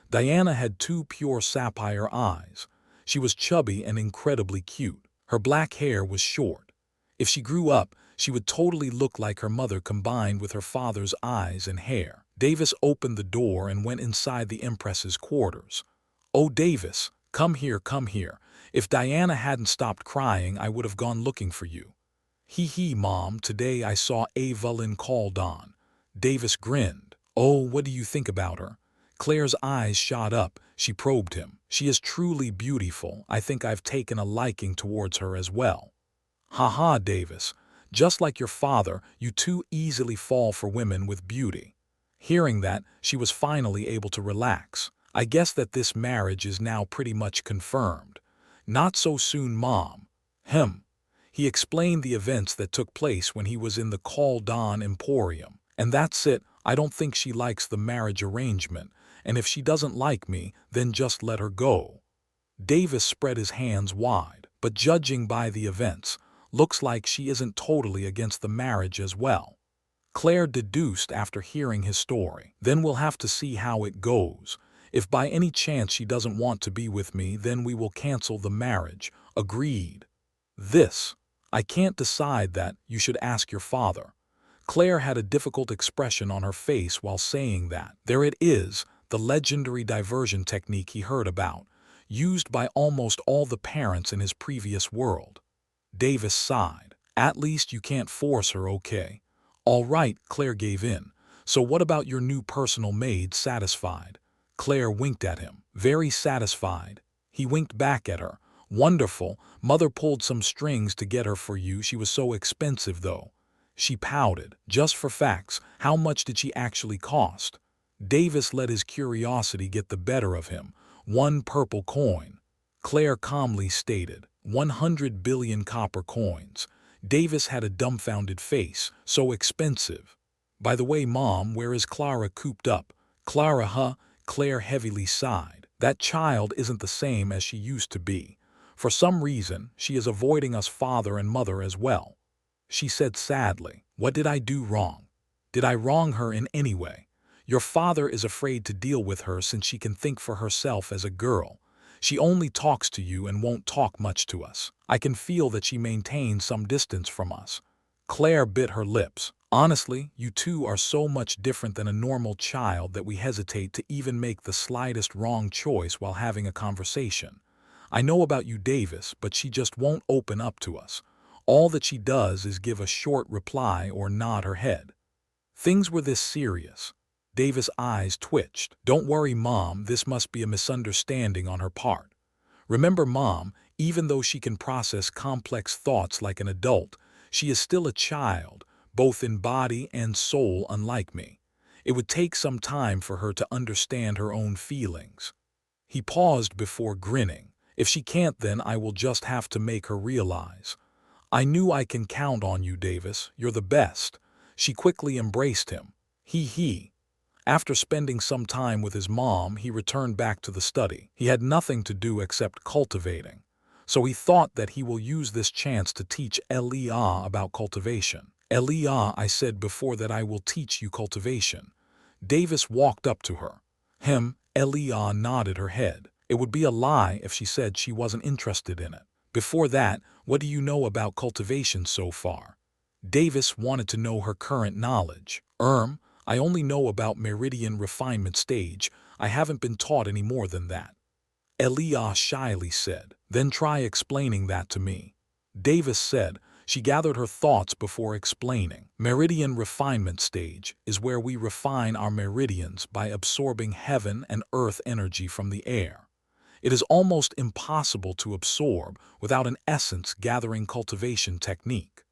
Diana had two pure sapphire eyes. She was chubby and incredibly cute. Her black hair was short. If she grew up, she would totally look like her mother combined with her father's eyes and hair. Davis opened the door and went inside the Empress's quarters. Oh, Davis, come here. If Diana hadn't stopped crying, I would have gone looking for you. Mom, today I saw Evelyn called on. Davis grinned. Oh, what do you think about her? Claire's eyes shot up. She probed him. She is truly beautiful. I think I've taken a liking towards her as well. Davis. Just like your father, you too easily fall for women with beauty. Hearing that, she was finally able to relax. I guess that this marriage is now pretty much confirmed. Not so soon, Mom. Him. He explained the events that took place when he was in the Caldan Emporium. And that's it. I don't think she likes the marriage arrangement, and if she doesn't like me, then just let her go. Davis spread his hands wide, but judging by the events, looks like she isn't totally against the marriage as well. Claire deduced after hearing his story. Then we'll have to see how it goes. If by any chance she doesn't want to be with me, then we will cancel the marriage. Agreed. This. I can't decide that. You should ask your father. Claire had a difficult expression on her face while saying that. There it is, the legendary diversion technique he heard about, used by almost all the parents in his previous world. Davis sighed. At least you can't force her, okay? All right, Claire gave in. So what about your new personal maid? Satisfied? Claire winked at him. Very satisfied. He winked back at her. Wonderful. Mother pulled some strings to get her for you. She was so expensive, though. She pouted. Just for facts, how much did she actually cost? Davis let his curiosity get the better of him. 1 purple coin. Claire calmly stated. 100 billion copper coins. Davis had a dumbfounded face. So expensive. By the way, Mom, where is Clara cooped up? Clara, huh? Claire heavily sighed. That child isn't the same as she used to be. For some reason, she is avoiding us father and mother as well. She said sadly. What did I do wrong? Did I wrong her in any way? Your father is afraid to deal with her since she can think for herself as a girl. She only talks to you and won't talk much to us. I can feel that she maintains some distance from us. Claire bit her lips. Honestly, you two are so much different than a normal child that we hesitate to even make the slightest wrong choice while having a conversation. I know about you, Davis, but she just won't open up to us. All that she does is give a short reply or nod her head. Things were this serious. Davis' eyes twitched. Don't worry, Mom, this must be a misunderstanding on her part. Remember, Mom, even though she can process complex thoughts like an adult, she is still a child, both in body and soul, unlike me. It would take some time for her to understand her own feelings. He paused before grinning. If she can't, then I will just have to make her realize. I knew I can count on you, Davis. You're the best. She quickly embraced him. He. After spending some time with his mom, he returned back to the study. He had nothing to do except cultivating. So he thought that he will use this chance to teach Elia about cultivation. Elia, I said before that I will teach you cultivation. Davis walked up to her. Elia nodded her head. It would be a lie if she said she wasn't interested in it. Before that, what do you know about cultivation so far? Davis wanted to know her current knowledge. I only know about meridian refinement stage. I haven't been taught any more than that. Elia shyly said. Then try explaining that to me. Davis said. She gathered her thoughts before explaining. Meridian refinement stage is where we refine our meridians by absorbing heaven and earth energy from the air. It is almost impossible to absorb without an essence gathering cultivation technique.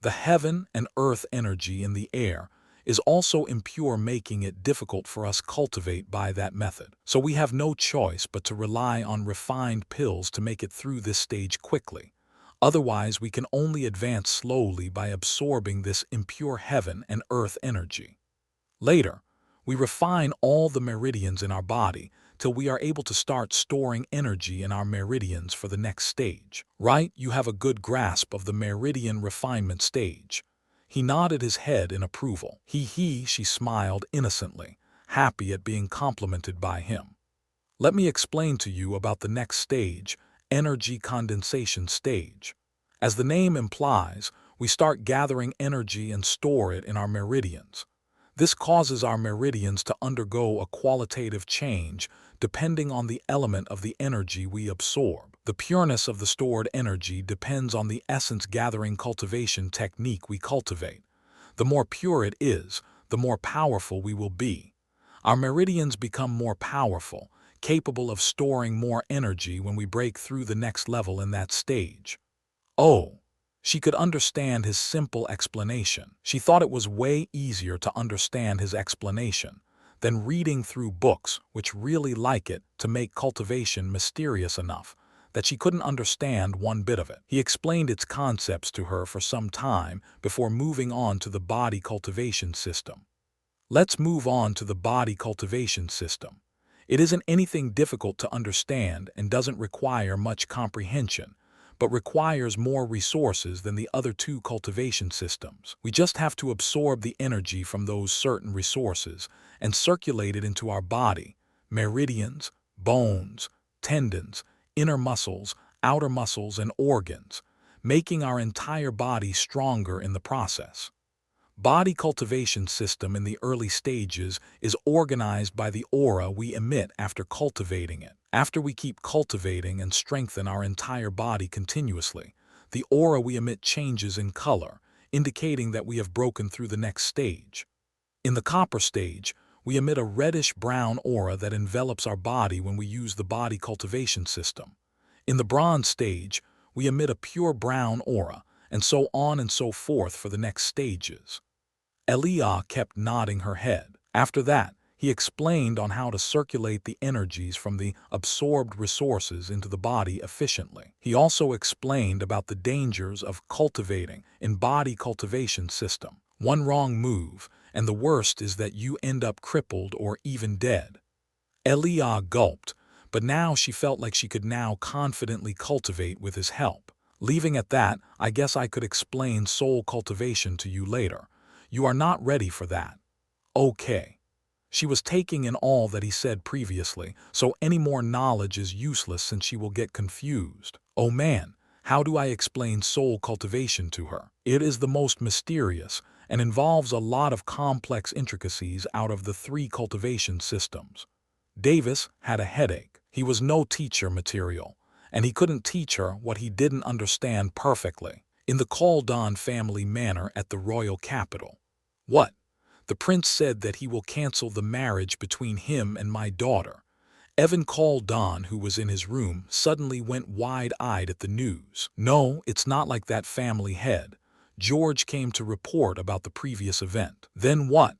The heaven and earth energy in the air is also impure, making it difficult for us cultivate by that method. So we have no choice but to rely on refined pills to make it through this stage quickly. Otherwise, we can only advance slowly by absorbing this impure heaven and earth energy. Later, we refine all the meridians in our body till we are able to start storing energy in our meridians for the next stage. Right? You have a good grasp of the meridian refinement stage. He nodded his head in approval. She smiled innocently, happy at being complimented by him. Let me explain to you about the next stage, energy condensation stage. As the name implies, we start gathering energy and store it in our meridians. This causes our meridians to undergo a qualitative change depending on the element of the energy we absorb. The pureness of the stored energy depends on the essence gathering cultivation technique we cultivate. The more pure it is, the more powerful we will be. Our meridians become more powerful, capable of storing more energy when we break through the next level in that stage. Oh! She could understand his simple explanation. She thought it was way easier to understand his explanation than reading through books which really like it to make cultivation mysterious enough that she couldn't understand one bit of it. He explained its concepts to her for some time before moving on to the body cultivation system. Let's move on to the body cultivation system. It isn't anything difficult to understand and doesn't require much comprehension, but requires more resources than the other two cultivation systems. We just have to absorb the energy from those certain resources and circulate it into our body, meridians, bones, tendons, inner muscles, outer muscles, and organs, making our entire body stronger in the process. Body cultivation system in the early stages is organized by the aura we emit after cultivating it. After we keep cultivating and strengthen our entire body continuously, the aura we emit changes in color, indicating that we have broken through the next stage. In the copper stage, we emit a reddish-brown aura that envelops our body when we use the body cultivation system. In the bronze stage, we emit a pure brown aura, and so on and so forth for the next stages. Elia kept nodding her head. After that, he explained on how to circulate the energies from the absorbed resources into the body efficiently. He also explained about the dangers of cultivating in body cultivation system. One wrong move, and the worst is that you end up crippled or even dead. Elia gulped, but now she felt like she could now confidently cultivate with his help. Leaving at that, I guess I could explain soul cultivation to you later. You are not ready for that. Okay. She was taking in all that he said previously, so any more knowledge is useless since she will get confused. Oh man, how do I explain soul cultivation to her? It is the most mysterious and involves a lot of complex intricacies out of the three cultivation systems. Davis had a headache. He was no teacher material, and he couldn't teach her what he didn't understand perfectly. In the Kaldon family manor at the royal capital. What? The prince said that he will cancel the marriage between him and my daughter. Evan Kaldon, who was in his room, suddenly went wide-eyed at the news. No, it's not like that, family head. George came to report about the previous event. Then what?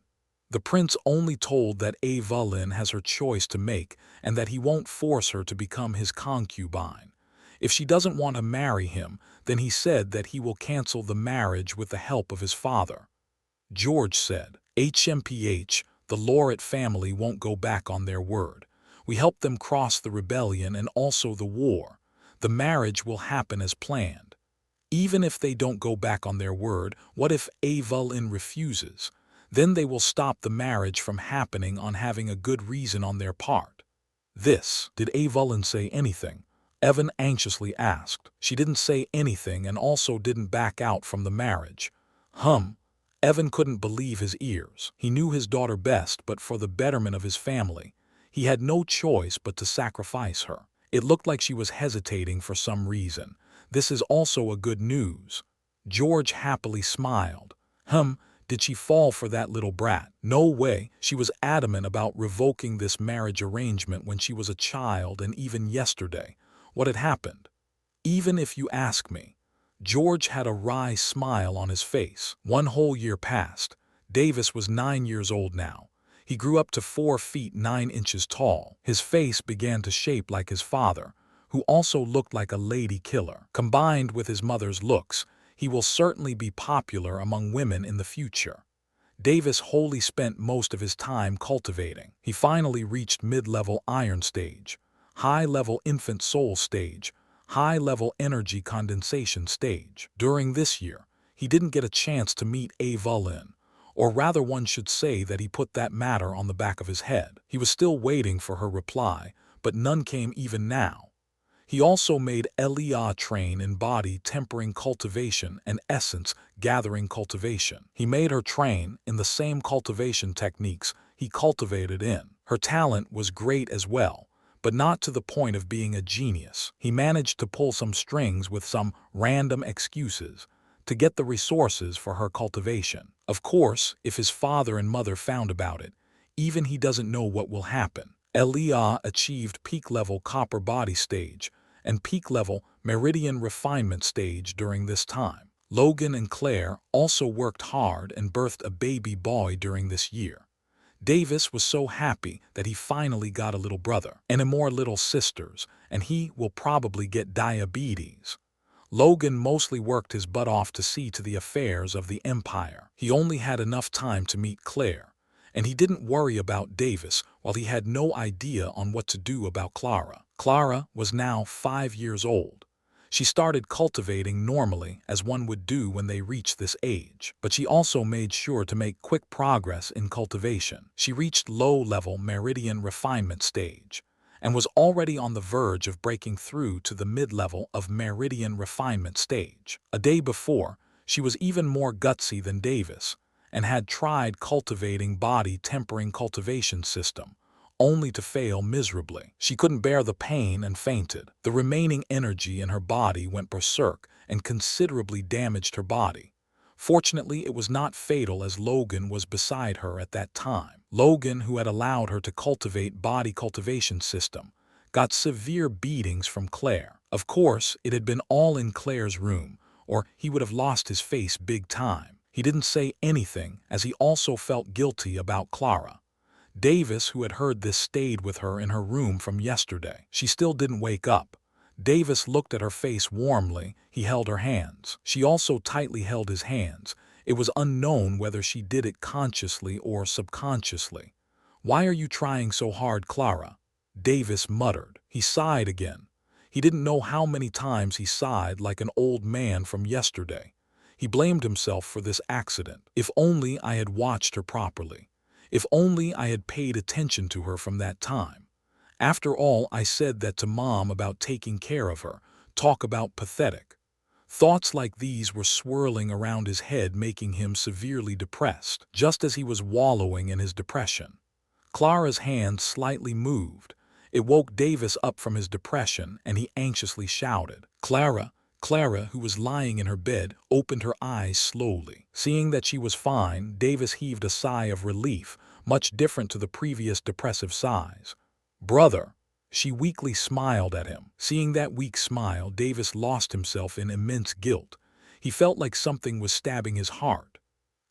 The prince only told that Evelyn has her choice to make and that he won't force her to become his concubine. If she doesn't want to marry him, then he said that he will cancel the marriage with the help of his father. George said, HMPH, the Lauret family won't go back on their word. We helped them cross the rebellion and also the war. The marriage will happen as planned. Even if they don't go back on their word, what if Evelyn refuses? Then they will stop the marriage from happening on having a good reason on their part. Did Evelyn say anything? Evan anxiously asked. She didn't say anything and also didn't back out from the marriage. Evan couldn't believe his ears. He knew his daughter best, but for the betterment of his family, he had no choice but to sacrifice her. It looked like she was hesitating for some reason. This is also a good news. George happily smiled. Did she fall for that little brat? No way. She was adamant about revoking this marriage arrangement when she was a child and even yesterday. What had happened? Even if you ask me. George had a wry smile on his face. 1 whole year passed. Davis was 9 years old now. He grew up to 4 feet 9 inches tall. His face began to shape like his father, who also looked like a lady killer. Combined with his mother's looks, he will certainly be popular among women in the future. Davis wholly spent most of his time cultivating. He finally reached mid-level iron stage, high-level infant soul stage, high-level energy condensation stage. During this year, he didn't get a chance to meet Evelyn, or rather one should say that he put that matter on the back of his head. He was still waiting for her reply, but none came even now. He also made Elia train in body tempering cultivation and essence gathering cultivation. He made her train in the same cultivation techniques he cultivated in. Her talent was great as well, but not to the point of being a genius. He managed to pull some strings with some random excuses to get the resources for her cultivation. Of course, if his father and mother found about it, even he doesn't know what will happen. Elia achieved peak-level copper body stage and peak-level meridian refinement stage during this time. Logan and Claire also worked hard and birthed a baby boy during this year. Davis was so happy that he finally got a little brother and more little sisters, and he will probably get diabetes. Logan mostly worked his butt off to see to the affairs of the Empire. He only had enough time to meet Claire, and he didn't worry about Davis while he had no idea on what to do about Clara. Clara was now 5 years old. She started cultivating normally as one would do when they reach this age, but she also made sure to make quick progress in cultivation. She reached low-level meridian refinement stage and was already on the verge of breaking through to the mid-level of meridian refinement stage. A day before, she was even more gutsy than Davis and had tried cultivating body tempering cultivation system, only to fail miserably. She couldn't bear the pain and fainted. The remaining energy in her body went berserk and considerably damaged her body. Fortunately, it was not fatal as Logan was beside her at that time. Logan, who had allowed her to cultivate body cultivation system, got severe beatings from Claire. Of course, it had been all in Claire's room, or he would have lost his face big time. He didn't say anything as he also felt guilty about Clara. Davis, who had heard this, stayed with her in her room from yesterday. She still didn't wake up. Davis looked at her face warmly. He held her hands. She also tightly held his hands. It was unknown whether she did it consciously or subconsciously. "Why are you trying so hard, Clara?" Davis muttered. He sighed again. He didn't know how many times he sighed like an old man from yesterday. He blamed himself for this accident. If only I had watched her properly. If only I had paid attention to her from that time. After all, I said that to Mom about taking care of her. Talk about pathetic. Thoughts like these were swirling around his head, making him severely depressed, just as he was wallowing in his depression. Clara's hand slightly moved. It woke Davis up from his depression, and he anxiously shouted, "Clara!" Clara, who was lying in her bed, opened her eyes slowly. Seeing that she was fine, Davis heaved a sigh of relief, much different to the previous depressive sighs. "Brother!" She weakly smiled at him. Seeing that weak smile, Davis lost himself in immense guilt. He felt like something was stabbing his heart.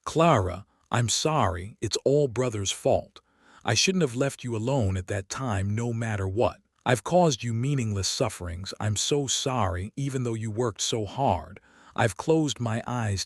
"Clara, I'm sorry. It's all Brother's fault. I shouldn't have left you alone at that time no matter what. I've caused you meaningless sufferings. I'm so sorry, even though you worked so hard. I've closed my eyes.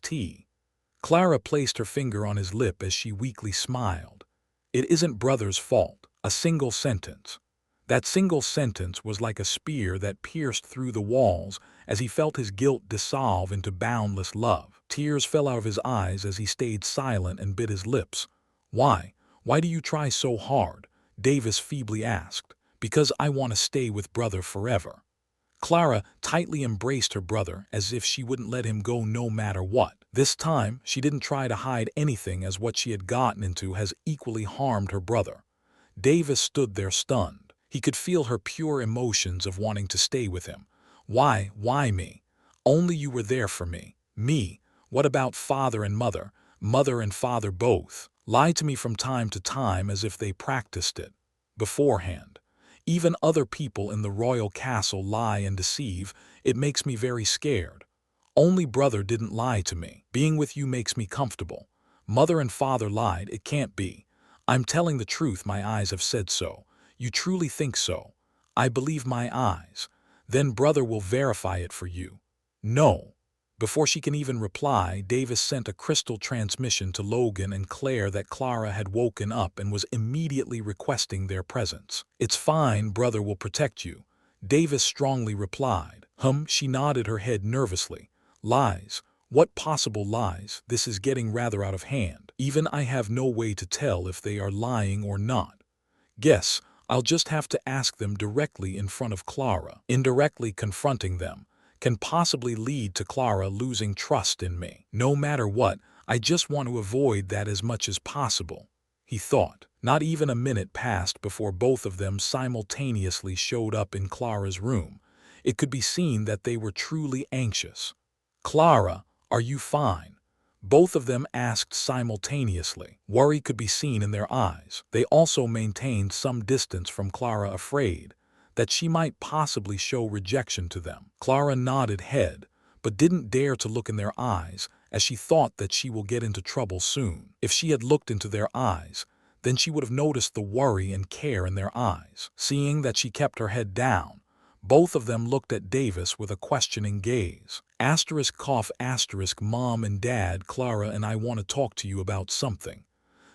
Clara placed her finger on his lip as she weakly smiled. "It isn't Brother's fault." A single sentence. That single sentence was like a spear that pierced through the walls as he felt his guilt dissolve into boundless love. Tears fell out of his eyes as he stayed silent and bit his lips. "Why? Why do you try so hard?" Davis feebly asked. "Because I want to stay with Brother forever." Clara tightly embraced her brother as if she wouldn't let him go no matter what. This time, she didn't try to hide anything, as what she had gotten into has equally harmed her brother. Davis stood there stunned. He could feel her pure emotions of wanting to stay with him. Why me? Only you were there for me. Me? What about father and mother? Mother and father both lie to me from time to time as if they practiced it beforehand. Even other people in the royal castle lie and deceive. It makes me very scared. Only Brother didn't lie to me. Being with you makes me comfortable. Mother and father lied. It can't be. I'm telling the truth. My eyes have said so. You truly think so? I believe my eyes. Then Brother will verify it for you." "No." Before she can even reply, Davis sent a crystal transmission to Logan and Claire that Clara had woken up and was immediately requesting their presence. "It's fine, Brother will protect you," Davis strongly replied. She nodded her head nervously. "Lies? What possible lies? This is getting rather out of hand. Even I have no way to tell if they are lying or not. Guess I'll just have to ask them directly in front of Clara." Indirectly confronting them can possibly lead to Clara losing trust in me. No matter what, I just want to avoid that as much as possible, he thought. Not even a minute passed before both of them simultaneously showed up in Clara's room. It could be seen that they were truly anxious. "Clara, are you fine?" Both of them asked simultaneously. Worry could be seen in their eyes. They also maintained some distance from Clara, afraid that she might possibly show rejection to them. Clara nodded head, but didn't dare to look in their eyes, as she thought that she will get into trouble soon. If she had looked into their eyes, then she would have noticed the worry and care in their eyes. Seeing that she kept her head down, both of them looked at Davis with a questioning gaze. Mom and Dad, Clara and I want to talk to you about something.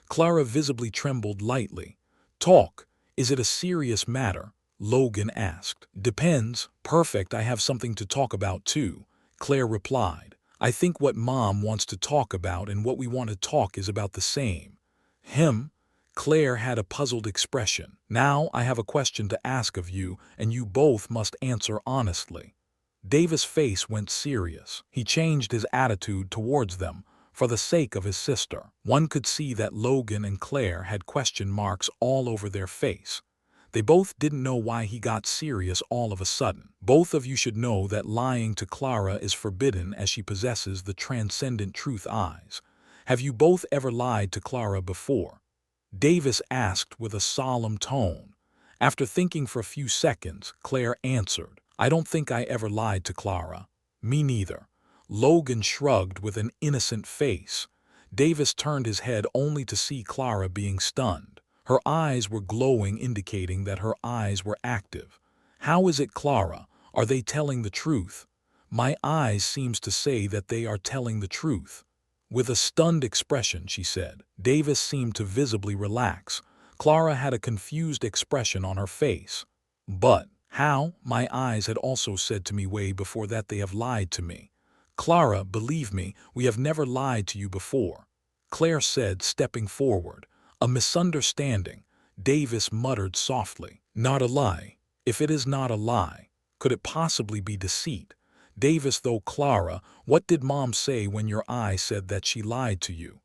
Clara visibly trembled lightly. Talk. Is it a serious matter? Logan asked. Depends. Perfect, I have something to talk about too, Claire replied. I think what Mom wants to talk about and what we want to talk is about the same. Him? Claire had a puzzled expression. Now I have a question to ask of you, and you both must answer honestly. Davis' face went serious. He changed his attitude towards them for the sake of his sister. One could see that Logan and Claire had question marks all over their face. They both didn't know why he got serious all of a sudden. Both of you should know that lying to Clara is forbidden as she possesses the transcendent truth eyes. Have you both ever lied to Clara before? Davis asked with a solemn tone. After thinking for a few seconds, Claire answered, I don't think I ever lied to Clara. Me neither. Logan shrugged with an innocent face. Davis turned his head only to see Clara being stunned. Her eyes were glowing, indicating that her eyes were active. How is it, Clara? Are they telling the truth? My eyes seems to say that they are telling the truth. With a stunned expression, she said. Davis seemed to visibly relax. Clara had a confused expression on her face. But how? My eyes had also said to me way before that they have lied to me. Clara, believe me, we have never lied to you before, Claire said, stepping forward. A misunderstanding, Davis muttered softly. Not a lie. If it is not a lie, could it possibly be deceit? Davis, though, Clara, what did Mom say when your eye said that she lied to you?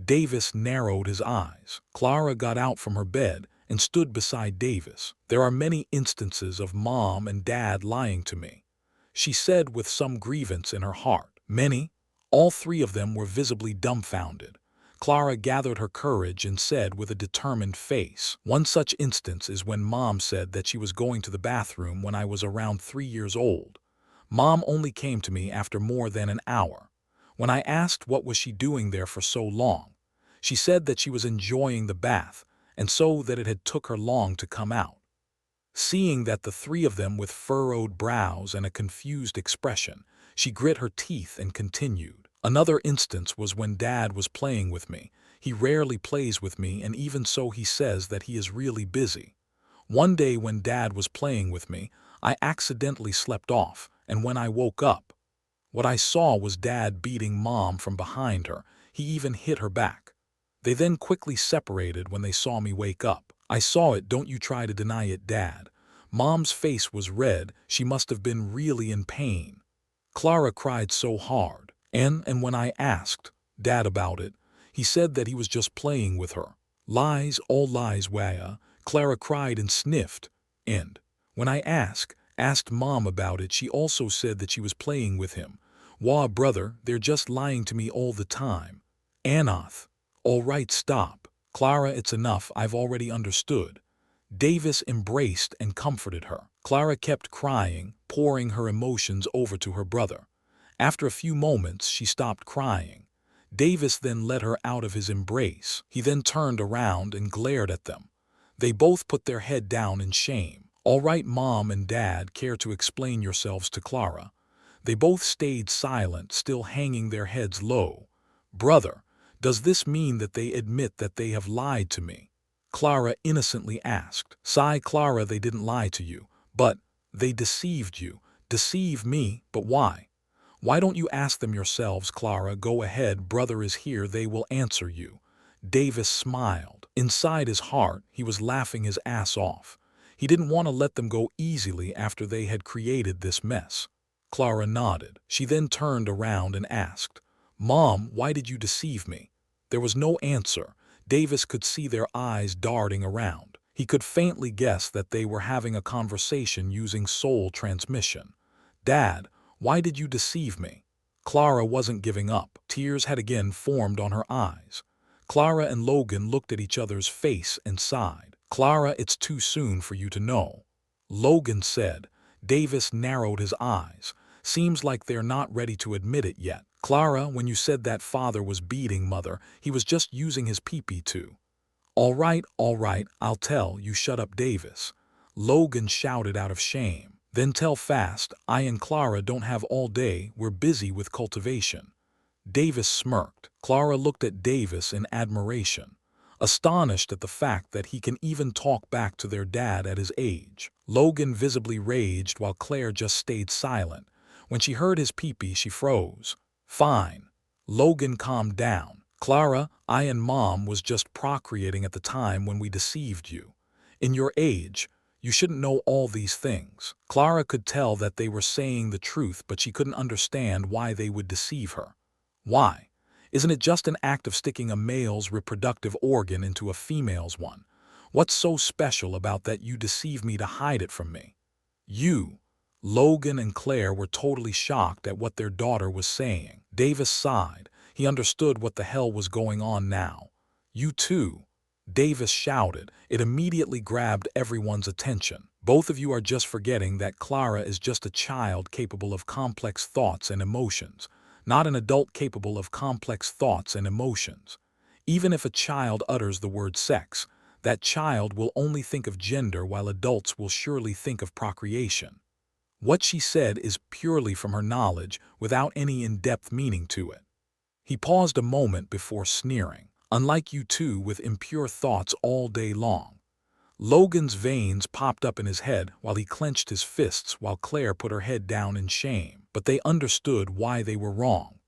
Davis narrowed his eyes. Clara got out from her bed and stood beside Davis. There are many instances of Mom and Dad lying to me, she said with some grievance in her heart. Many? All three of them were visibly dumbfounded. Clara gathered her courage and said with a determined face, one such instance is when Mom said that she was going to the bathroom when I was around 3 years old. Mom only came to me after more than an hour. When I asked what was she doing there for so long, she said that she was enjoying the bath, and so that it had took her long to come out. Seeing that the three of them with furrowed brows and a confused expression, she grit her teeth and continued. Another instance was when Dad was playing with me. He rarely plays with me, and even so he says that he is really busy. One day when Dad was playing with me, I accidentally slept off, and when I woke up, what I saw was Dad beating Mom from behind her. He even hit her back. They then quickly separated when they saw me wake up. I saw it, don't you try to deny it, Dad. Mom's face was red, she must have been really in pain. Clara cried so hard. And when I asked Dad about it, he said that he was just playing with her. Lies, all lies, Waya. Clara cried and sniffed. And when I asked Mom about it, she also said that she was playing with him. Wah, brother, they're just lying to me all the time. Anath. All right, stop. Clara, it's enough, I've already understood. Davis embraced and comforted her. Clara kept crying, pouring her emotions over to her brother. After a few moments, she stopped crying. Davis then let her out of his embrace. He then turned around and glared at them. They both put their head down in shame. All right, Mom and Dad, care to explain yourselves to Clara? They both stayed silent, still hanging their heads low. Brother, does this mean that they admit that they have lied to me? Clara innocently asked. Sigh, Clara, they didn't lie to you, but they deceived you. Deceive me, but why? Why don't you ask them yourselves, Clara? Go ahead, brother is here, they will answer you. Davis smiled. Inside his heart, he was laughing his ass off. He didn't want to let them go easily after they had created this mess. Clara nodded. She then turned around and asked, Mom, why did you deceive me? There was no answer. Davis could see their eyes darting around. He could faintly guess that they were having a conversation using soul transmission. Dad, why did you deceive me? Clara wasn't giving up. Tears had again formed on her eyes. Clara and Logan looked at each other's face and sighed. Clara, it's too soon for you to know, Logan said. Davis narrowed his eyes. Seems like they're not ready to admit it yet. Clara, when you said that father was beating Mother, he was just using his pee-pee too. All right, I'll tell you. Shut up, Davis," Logan shouted out of shame. "Then tell fast. I and Clara don't have all day. We're busy with cultivation." Davis smirked. Clara looked at Davis in admiration, astonished at the fact that he can even talk back to their dad at his age. Logan visibly raged while Claire just stayed silent. When she heard his peepee, she froze. "Fine." Logan calmed down. "Clara, I and Mom was just procreating at the time when we deceived you. In your age, you shouldn't know all these things." Clara could tell that they were saying the truth, but she couldn't understand why they would deceive her. Why? Isn't it just an act of sticking a male's reproductive organ into a female's one? What's so special about that you deceive me to hide it from me? You. Logan and Claire were totally shocked at what their daughter was saying. Davis sighed. He understood what the hell was going on now. "You too," Davis shouted. It immediately grabbed everyone's attention. "Both of you are just forgetting that Clara is just a child capable of complex thoughts and emotions, not an adult capable of complex thoughts and emotions. Even if a child utters the word sex, that child will only think of gender while adults will surely think of procreation. What she said is purely from her knowledge without any in-depth meaning to it." He paused a moment before sneering. "Unlike you two with impure thoughts all day long." Logan's veins popped up in his head while he clenched his fists while Claire put her head down in shame. But they understood why they were wrong.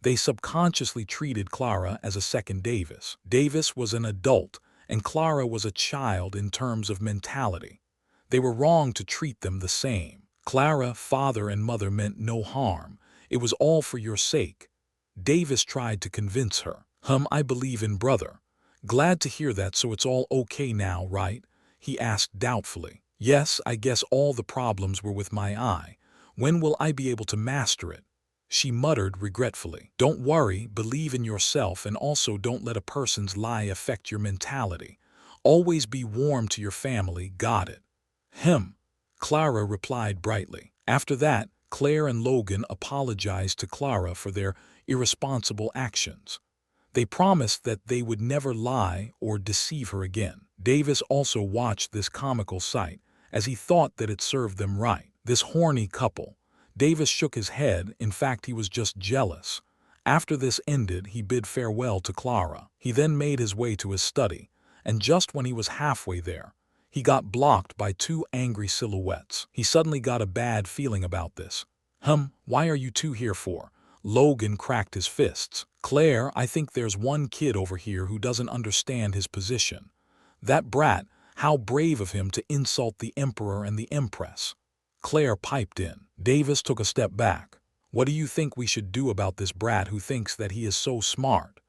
They subconsciously treated Clara as a second Davis. Davis was an adult, and Clara was a child in terms of mentality. They were wrong to treat them the same. "Clara, father and mother meant no harm. It was all for your sake." Davis tried to convince her. I believe in brother." "Glad to hear that. So it's all okay now, right?" he asked doubtfully. "Yes, I guess all the problems were with my eye. When will I be able to master it?" She muttered regretfully. "Don't worry, believe in yourself, and also don't let a person's lie affect your mentality. Always be warm to your family, got it?" Clara replied brightly. After that, Claire and Logan apologized to Clara for their irresponsible actions. They promised that they would never lie or deceive her again. Davis also watched this comical sight, as he thought that it served them right. This horny couple. Davis shook his head. In fact, he was just jealous. After this ended, he bid farewell to Clara. He then made his way to his study, and just when he was halfway there, he got blocked by two angry silhouettes. He suddenly got a bad feeling about this. Why are you two here for?" Logan cracked his fists. "Claire, I think there's one kid over here who doesn't understand his position. That brat, how brave of him to insult the Emperor and the Empress." Claire piped in. Davis took a step back. "What do you think we should do about this brat who thinks that he is so smart?"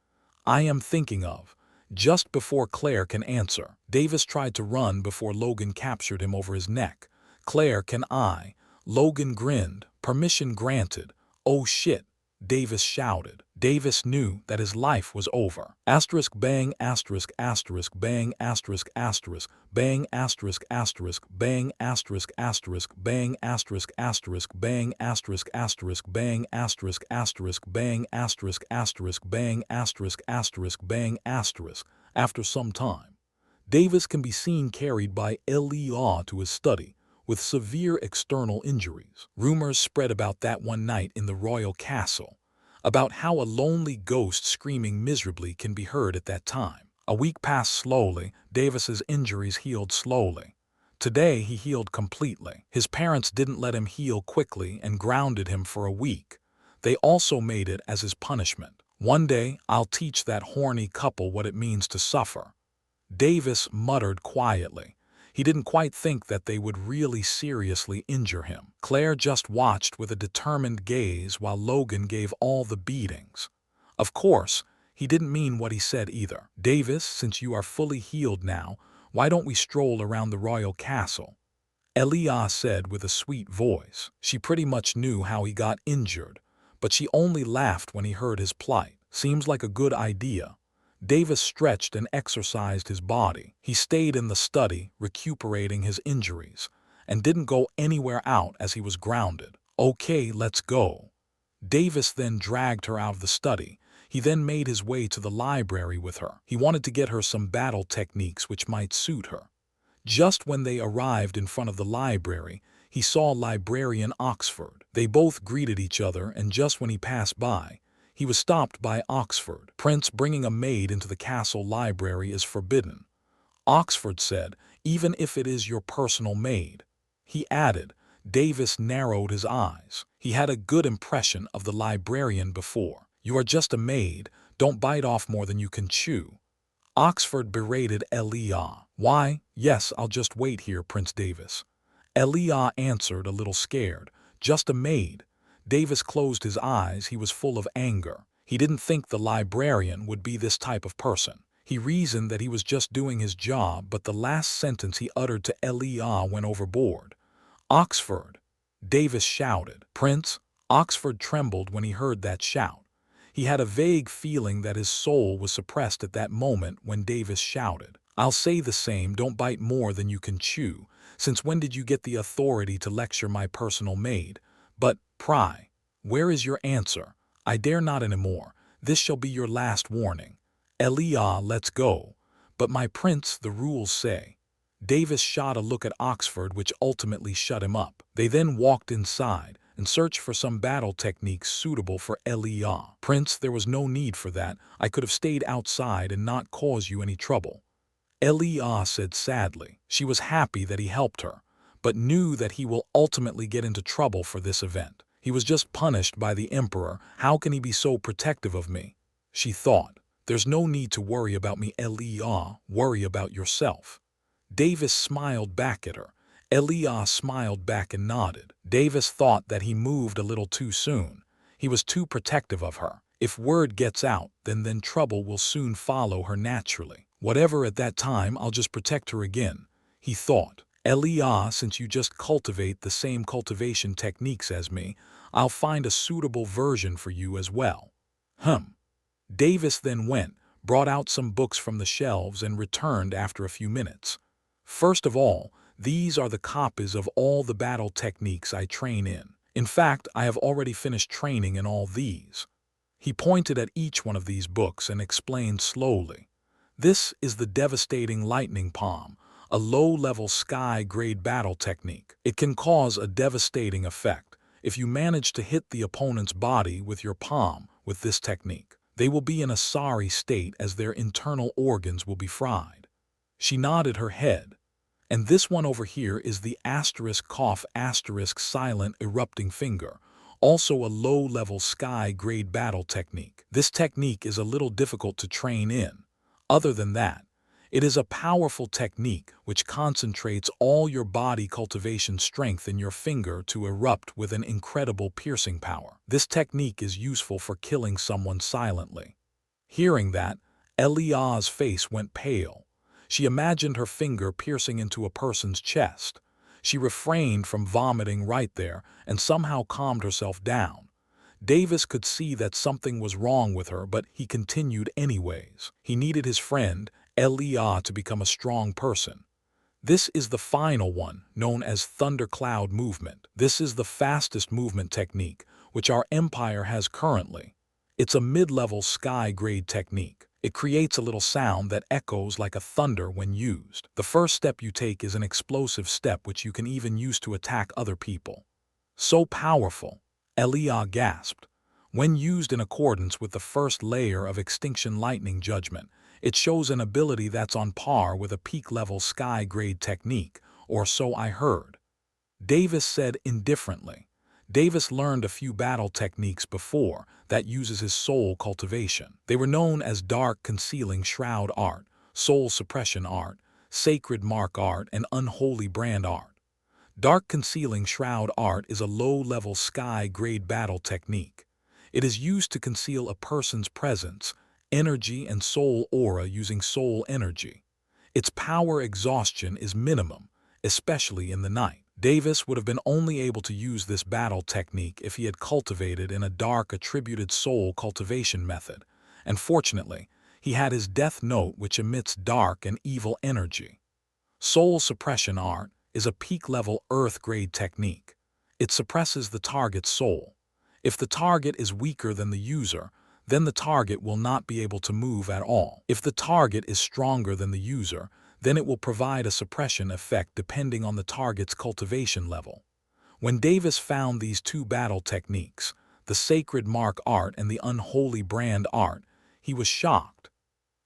"I am thinking of." Just before Claire can answer, Davis tried to run before Logan captured him over his neck. "Claire, can I?" Logan grinned. "Permission granted." "Oh shit," Davis shouted. Davis knew that his life was over. Asterisk bang asterisk asterisk bang asterisk asterisk bang asterisk asterisk bang asterisk asterisk bang asterisk asterisk bang asterisk asterisk bang asterisk asterisk bang asterisk asterisk bang asterisk asterisk bang asterisk. After some time, Davis can be seen carried by Lea to his study with severe external injuries. Rumors spread about that one night in the royal castle, about how a lonely ghost screaming miserably can be heard at that time. A week passed slowly. Davis's injuries healed slowly. Today he healed completely. His parents didn't let him heal quickly and grounded him for a week. They also made it as his punishment. "One day I'll teach that horny couple what it means to suffer," Davis muttered quietly. He didn't quite think that they would really seriously injure him. Claire just watched with a determined gaze while Logan gave all the beatings. Of course, he didn't mean what he said either. "Davis, since you are fully healed now, why don't we stroll around the royal castle?" Elia said with a sweet voice. She pretty much knew how he got injured, but she only laughed when he heard his plight. "Seems like a good idea." Davis stretched and exercised his body. He stayed in the study, recuperating his injuries, and didn't go anywhere out as he was grounded. "Okay, let's go." Davis then dragged her out of the study. He then made his way to the library with her. He wanted to get her some battle techniques which might suit her. Just when they arrived in front of the library, he saw librarian Oxford. They both greeted each other, and just when he passed by, he was stopped by Oxford. "Prince, bringing a maid into the castle library is forbidden," Oxford said, "even if it is your personal maid." He added. Davis narrowed his eyes. He had a good impression of the librarian before. "You are just a maid, don't bite off more than you can chew." Oxford berated Elia. "Why, yes, I'll just wait here, Prince Davis." Elia answered, a little scared. "Just a maid." Davis closed his eyes. He was full of anger. He didn't think the librarian would be this type of person. He reasoned that he was just doing his job, but the last sentence he uttered to Elia went overboard. "Oxford!" Davis shouted. "Prince!" Oxford trembled when he heard that shout. He had a vague feeling that his soul was suppressed at that moment when Davis shouted. "I'll say the same, don't bite more than you can chew. Since when did you get the authority to lecture my personal maid? But, Pry, where is your answer? I dare not anymore. This shall be your last warning." "Elia, let's go." "But my prince, the rules say." Davis shot a look at Oxford which ultimately shut him up. They then walked inside and searched for some battle techniques suitable for Elia. "Prince, there was no need for that. I could have stayed outside and not caused you any trouble," Elia said sadly. She was happy that he helped her, but knew that he will ultimately get into trouble for this event. "He was just punished by the emperor. How can he be so protective of me?" she thought. "There's no need to worry about me, Elia. Worry about yourself." Davis smiled back at her. Elia smiled back and nodded. Davis thought that he moved a little too soon. He was too protective of her. If word gets out, then trouble will soon follow her naturally. "Whatever at that time, I'll just protect her again," he thought. "Elia, since you just cultivate the same cultivation techniques as me, I'll find a suitable version for you as well." Davis then went, brought out some books from the shelves, and returned after a few minutes. "First of all, these are the copies of all the battle techniques I train in. In fact, I have already finished training in all these." He pointed at each one of these books and explained slowly. "This is the devastating lightning palm, a low-level sky-grade battle technique. It can cause a devastating effect. If you manage to hit the opponent's body with your palm with this technique, they will be in a sorry state as their internal organs will be fried." She nodded her head. "And this one over here is the *cough* silent erupting finger, also a low-level sky-grade battle technique. This technique is a little difficult to train in. Other than that, it is a powerful technique which concentrates all your body cultivation strength in your finger to erupt with an incredible piercing power. This technique is useful for killing someone silently." Hearing that, Elia's face went pale. She imagined her finger piercing into a person's chest. She refrained from vomiting right there and somehow calmed herself down. Davis could see that something was wrong with her, but he continued anyways. He needed his friend, Elia, to become a strong person. "This is the final one, known as thundercloud movement. This is the fastest movement technique, which our empire has currently. It's a mid-level sky-grade technique. It creates a little sound that echoes like a thunder when used. The first step you take is an explosive step which you can even use to attack other people." "So powerful," Elia gasped. "When used in accordance with the first layer of Extinction Lightning Judgment, it shows an ability that's on par with a peak-level sky-grade technique, or so I heard," Davis said indifferently. Davis learned a few battle techniques before that uses his soul cultivation. They were known as Dark Concealing Shroud Art, Soul Suppression Art, Sacred Mark Art, and Unholy Brand Art. Dark Concealing Shroud Art is a low-level sky-grade battle technique. It is used to conceal a person's presence, energy, and soul aura using soul energy. Its power exhaustion is minimum, especially in the night. Davis would have been only able to use this battle technique if he had cultivated in a dark attributed soul cultivation method, and fortunately, he had his death note which emits dark and evil energy. Soul Suppression Art is a peak-level earth-grade technique. It suppresses the target's soul. If the target is weaker than the user, then the target will not be able to move at all. If the target is stronger than the user, then it will provide a suppression effect depending on the target's cultivation level. When Davis found these two battle techniques, the sacred mark art and the unholy brand art, he was shocked.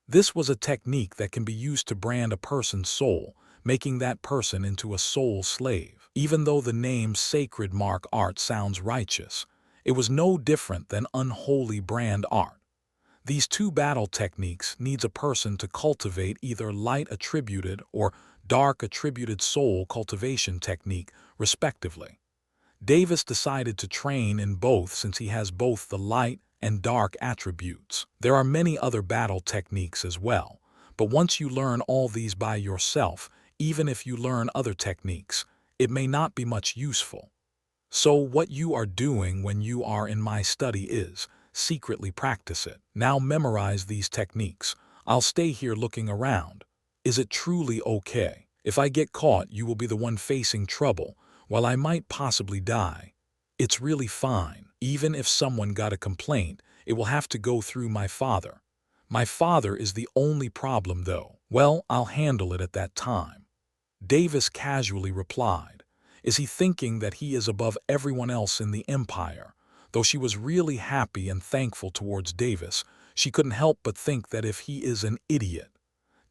This was a technique that can be used to brand a person's soul, making that person into a soul slave. Even though the name sacred mark art sounds righteous, it was no different than unholy brand art. These two battle techniques needs a person to cultivate either light attributed or dark attributed soul cultivation technique, respectively. Davis decided to train in both since he has both the light and dark attributes. There are many other battle techniques as well, but once you learn all these by yourself, even if you learn other techniques, it may not be much useful. So what you are doing when you are in my study is, secretly practice it. Now memorize these techniques. I'll stay here looking around. Is it truly okay? If I get caught, you will be the one facing trouble, while I might possibly die. It's really fine. Even if someone got a complaint, it will have to go through my father. My father is the only problem though. Well, I'll handle it at that time. Davis casually replied. Is he thinking that he is above everyone else in the empire? Though she was really happy and thankful towards Davis, she couldn't help but think that if he is an idiot,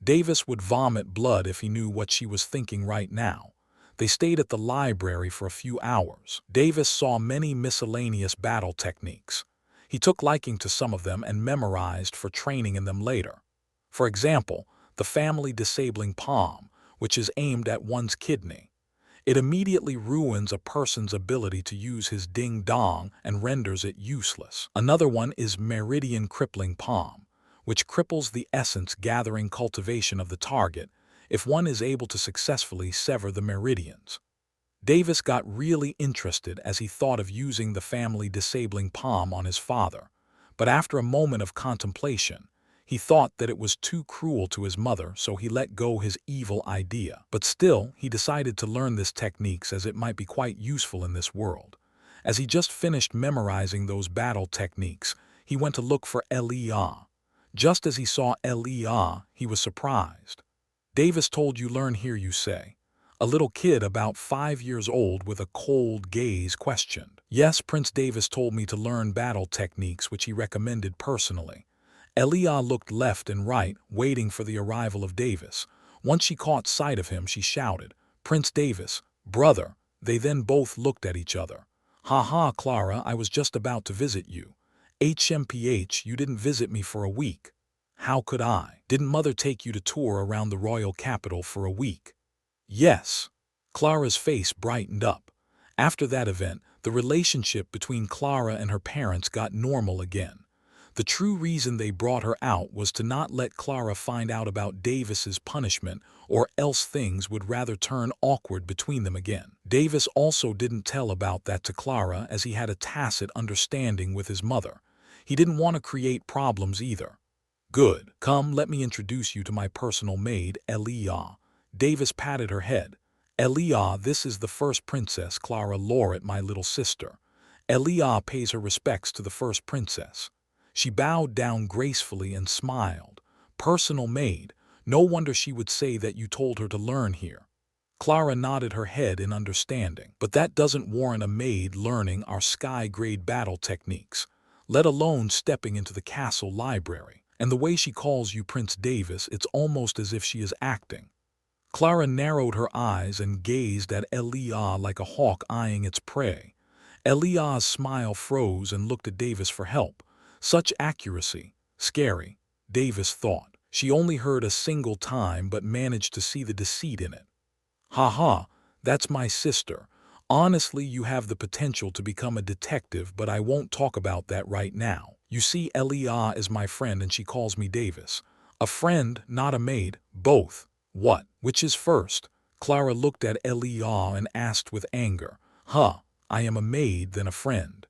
Davis would vomit blood if he knew what she was thinking right now. They stayed at the library for a few hours. Davis saw many miscellaneous battle techniques. He took liking to some of them and memorized for training in them later. For example, the family disabling palm, which is aimed at one's kidney. It immediately ruins a person's ability to use his ding-dong and renders it useless. Another one is meridian crippling palm, which cripples the essence gathering cultivation of the target if one is able to successfully sever the meridians. Davis got really interested as he thought of using the family disabling palm on his father, but after a moment of contemplation, he thought that it was too cruel to his mother, so he let go his evil idea. But still, he decided to learn this techniques as it might be quite useful in this world. As he just finished memorizing those battle techniques, he went to look for Elia. Just as he saw Elia, he was surprised. Davis told you learn here, you say? A little kid about 5 years old with a cold gaze questioned. Yes, Prince Davis told me to learn battle techniques which he recommended personally. Elia looked left and right, waiting for the arrival of Davis. Once she caught sight of him, she shouted, Prince Davis, brother. They then both looked at each other. Ha ha, Clara, I was just about to visit you. HMPH, you didn't visit me for a week. How could I? Didn't mother take you to tour around the royal capital for a week? Yes. Clara's face brightened up. After that event, the relationship between Clara and her parents got normal again. The true reason they brought her out was to not let Clara find out about Davis's punishment, or else things would rather turn awkward between them again. Davis also didn't tell about that to Clara as he had a tacit understanding with his mother. He didn't want to create problems either. Good. Come, let me introduce you to my personal maid, Elia. Davis patted her head. Elia, this is the first princess, Clara Lauret, my little sister. Elia pays her respects to the first princess. She bowed down gracefully and smiled. Personal maid, no wonder she would say that you told her to learn here. Clara nodded her head in understanding. But that doesn't warrant a maid learning our sky-grade battle techniques, let alone stepping into the castle library. And the way she calls you Prince Davis, it's almost as if she is acting. Clara narrowed her eyes and gazed at Elia like a hawk eyeing its prey. Elia's smile froze and looked at Davis for help. Such accuracy. Scary, Davis thought. She only heard a single time but managed to see the deceit in it. Ha ha, that's my sister. Honestly, you have the potential to become a detective, but I won't talk about that right now. You see, Elia is my friend and she calls me Davis. A friend, not a maid, both. What? Which is first? Clara looked at Elia and asked with anger. Huh, I am a maid then a friend.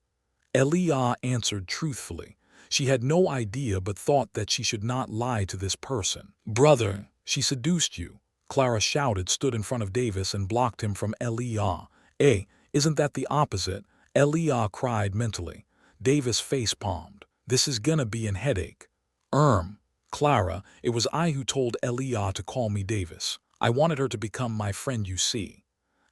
Elia answered truthfully. She had no idea but thought that she should not lie to this person. Brother, she seduced you. Clara shouted, stood in front of Davis and blocked him from Elia. Isn't that the opposite? Elia cried mentally. Davis face-palmed. This is gonna be an headache. Clara, it was I who told Elia to call me Davis. I wanted her to become my friend, you see.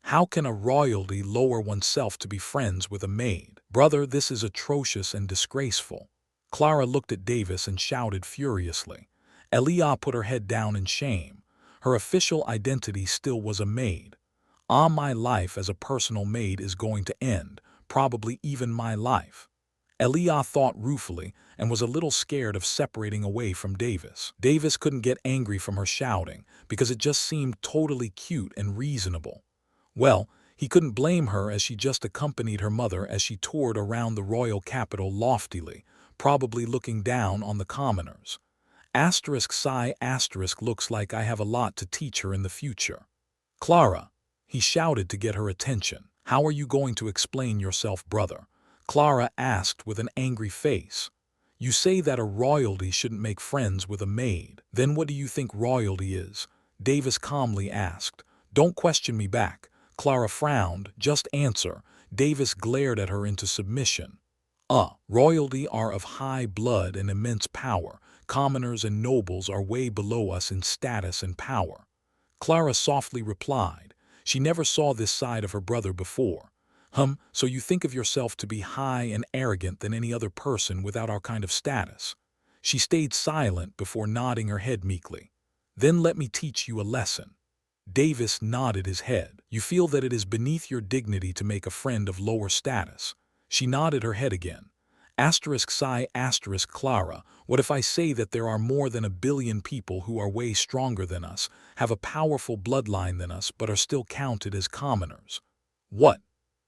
How can a royalty lower oneself to be friends with a maid? Brother, this is atrocious and disgraceful. Clara looked at Davis and shouted furiously. Elia put her head down in shame. Her official identity still was a maid. My life as a personal maid is going to end, probably even my life. Elia thought ruefully and was a little scared of separating away from Davis. Davis couldn't get angry from her shouting because it just seemed totally cute and reasonable. Well, he couldn't blame her as she just accompanied her mother as she toured around the royal capital loftily, probably looking down on the commoners. Looks like I have a lot to teach her in the future. Clara, he shouted to get her attention. How are you going to explain yourself, brother? Clara asked with an angry face. You say that a royalty shouldn't make friends with a maid. Then what do you think royalty is? Davis calmly asked. Don't question me back. Clara frowned. Just answer. Davis glared at her into submission. Royalty are of high blood and immense power. Commoners and nobles are way below us in status and power. Clara softly replied. She never saw this side of her brother before. So you think of yourself to be high and arrogant than any other person without our kind of status. She stayed silent before nodding her head meekly. Then let me teach you a lesson. Davis nodded his head. You feel that it is beneath your dignity to make a friend of lower status. She nodded her head again. Clara, what if I say that there are more than 1 billion people who are way stronger than us, have a powerful bloodline than us, but are still counted as commoners? What?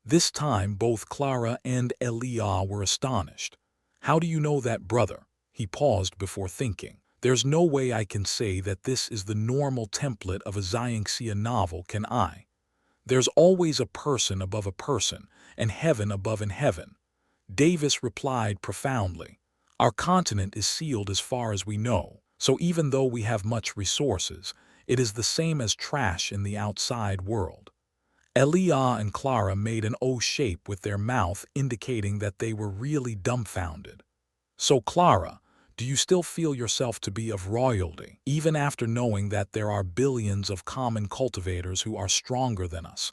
This time both Clara and Elia were astonished. How do you know that, brother? He paused before thinking. There's no way I can say that this is the normal template of a Xiangxia novel, can I? There's always a person above a person, and heaven above in heaven. Davis replied profoundly. Our continent is sealed as far as we know, so even though we have much resources, it is the same as trash in the outside world. Elia and Clara made an O shape with their mouth, indicating that they were really dumbfounded. So Clara, do you still feel yourself to be of royalty, even after knowing that there are billions of common cultivators who are stronger than us?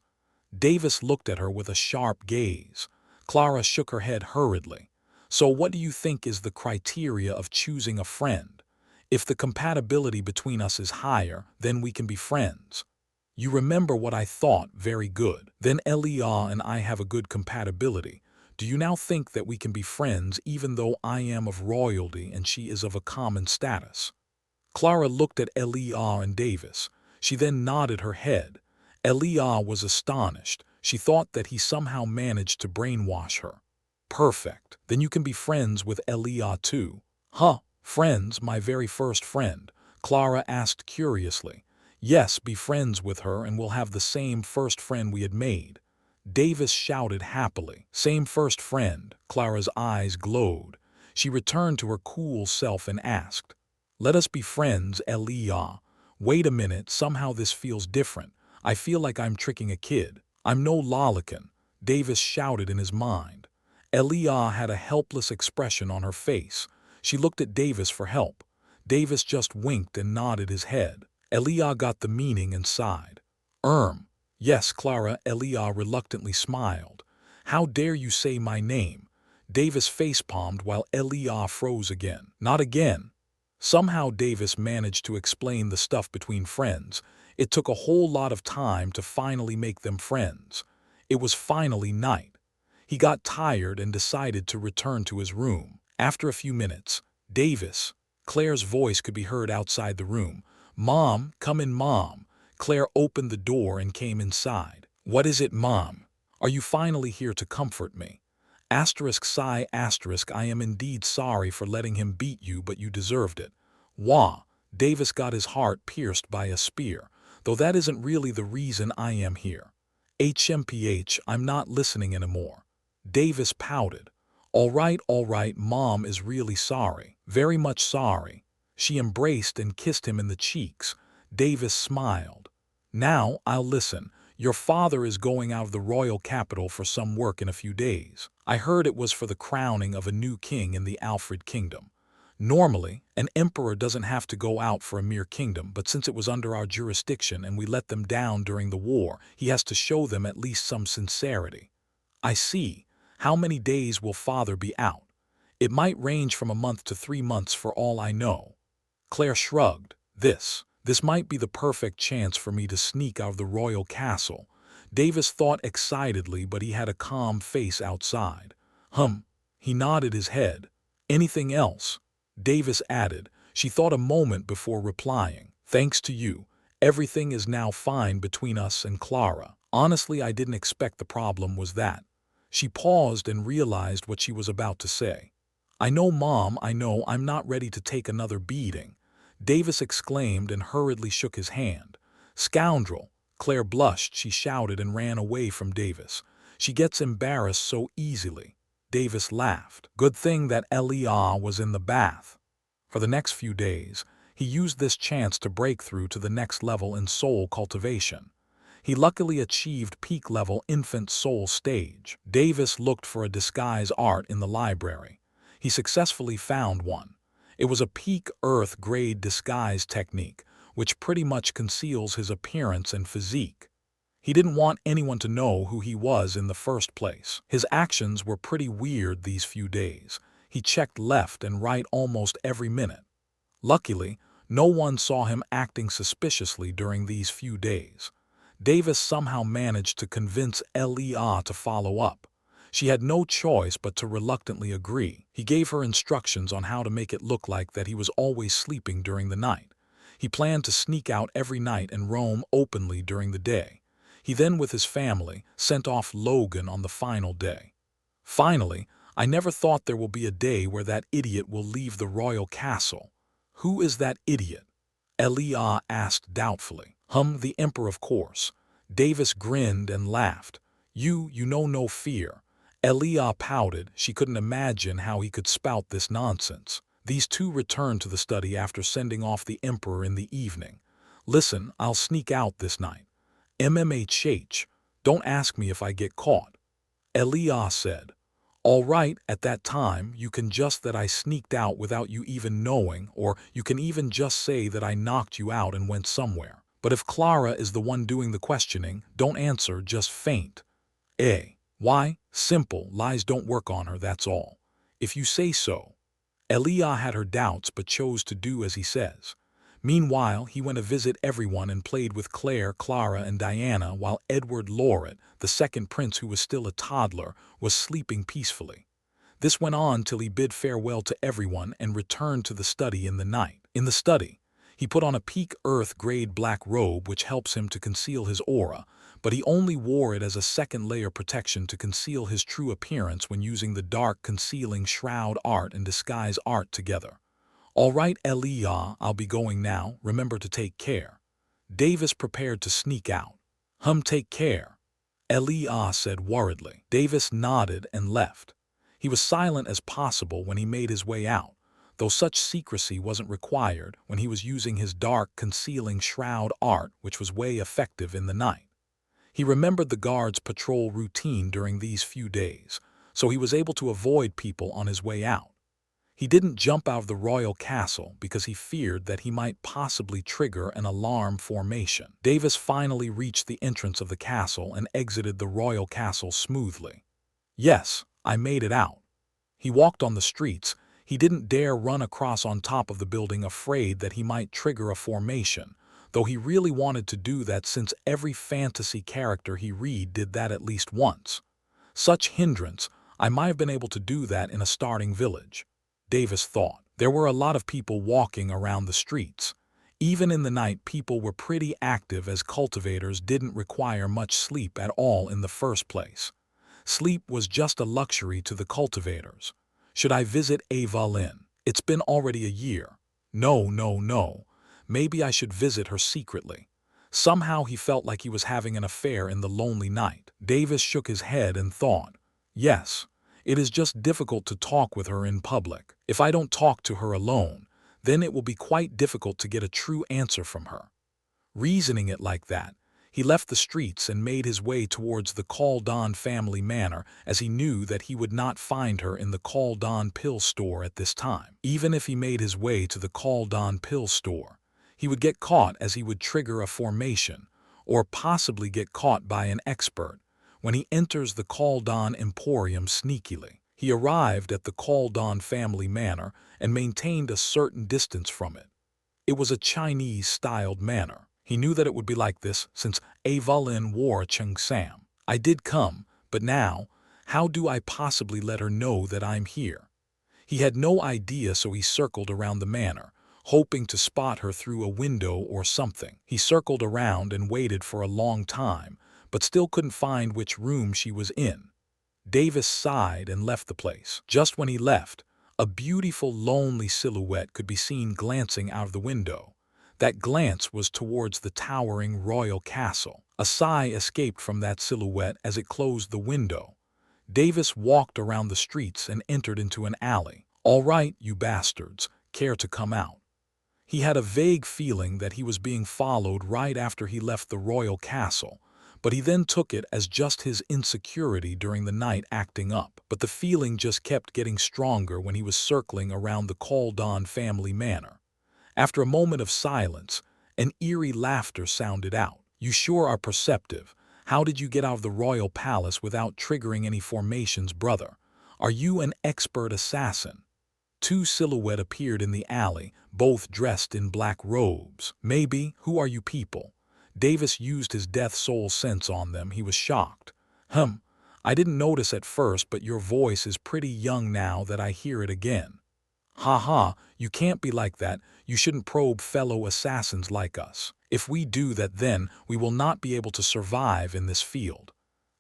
Davis looked at her with a sharp gaze. Clara shook her head hurriedly. So what do you think is the criteria of choosing a friend? If the compatibility between us is higher, then we can be friends. You remember what I thought, very good. Then Elia and I have a good compatibility. Do you now think that we can be friends even though I am of royalty and she is of a common status? Clara looked at Elia and Davis. She then nodded her head. Elia was astonished. She thought that he somehow managed to brainwash her. Perfect. Then you can be friends with Elia too. Friends, my very first friend? Clara asked curiously. Yes, be friends with her and we'll have the same first friend we had made. Davis shouted happily. Same first friend. Clara's eyes glowed. She returned to her cool self and asked, Let us be friends, Elia. Wait a minute, somehow this feels different. I feel like I'm tricking a kid. I'm no lolicon, Davis shouted in his mind. Elia had a helpless expression on her face. She looked at Davis for help. Davis just winked and nodded his head. Elia got the meaning and sighed. Yes, Clara. Elia reluctantly smiled. How dare you say my name? Davis facepalmed while Elia froze again. Not again. Somehow Davis managed to explain the stuff between friends. It took a whole lot of time to finally make them friends. It was finally night. He got tired and decided to return to his room. After a few minutes, Davis, Claire's voice could be heard outside the room. Mom, come in, Mom. Claire opened the door and came inside. What is it, Mom? Are you finally here to comfort me? I am indeed sorry for letting him beat you, but you deserved it. Wah! Davis got his heart pierced by a spear, though that isn't really the reason I am here. I'm not listening anymore. Davis pouted. All right, Mom is really sorry. Very much sorry. She embraced and kissed him in the cheeks. Davis smiled. Now, I'll listen. Your father is going out of the royal capital for some work in a few days. I heard it was for the crowning of a new king in the Alfred kingdom. Normally, an emperor doesn't have to go out for a mere kingdom, but since it was under our jurisdiction and we let them down during the war, he has to show them at least some sincerity. I see. How many days will father be out? It might range from a month to 3 months for all I know. Claire shrugged. This might be the perfect chance for me to sneak out of the royal castle. Davis thought excitedly, but he had a calm face outside. He nodded his head. Anything else? Davis added. She thought a moment before replying. Thanks to you, everything is now fine between us and Clara. Honestly, I didn't expect the problem was that. She paused and realized what she was about to say. I know, Mom, I know I'm not ready to take another beating. Davis exclaimed and hurriedly shook his hand. Scoundrel! Claire blushed, she shouted and ran away from Davis. She gets embarrassed so easily. Davis laughed. Good thing that Leah was in the bath. For the next few days, he used this chance to break through to the next level in soul cultivation. He luckily achieved peak-level infant soul stage. Davis looked for a disguise art in the library. He successfully found one. It was a peak Earth-grade disguise technique, which pretty much conceals his appearance and physique. He didn't want anyone to know who he was in the first place. His actions were pretty weird these few days. He checked left and right almost every minute. Luckily, no one saw him acting suspiciously during these few days. Davis somehow managed to convince Leah to follow up. She had no choice but to reluctantly agree. He gave her instructions on how to make it look like that he was always sleeping during the night. He planned to sneak out every night and roam openly during the day. He then, with his family, sent off Logan on the final day. Finally, I never thought there will be a day where that idiot will leave the royal castle. Who is that idiot? Leah asked doubtfully. The emperor, of course. Davis grinned and laughed. You know no fear. Leah pouted. She couldn't imagine how he could spout this nonsense. These two returned to the study after sending off the emperor in the evening. Listen, I'll sneak out this night. MMHH, don't ask me if I get caught. Leah said. All right, at that time, you can just that I sneaked out without you even knowing, or you can even just say that I knocked you out and went somewhere. But if Clara is the one doing the questioning, don't answer, just faint. Why? Simple, lies don't work on her, that's all. If you say so. Leah had her doubts but chose to do as he says. Meanwhile, he went to visit everyone and played with Claire, Clara, and Diana while Edward Lauret, the second prince who was still a toddler, was sleeping peacefully. This went on till he bid farewell to everyone and returned to the study in the night. In the study, he put on a peak Earth-grade black robe which helps him to conceal his aura, but he only wore it as a second-layer protection to conceal his true appearance when using the dark concealing shroud art and disguise art together. All right, Leah, I'll be going now. Remember to take care. Davis prepared to sneak out. Take care. Leah said worriedly. Davis nodded and left. He was silent as possible when he made his way out, though such secrecy wasn't required when he was using his dark concealing shroud art, which was way effective in the night. He remembered the guards' patrol routine during these few days, so he was able to avoid people on his way out. He didn't jump out of the royal castle because he feared that he might possibly trigger an alarm formation. Davis finally reached the entrance of the castle and exited the royal castle smoothly. Yes, I made it out. He walked on the streets. He didn't dare run across on top of the building, afraid that he might trigger a formation, though he really wanted to do that since every fantasy character he read did that at least once. Such hindrance, I might have been able to do that in a starting village. Davis thought. There were a lot of people walking around the streets. Even in the night, people were pretty active as cultivators didn't require much sleep at all in the first place. Sleep was just a luxury to the cultivators. Should I visit Ava Lynn? It's been already a year. No. Maybe I should visit her secretly. Somehow he felt like he was having an affair in the lonely night. Davis shook his head and thought, yes. It is just difficult to talk with her in public. If I don't talk to her alone, then it will be quite difficult to get a true answer from her. Reasoning it like that, He left the streets and made his way towards the Cultivation family manor, as he knew that he would not find her in the Cultivation pill store at this time. Even if he made his way to the Cultivation pill store, he would get caught, as he would trigger a formation, or possibly get caught by an expert when he enters the Cultivation Emporium sneakily. He arrived at the Cultivation family manor and maintained a certain distance from it. It was a Chinese-styled manor. He knew that it would be like this since Evelyn wore cheongsam. I did come, but now, how do I possibly let her know that I'm here? He had no idea, so he circled around the manor, hoping to spot her through a window or something. He circled around and waited for a long time, but still couldn't find which room she was in. Davis sighed and left the place. Just when he left, a beautiful, lonely silhouette could be seen glancing out of the window. That glance was towards the towering royal castle. A sigh escaped from that silhouette as it closed the window. Davis walked around the streets and entered into an alley. "All right, you bastards, care to come out?" He had a vague feeling that he was being followed right after he left the royal castle, but he then took it as just his insecurity during the night acting up. But the feeling just kept getting stronger when he was circling around the Cultivation family manor. After a moment of silence, an eerie laughter sounded out. "You sure are perceptive. How did you get out of the royal palace without triggering any formations, brother? Are you an expert assassin?" Two silhouettes appeared in the alley, both dressed in black robes. "Maybe. Who are you people?" Davis used his death soul sense on them. He was shocked. I didn't notice at first, but your voice is pretty young now that I hear it again." "Ha, you can't be like that. You shouldn't probe fellow assassins like us. If we do that, then we will not be able to survive in this field."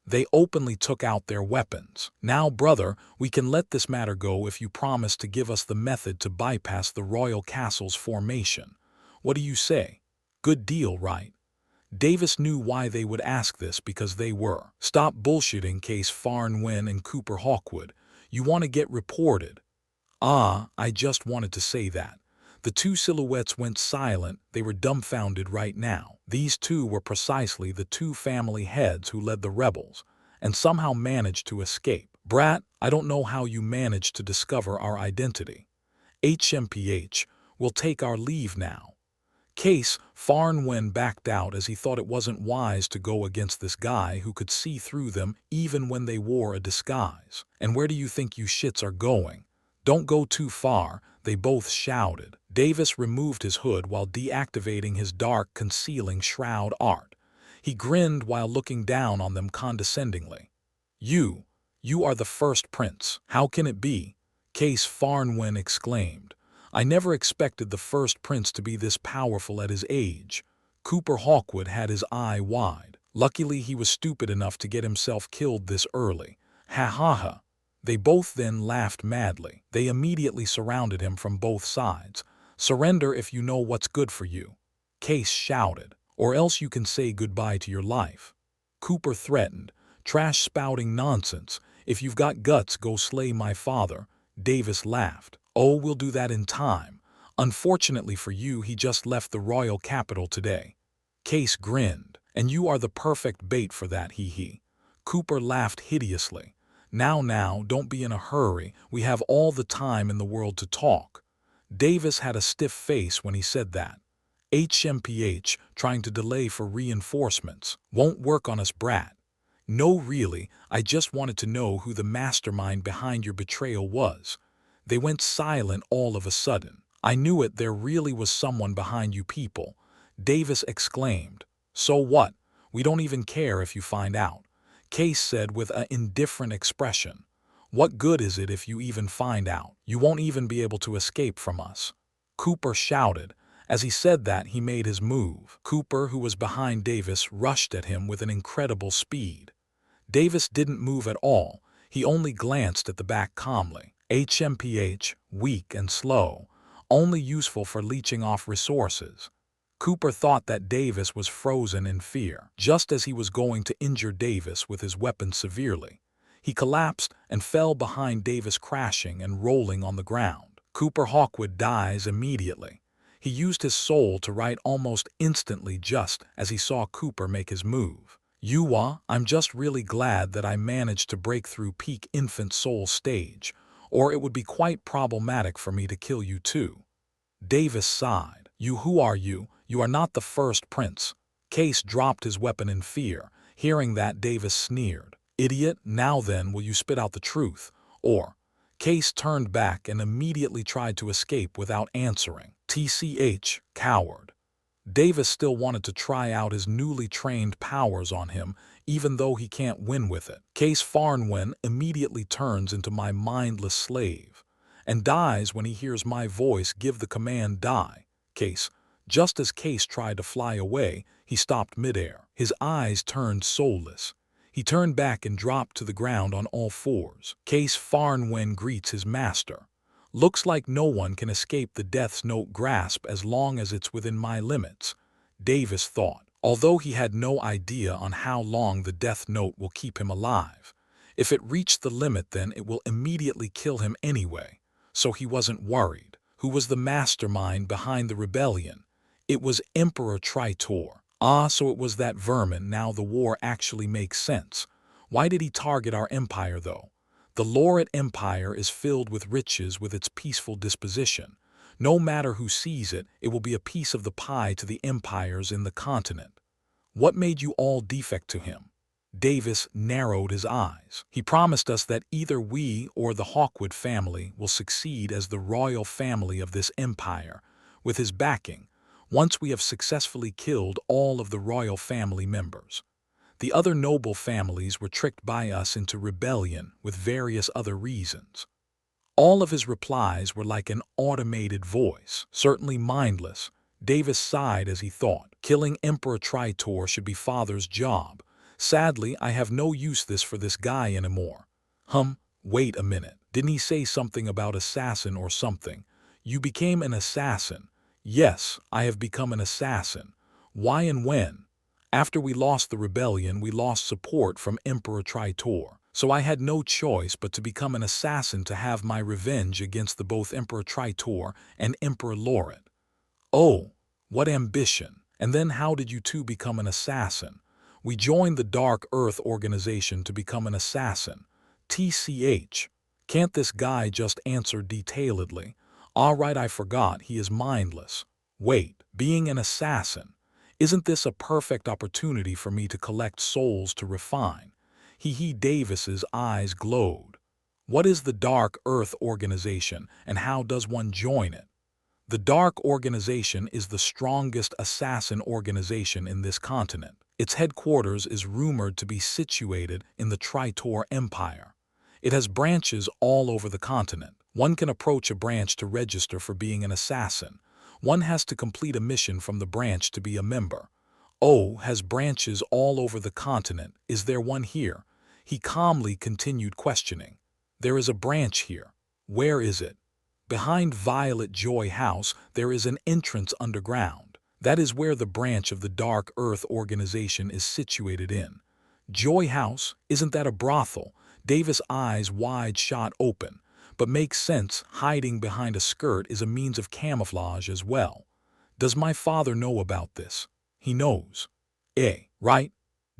They openly took out their weapons. "Now, brother, we can let this matter go if you promise to give us the method to bypass the royal castle's formation. What do you say? Good deal, right?" Davis knew why they would ask this, because they were. "Stop bullshitting, Case Farnwen and Cooper Hawkwood. You want to get reported." I just wanted to say that." The two silhouettes went silent. They were dumbfounded right now. These two were precisely the two family heads who led the rebels, and somehow managed to escape. "Brat, I don't know how you managed to discover our identity. HMPH, we'll take our leave now." Case Farnwen backed out, as he thought it wasn't wise to go against this guy who could see through them even when they wore a disguise. "And where do you think you shits are going? Don't go too far," they both shouted. Davis removed his hood while deactivating his dark concealing shroud art. He grinned while looking down on them condescendingly. You are the first prince." "How can it be?" Case Farnwen exclaimed. "I never expected the first prince to be this powerful at his age." Cooper Hawkwood had his eye wide. "Luckily he was stupid enough to get himself killed this early. Ha. They both then laughed madly. They immediately surrounded him from both sides. "Surrender if you know what's good for you," Case shouted, "or else you can say goodbye to your life." Cooper threatened. "Trash-spouting nonsense. If you've got guts, go slay my father." Davis laughed. "Oh, we'll do that in time. Unfortunately for you, he just left the royal capital today." Case grinned. "And you are the perfect bait for that, he. Cooper laughed hideously. Now, don't be in a hurry. We have all the time in the world to talk." Davis had a stiff face when he said that. HMPH, trying to delay for reinforcements. "Won't work on us, brat." "No, really, I just wanted to know who the mastermind behind your betrayal was." They went silent all of a sudden. "I knew it, there really was someone behind you people," Davis exclaimed. "So what? We don't even care if you find out," Case said with an indifferent expression. "What good is it if you even find out? You won't even be able to escape from us," Cooper shouted. As he said that, he made his move. Cooper, who was behind Davis, rushed at him with an incredible speed. Davis didn't move at all. He only glanced at the back calmly. HMPH, weak and slow, only useful for leeching off resources. Cooper thought that Davis was frozen in fear. Just as he was going to injure Davis with his weapon severely, he collapsed and fell behind Davis, crashing and rolling on the ground. Cooper Hawkwood dies immediately. He used his soul to write almost instantly just as he saw Cooper make his move. Yuwa, I'm just really glad that I managed to break through peak infant soul stage, or it would be quite problematic for me to kill you too. Davis sighed. Who are you? You are not the first prince. Case dropped his weapon in fear. Hearing that, Davis sneered. Idiot, now then will you spit out the truth? Or, Case turned back and immediately tried to escape without answering. TCH, coward. Davis still wanted to try out his newly trained powers on him, even though he can't win with it. Case Farnwen immediately turns into my mindless slave, and dies when he hears my voice give the command die. Case. Just as Case tried to fly away, he stopped midair. His eyes turned soulless. He turned back and dropped to the ground on all fours. Case Farnwen greets his master. Looks like no one can escape the Death's Note grasp as long as it's within my limits, Davis thought, although he had no idea on how long the Death Note will keep him alive. If it reached the limit, then it will immediately kill him anyway, so he wasn't worried. Who was the mastermind behind the rebellion? It was Emperor Tritor. Ah, so it was that vermin. Now the war actually makes sense. Why did he target our empire, though? The Lauret Empire is filled with riches with its peaceful disposition. No matter who sees it, it will be a piece of the pie to the empires in the continent. What made you all defect to him? Davis narrowed his eyes. He promised us that either we or the Hawkwood family will succeed as the royal family of this empire, with his backing, once we have successfully killed all of the royal family members. The other noble families were tricked by us into rebellion with various other reasons. All of his replies were like an automated voice, certainly mindless. Davis sighed as he thought, killing Emperor Tritor should be father's job. Sadly, I have no use for this guy anymore. Wait a minute. Didn't he say something about assassin or something? You became an assassin. Yes, I have become an assassin. Why and when? After we lost the rebellion, we lost support from Emperor Tritor, so I had no choice but to become an assassin to have my revenge against both Emperor Tritor and Emperor Lauret. Oh, what ambition! And then how did you two become an assassin? We joined the Dark Earth organization to become an assassin. TCH. Can't this guy just answer detailedly? All right, I forgot, he is mindless. Wait, being an assassin. Isn't this a perfect opportunity for me to collect souls to refine? Davis's eyes glowed. What is the Dark Earth Organization, and how does one join it? The Dark Organization is the strongest assassin organization in this continent. Its headquarters is rumored to be situated in the Tritor Empire. It has branches all over the continent. One can approach a branch to register for being an assassin. One has to complete a mission from the branch to be a member. Oh, has branches all over the continent. Is there one here? He calmly continued questioning. There is a branch here. Where is it? Behind Violet Joy House, there is an entrance underground. That is where the branch of the Dark Earth Organization is situated in. Joy House? Isn't that a brothel? Davis' eyes wide shot open. But makes sense, hiding behind a skirt is a means of camouflage as well. Does my father know about this? He knows. Right?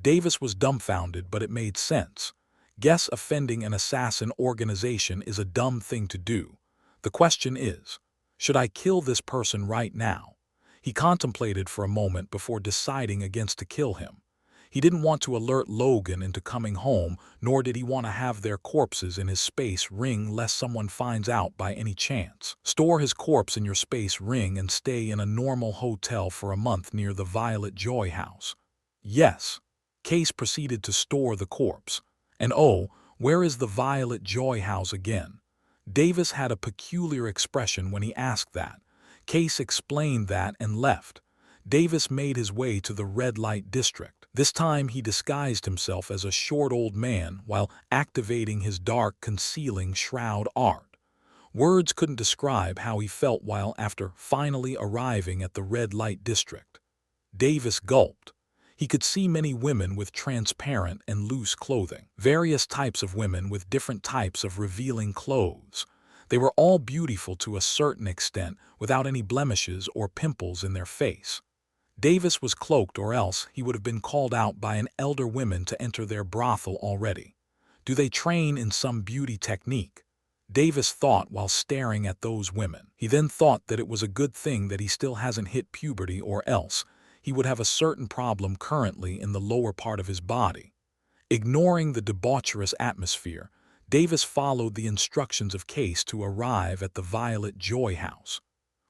Davis was dumbfounded, but it made sense. Guess offending an assassin organization is a dumb thing to do. The question is, should I kill this person right now? He contemplated for a moment before deciding against to kill him. He didn't want to alert Logan into coming home, nor did he want to have their corpses in his space ring lest someone finds out by any chance. Store his corpse in your space ring and stay in a normal hotel for a month near the Violet Joy House. Yes. Case proceeded to store the corpse. And oh, where is the Violet Joy House again? Davis had a peculiar expression when he asked that. Case explained that and left. Davis made his way to the red light district. This time he disguised himself as a short old man while activating his dark concealing shroud art. Words couldn't describe how he felt while after finally arriving at the red light district. Davis gulped. He could see many women with transparent and loose clothing, various types of women with different types of revealing clothes. They were all beautiful to a certain extent, without any blemishes or pimples in their face. Davis was cloaked, or else he would have been called out by an elder woman to enter their brothel already. Do they train in some beauty technique? Davis thought while staring at those women. He then thought that it was a good thing that he still hasn't hit puberty, or else he would have a certain problem currently in the lower part of his body. Ignoring the debaucherous atmosphere, Davis followed the instructions of Case to arrive at the Violet Joy House.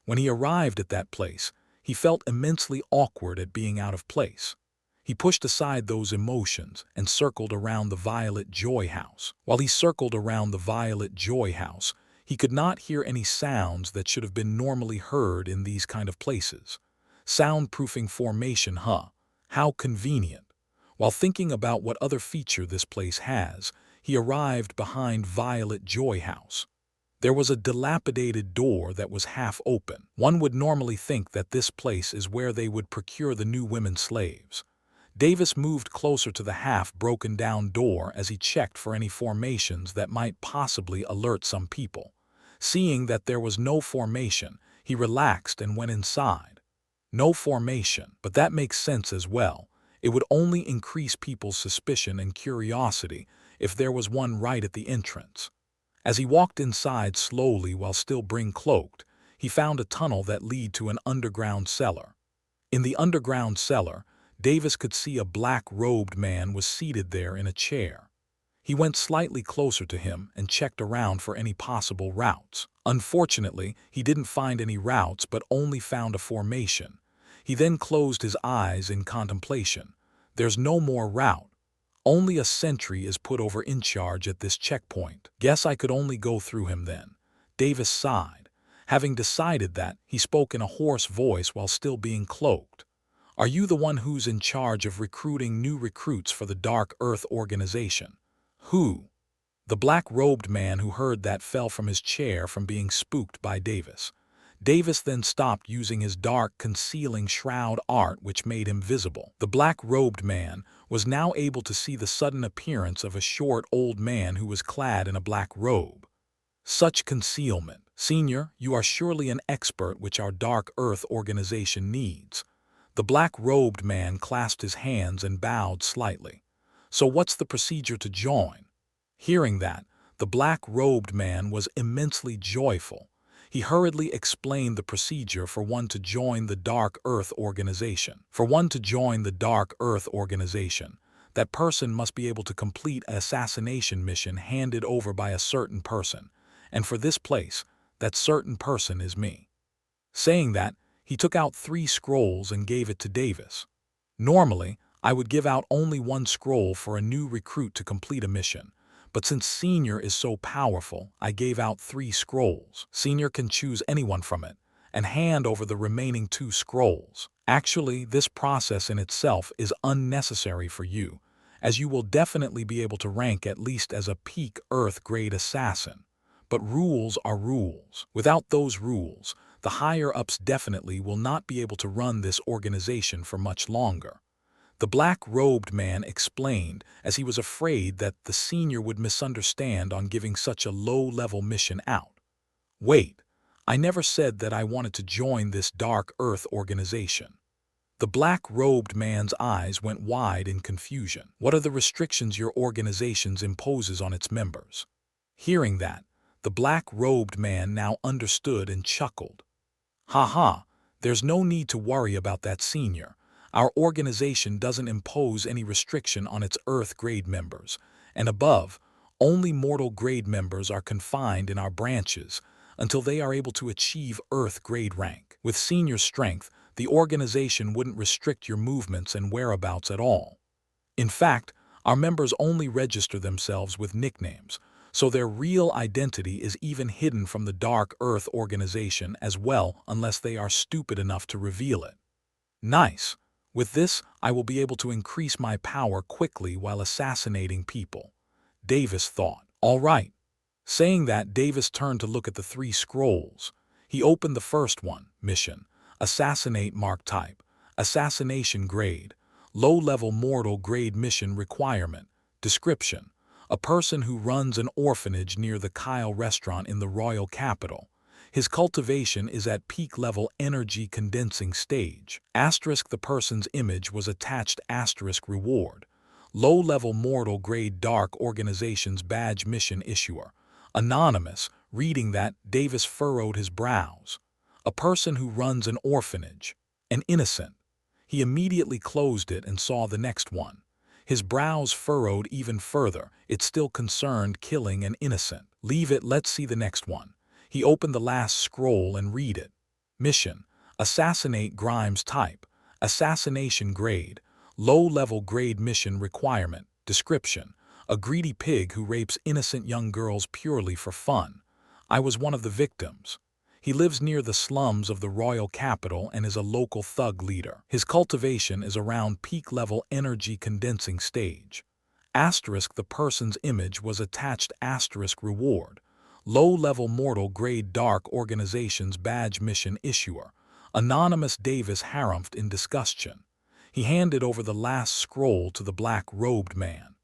When he arrived at that place, he felt immensely awkward at being out of place. He pushed aside those emotions and circled around the Violet Joy House. While he circled around the Violet Joy House, he could not hear any sounds that should have been normally heard in these kind of places. Soundproofing formation, huh? How convenient. While thinking about what other feature this place has, he arrived behind Violet Joy House. There was a dilapidated door that was half open. One would normally think that this place is where they would procure the new women slaves. Davis moved closer to the half-broken-down door as he checked for any formations that might possibly alert some people. Seeing that there was no formation, he relaxed and went inside. No formation, but that makes sense as well. It would only increase people's suspicion and curiosity if there was one right at the entrance. As he walked inside slowly while still being cloaked, he found a tunnel that led to an underground cellar. In the underground cellar, Davis could see a black-robed man was seated there in a chair. He went slightly closer to him and checked around for any possible routes. Unfortunately, he didn't find any routes but only found a formation. He then closed his eyes in contemplation. There's no more route. Only a sentry is put over in charge at this checkpoint. Guess I could only go through him then. Davis sighed. Having decided that, he spoke in a hoarse voice while still being cloaked. Are you the one who's in charge of recruiting new recruits for the Dark Earth organization? Who? The black-robed man who heard that fell from his chair from being spooked by Davis. Davis then stopped using his dark concealing shroud art, which made him visible. The black-robed man was now able to see the sudden appearance of a short old man who was clad in a black robe. Such concealment. Senior, you are surely an expert which our Dark Earth organization needs. The black-robed man clasped his hands and bowed slightly. So what's the procedure to join? Hearing that, the black-robed man was immensely joyful. He hurriedly explained the procedure for one to join the Dark Earth organization. For one to join the Dark Earth organization, that person must be able to complete an assassination mission handed over by a certain person. And for this place, that certain person is me. Saying that, he took out 3 scrolls and gave it to Davis. Normally, I would give out only 1 scroll for a new recruit to complete a mission. But since Senior is so powerful, I gave out 3 scrolls. Senior can choose anyone from it and hand over the remaining 2 scrolls. Actually, this process in itself is unnecessary for you, as you will definitely be able to rank at least as a peak Earth-grade assassin. But rules are rules. Without those rules, the higher-ups definitely will not be able to run this organization for much longer. The black-robed man explained, as he was afraid that the senior would misunderstand on giving such a low-level mission out. Wait, I never said that I wanted to join this Dark Earth organization. The black-robed man's eyes went wide in confusion. What are the restrictions your organization imposes on its members? Hearing that, the black-robed man now understood and chuckled. Ha ha, there's no need to worry about that, Senior. Our organization doesn't impose any restriction on its Earth-grade members, and above, only mortal-grade members are confined in our branches until they are able to achieve Earth-grade rank. With Senior strength, the organization wouldn't restrict your movements and whereabouts at all. In fact, our members only register themselves with nicknames, so their real identity is even hidden from the Dark Earth organization as well, unless they are stupid enough to reveal it. Nice. With this, I will be able to increase my power quickly while assassinating people, Davis thought. All right. Saying that, Davis turned to look at the 3 scrolls. He opened the first one, Mission, Assassinate Mark Type, Assassination Grade, Low-Level Mortal Grade Mission Requirement, Description, a person who runs an orphanage near the Kyle restaurant in the royal capital. His cultivation is at peak-level energy condensing stage. Asterisk the person's image was attached asterisk reward. Low-level mortal grade dark organization's badge mission issuer. Anonymous, reading that, Davis furrowed his brows. A person who runs an orphanage. An innocent. He immediately closed it and saw the next one. His brows furrowed even further. It still concerned killing an innocent. Leave it, let's see the next one. He opened the last scroll and read it. Mission: assassinate Grimes type. Assassination grade. Low-level grade mission requirement. Description: a greedy pig who rapes innocent young girls purely for fun. I was one of the victims. He lives near the slums of the royal capital and is a local thug leader. His cultivation is around peak-level energy condensing stage. Asterisk the person's image was attached asterisk reward. Low-level mortal grade dark organization's badge mission issuer. Anonymous Davis harumphed in disgustion. He handed over the last scroll to the black-robed man.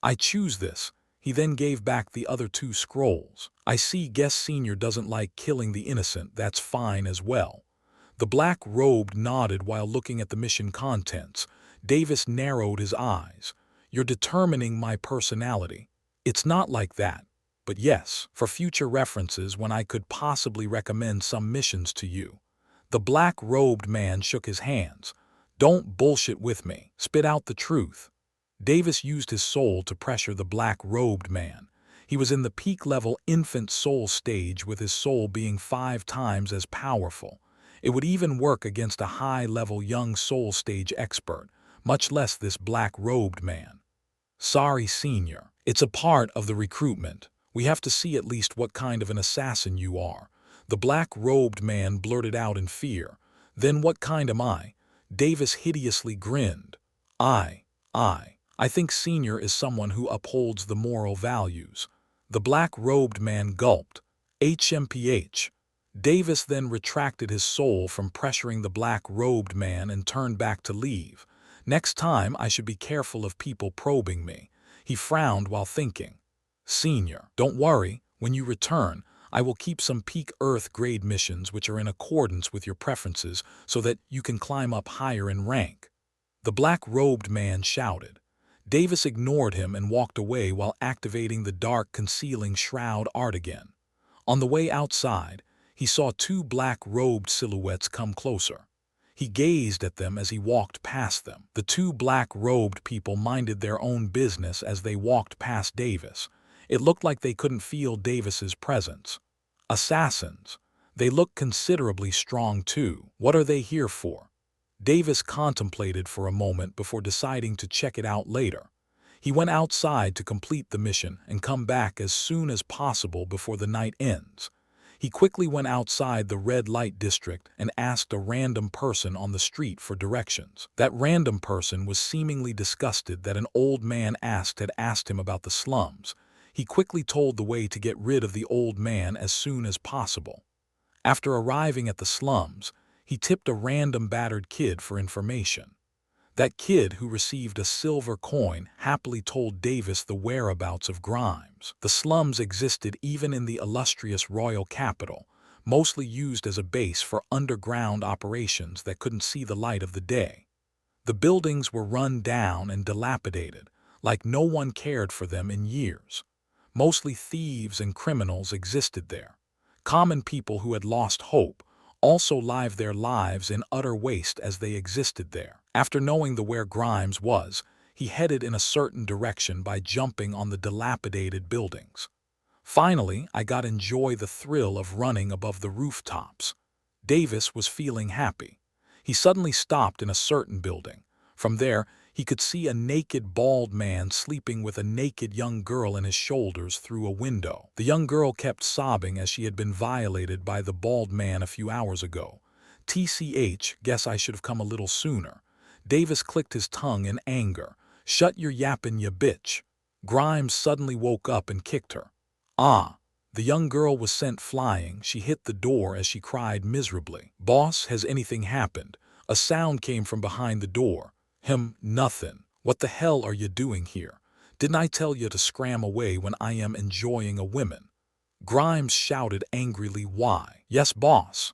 I choose this. He then gave back the other 2 scrolls. I see Guest Senior doesn't like killing the innocent, that's fine as well. The black-robed nodded while looking at the mission contents. Davis narrowed his eyes. You're determining my personality. It's not like that. But yes, for future references when I could possibly recommend some missions to you. The black-robed man shook his hands. Don't bullshit with me. Spit out the truth. Davis used his soul to pressure the black-robed man. He was in the peak-level infant soul stage, with his soul being 5 times as powerful. It would even work against a high-level young soul stage expert, much less this black-robed man. Sorry, Senior. It's a part of the recruitment. We have to see at least what kind of an assassin you are. The black-robed man blurted out in fear. Then what kind am I? Davis hideously grinned. I think Senior is someone who upholds the moral values. The black-robed man gulped. HMPH. Davis then retracted his soul from pressuring the black-robed man and turned back to leave. Next time I should be careful of people probing me. He frowned while thinking. Senior, don't worry. When you return, I will keep some peak Earth grade missions which are in accordance with your preferences so that you can climb up higher in rank. The black-robed man shouted. Davis ignored him and walked away while activating the dark concealing shroud art again. On the way outside, he saw 2 black-robed silhouettes come closer. He gazed at them as he walked past them. The 2 black-robed people minded their own business as they walked past Davis. It looked like they couldn't feel Davis's presence. Assassins. They look considerably strong too. What are they here for? Davis contemplated for a moment before deciding to check it out later. He went outside to complete the mission and come back as soon as possible before the night ends. He quickly went outside the red light district and asked a random person on the street for directions. That random person was seemingly disgusted that an old man had asked him about the slums. He quickly told the way to get rid of the old man as soon as possible. After arriving at the slums, he tipped a random battered kid for information. That kid, who received a silver coin, happily told Davis the whereabouts of Grimes. The slums existed even in the illustrious royal capital, mostly used as a base for underground operations that couldn't see the light of the day. The buildings were run down and dilapidated, like no one cared for them in years. Mostly thieves and criminals existed there. Common people who had lost hope also lived their lives in utter waste as they existed there. After knowing where Grimes was, he headed in a certain direction by jumping on the dilapidated buildings. Finally, I got to enjoy the thrill of running above the rooftops. Davis was feeling happy. He suddenly stopped in a certain building. From there, he could see a naked bald man sleeping with a naked young girl in his shoulders through a window. The young girl kept sobbing as she had been violated by the bald man a few hours ago. TCH, guess I should have come a little sooner. Davis clicked his tongue in anger. Shut your yappin', ya bitch. Grimes suddenly woke up and kicked her. Ah! The young girl was sent flying. She hit the door as she cried miserably. Boss, has anything happened? A sound came from behind the door. Nothing. What the hell are you doing here? Didn't I tell you to scram away when I am enjoying a woman? Grimes shouted angrily. Why? Yes, boss.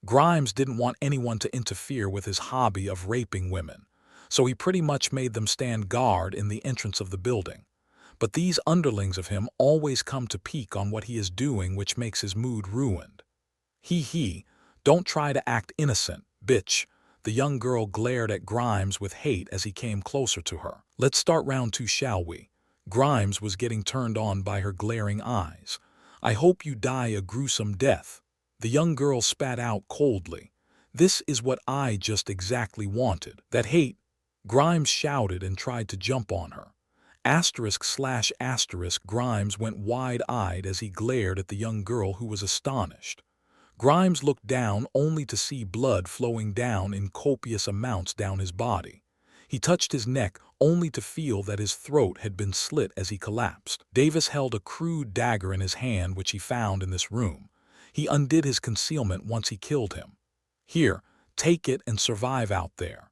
Grimes didn't want anyone to interfere with his hobby of raping women, so he pretty much made them stand guard in the entrance of the building. But these underlings of him always come to peek on what he is doing, which makes his mood ruined. He, don't try to act innocent, bitch. The young girl glared at Grimes with hate as he came closer to her. Let's start round two, shall we? Grimes was getting turned on by her glaring eyes. I hope you die a gruesome death. The young girl spat out coldly. This is what I just exactly wanted. That hate? Grimes shouted and tried to jump on her. */ Grimes went wide-eyed as he glared at the young girl, who was astonished. Grimes looked down only to see blood flowing down in copious amounts down his body. He touched his neck only to feel that his throat had been slit as he collapsed. Davis held a crude dagger in his hand, which he found in this room. He undid his concealment once he killed him. Here, take it and survive out there,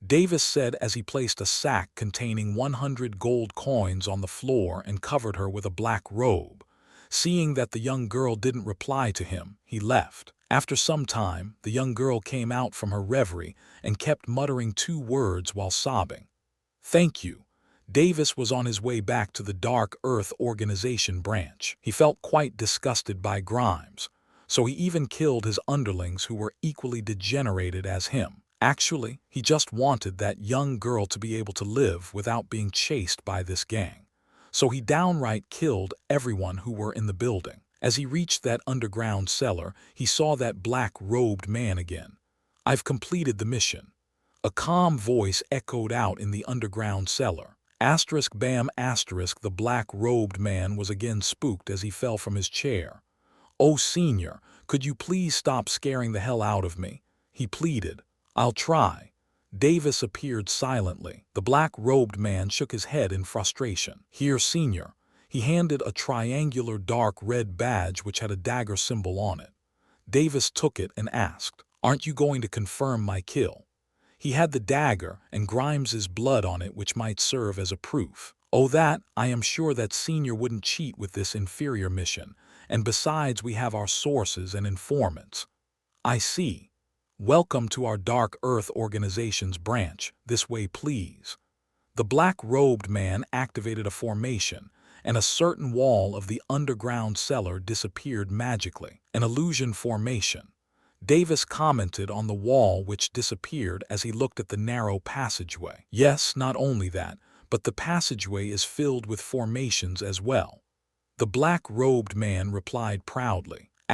Davis said as he placed a sack containing 100 gold coins on the floor and covered her with a black robe. Seeing that the young girl didn't reply to him, he left. After some time, the young girl came out from her reverie and kept muttering 2 words while sobbing. Thank you. Davis was on his way back to the Dark Earth Organization branch. He felt quite disgusted by Grimes, so he even killed his underlings who were equally degenerated as him. Actually, he just wanted that young girl to be able to live without being chased by this gang. So he downright killed everyone who were in the building. As he reached that underground cellar, he saw that black-robed man again. I've completed the mission. A calm voice echoed out in the underground cellar. *bam*. The black-robed man was again spooked as he fell from his chair. Oh, Senior, could you please stop scaring the hell out of me? He pleaded. I'll try. Davis appeared silently. The black-robed man shook his head in frustration. Here, Senior. He handed a triangular dark red badge which had a dagger symbol on it. Davis took it and asked, Aren't you going to confirm my kill? He had the dagger and Grimes's blood on it, which might serve as a proof. Oh, that, I am sure that Senior wouldn't cheat with this inferior mission, and besides we have our sources and informants. I see. Welcome to our Dark Earth Organization's branch. This way, please. The black-robed man activated a formation, and a certain wall of the underground cellar disappeared magically. An illusion formation. Davis commented on the wall which disappeared as he looked at the narrow passageway. Yes, not only that, but the passageway is filled with formations as well. The black-robed man replied proudly. */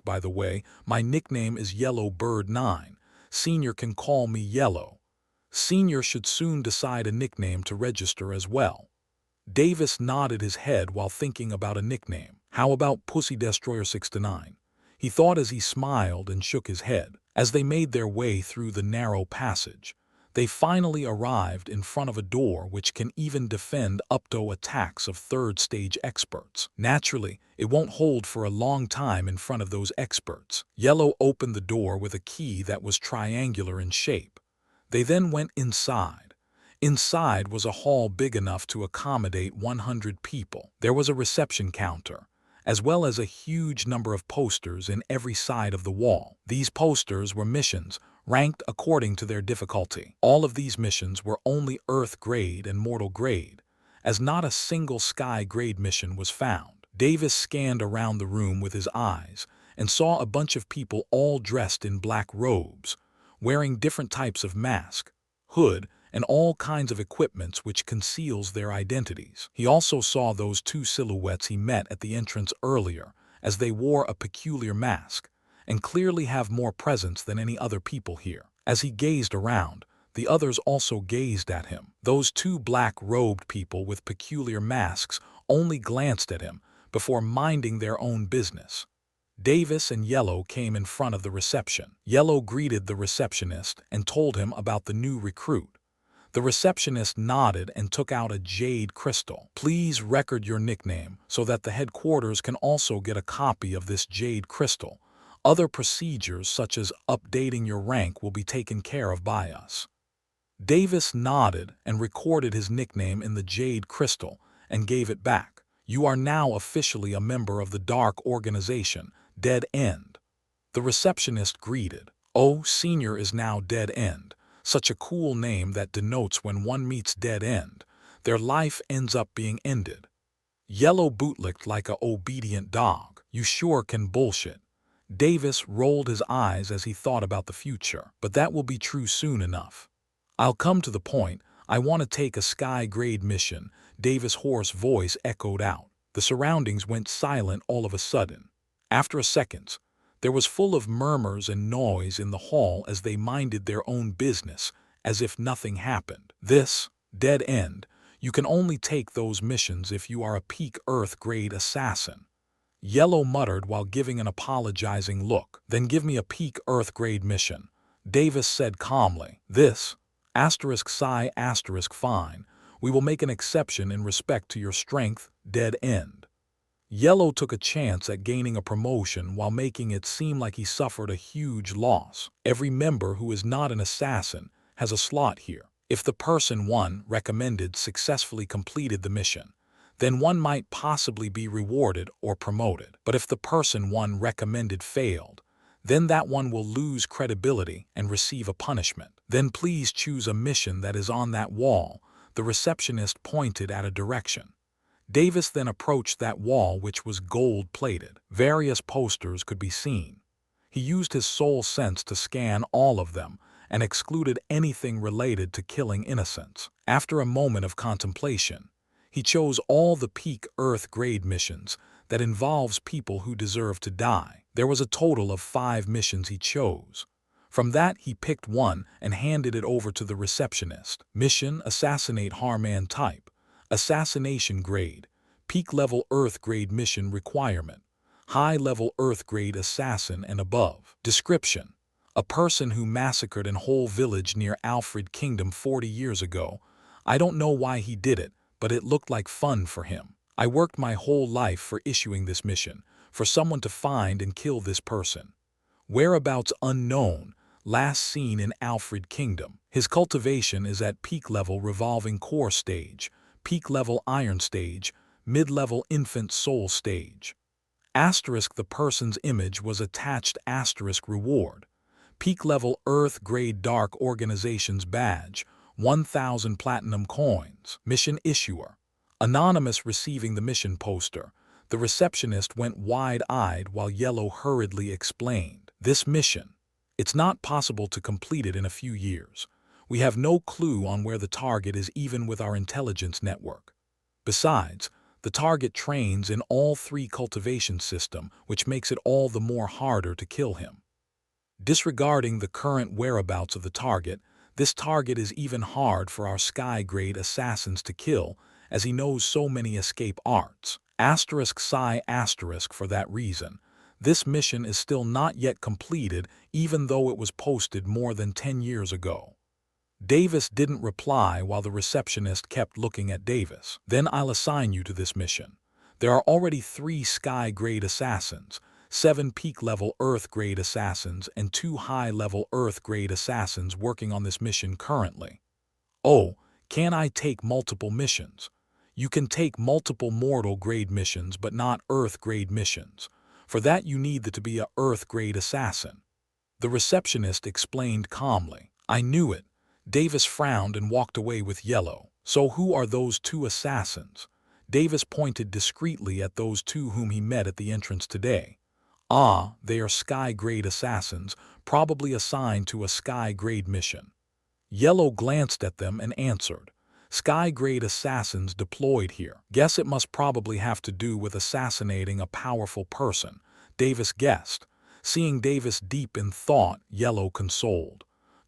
by the way, my nickname is Yellow Bird 9. Senior can call me Yellow. Senior should soon decide a nickname to register as well. Davis nodded his head while thinking about a nickname. How about Pussy Destroyer 69? He thought as he smiled and shook his head. As they made their way through the narrow passage, they finally arrived in front of a door which can even defend up to attacks of third-stage experts. Naturally, it won't hold for a long time in front of those experts. Yellow opened the door with a key that was triangular in shape. They then went inside. Inside was a hall big enough to accommodate 100 people. There was a reception counter, as well as a huge number of posters in every side of the wall. These posters were missions, ranked according to their difficulty. All of these missions were only Earth grade and mortal grade, as not a single sky grade mission was found. Davis scanned around the room with his eyes and saw a bunch of people all dressed in black robes, wearing different types of mask, hood, and all kinds of equipments which conceals their identities. He also saw those 2 silhouettes he met at the entrance earlier, as they wore a peculiar mask, and clearly have more presence than any other people here. As he gazed around, the others also gazed at him. Those 2 black-robed people with peculiar masks only glanced at him before minding their own business. Davis and Yellow came in front of the reception. Yellow greeted the receptionist and told him about the new recruit. The receptionist nodded and took out a jade crystal. Please record your nickname so that the headquarters can also get a copy of this jade crystal. Other procedures such as updating your rank will be taken care of by us. Davis nodded and recorded his nickname in the jade crystal and gave it back. You are now officially a member of the dark organization, Dead End. The receptionist greeted. Oh, Senior is now Dead End. Such a cool name that denotes when one meets Dead End, their life ends up being ended. Yellow bootlicked like a obedient dog. You sure can bullshit. Davis rolled his eyes as he thought about the future, but that will be true soon enough. I'll come to the point. I want to take a sky-grade mission, Davis' hoarse voice echoed out. The surroundings went silent all of a sudden. After a second, there was full of murmurs and noise in the hall as they minded their own business, as if nothing happened. This, Dead End, you can only take those missions if you are a peak Earth-grade assassin. Yellow muttered while giving an apologizing look. Then give me a peak Earth-grade mission, Davis said calmly. This, fine, we will make an exception in respect to your strength, Dead End. Yellow took a chance at gaining a promotion while making it seem like he suffered a huge loss. Every member who is not an assassin has a slot here. If the person one recommended successfully completed the mission, then one might possibly be rewarded or promoted. But if the person one recommended failed, then that one will lose credibility and receive a punishment. Then please choose a mission that is on that wall. The receptionist pointed at a direction. Davis then approached that wall, which was gold-plated. Various posters could be seen. He used his soul sense to scan all of them and excluded anything related to killing innocents. After a moment of contemplation, he chose all the peak Earth-grade missions that involves people who deserve to die. There was a total of 5 missions he chose. From that, he picked one and handed it over to the receptionist. Mission: Assassinate Harman Type. Assassination grade, peak-level Earth-grade mission requirement, high-level Earth-grade assassin and above. Description: a person who massacred a whole village near Alfred Kingdom 40 years ago. I don't know why he did it, but it looked like fun for him. I worked my whole life for issuing this mission, for someone to find and kill this person. Whereabouts unknown, last seen in Alfred Kingdom. His cultivation is at peak-level revolving core stage, peak-level iron stage, mid-level infant soul stage. Asterisk: the person's image was attached. Asterisk: reward. Peak-level Earth-grade dark organization's badge, 1,000 platinum coins. Mission issuer: anonymous. Receiving the mission poster, the receptionist went wide-eyed while Yellow hurriedly explained. This mission, it's not possible to complete it in a few years. We have no clue on where the target is even with our intelligence network. Besides, the target trains in all 3 cultivation system, which makes it all the more harder to kill him. Disregarding the current whereabouts of the target, this target is even hard for our sky-grade assassins to kill, as he knows so many escape arts. Asterisk psi asterisk for that reason, this mission is still not yet completed even though it was posted more than 10 years ago. Davis didn't reply while the receptionist kept looking at Davis. Then I'll assign you to this mission. There are already 3 sky-grade assassins, 7 peak-level Earth-grade assassins, and 2 high-level Earth-grade assassins working on this mission currently. Oh, can I take multiple missions? You can take multiple mortal-grade missions but not Earth-grade missions. For that you need to be a Earth-grade assassin. The receptionist explained calmly. I knew it. Davis frowned and walked away with Yellow. So who are those 2 assassins? Davis pointed discreetly at those 2 whom he met at the entrance today. Ah, they are sky-grade assassins, probably assigned to a sky-grade mission. Yellow glanced at them and answered. Sky-grade assassins deployed here. Guess it must probably have to do with assassinating a powerful person, Davis guessed. Seeing Davis deep in thought, Yellow consoled.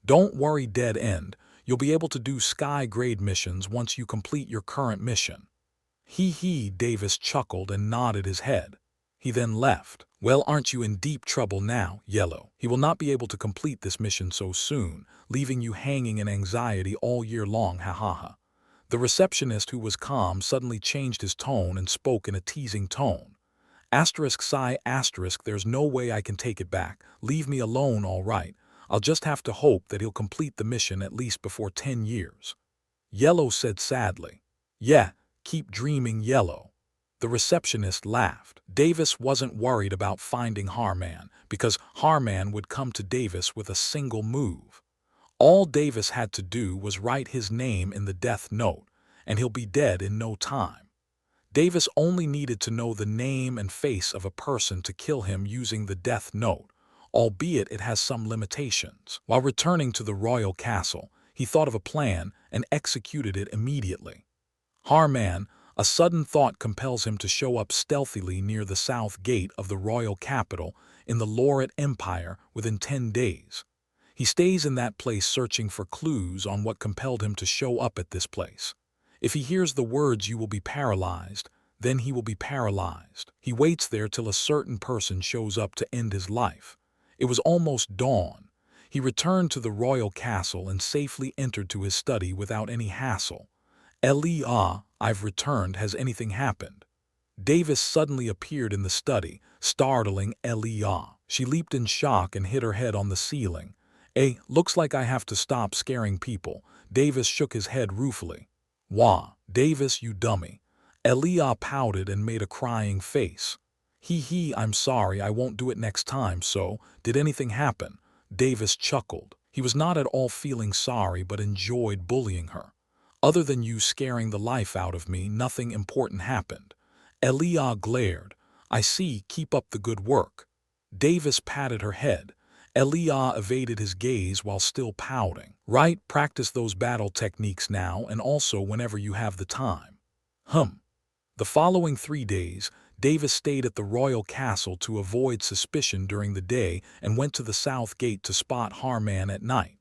Don't worry, Dead End, you'll be able to do sky-grade missions once you complete your current mission. Hee, Davis chuckled and nodded his head. He then left. Well, aren't you in deep trouble now, Yellow? He will not be able to complete this mission so soon, leaving you hanging in anxiety all year long, ha ha ha. The receptionist, who was calm, suddenly changed his tone and spoke in a teasing tone. Asterisk psi asterisk, there's no way I can take it back. Leave me alone, all right. I'll just have to hope that he'll complete the mission at least before 10 years. Yellow said sadly. Yeah, keep dreaming, Yellow. The receptionist laughed. Davis wasn't worried about finding Harman, because Harman would come to Davis with a single move. All Davis had to do was write his name in the death note, and he'll be dead in no time. Davis only needed to know the name and face of a person to kill him using the death note, albeit it has some limitations. While returning to the royal castle, he thought of a plan and executed it immediately. Harman, a sudden thought compels him to show up stealthily near the south gate of the royal capital in the Lauret Empire within 10 days. He stays in that place searching for clues on what compelled him to show up at this place. If he hears the words "you will be paralyzed," then he will be paralyzed. He waits there till a certain person shows up to end his life. It was almost dawn. He returned to the royal castle and safely entered to his study without any hassle. I've returned. Has anything happened? Davis suddenly appeared in the study, startling Elia. She leaped in shock and hit her head on the ceiling. Looks like I have to stop scaring people. Davis shook his head ruefully. Wah, Davis, you dummy. Elia pouted and made a crying face. I'm sorry, I won't do it next time. So, did anything happen? Davis chuckled. He was not at all feeling sorry but enjoyed bullying her. Other than you scaring the life out of me, nothing important happened. Elia glared. I see, keep up the good work. Davis patted her head. Elia evaded his gaze while still pouting. Right, practice those battle techniques now and also whenever you have the time. The following 3 days, Davis stayed at the royal castle to avoid suspicion during the day and went to the south gate to spot Harman at night.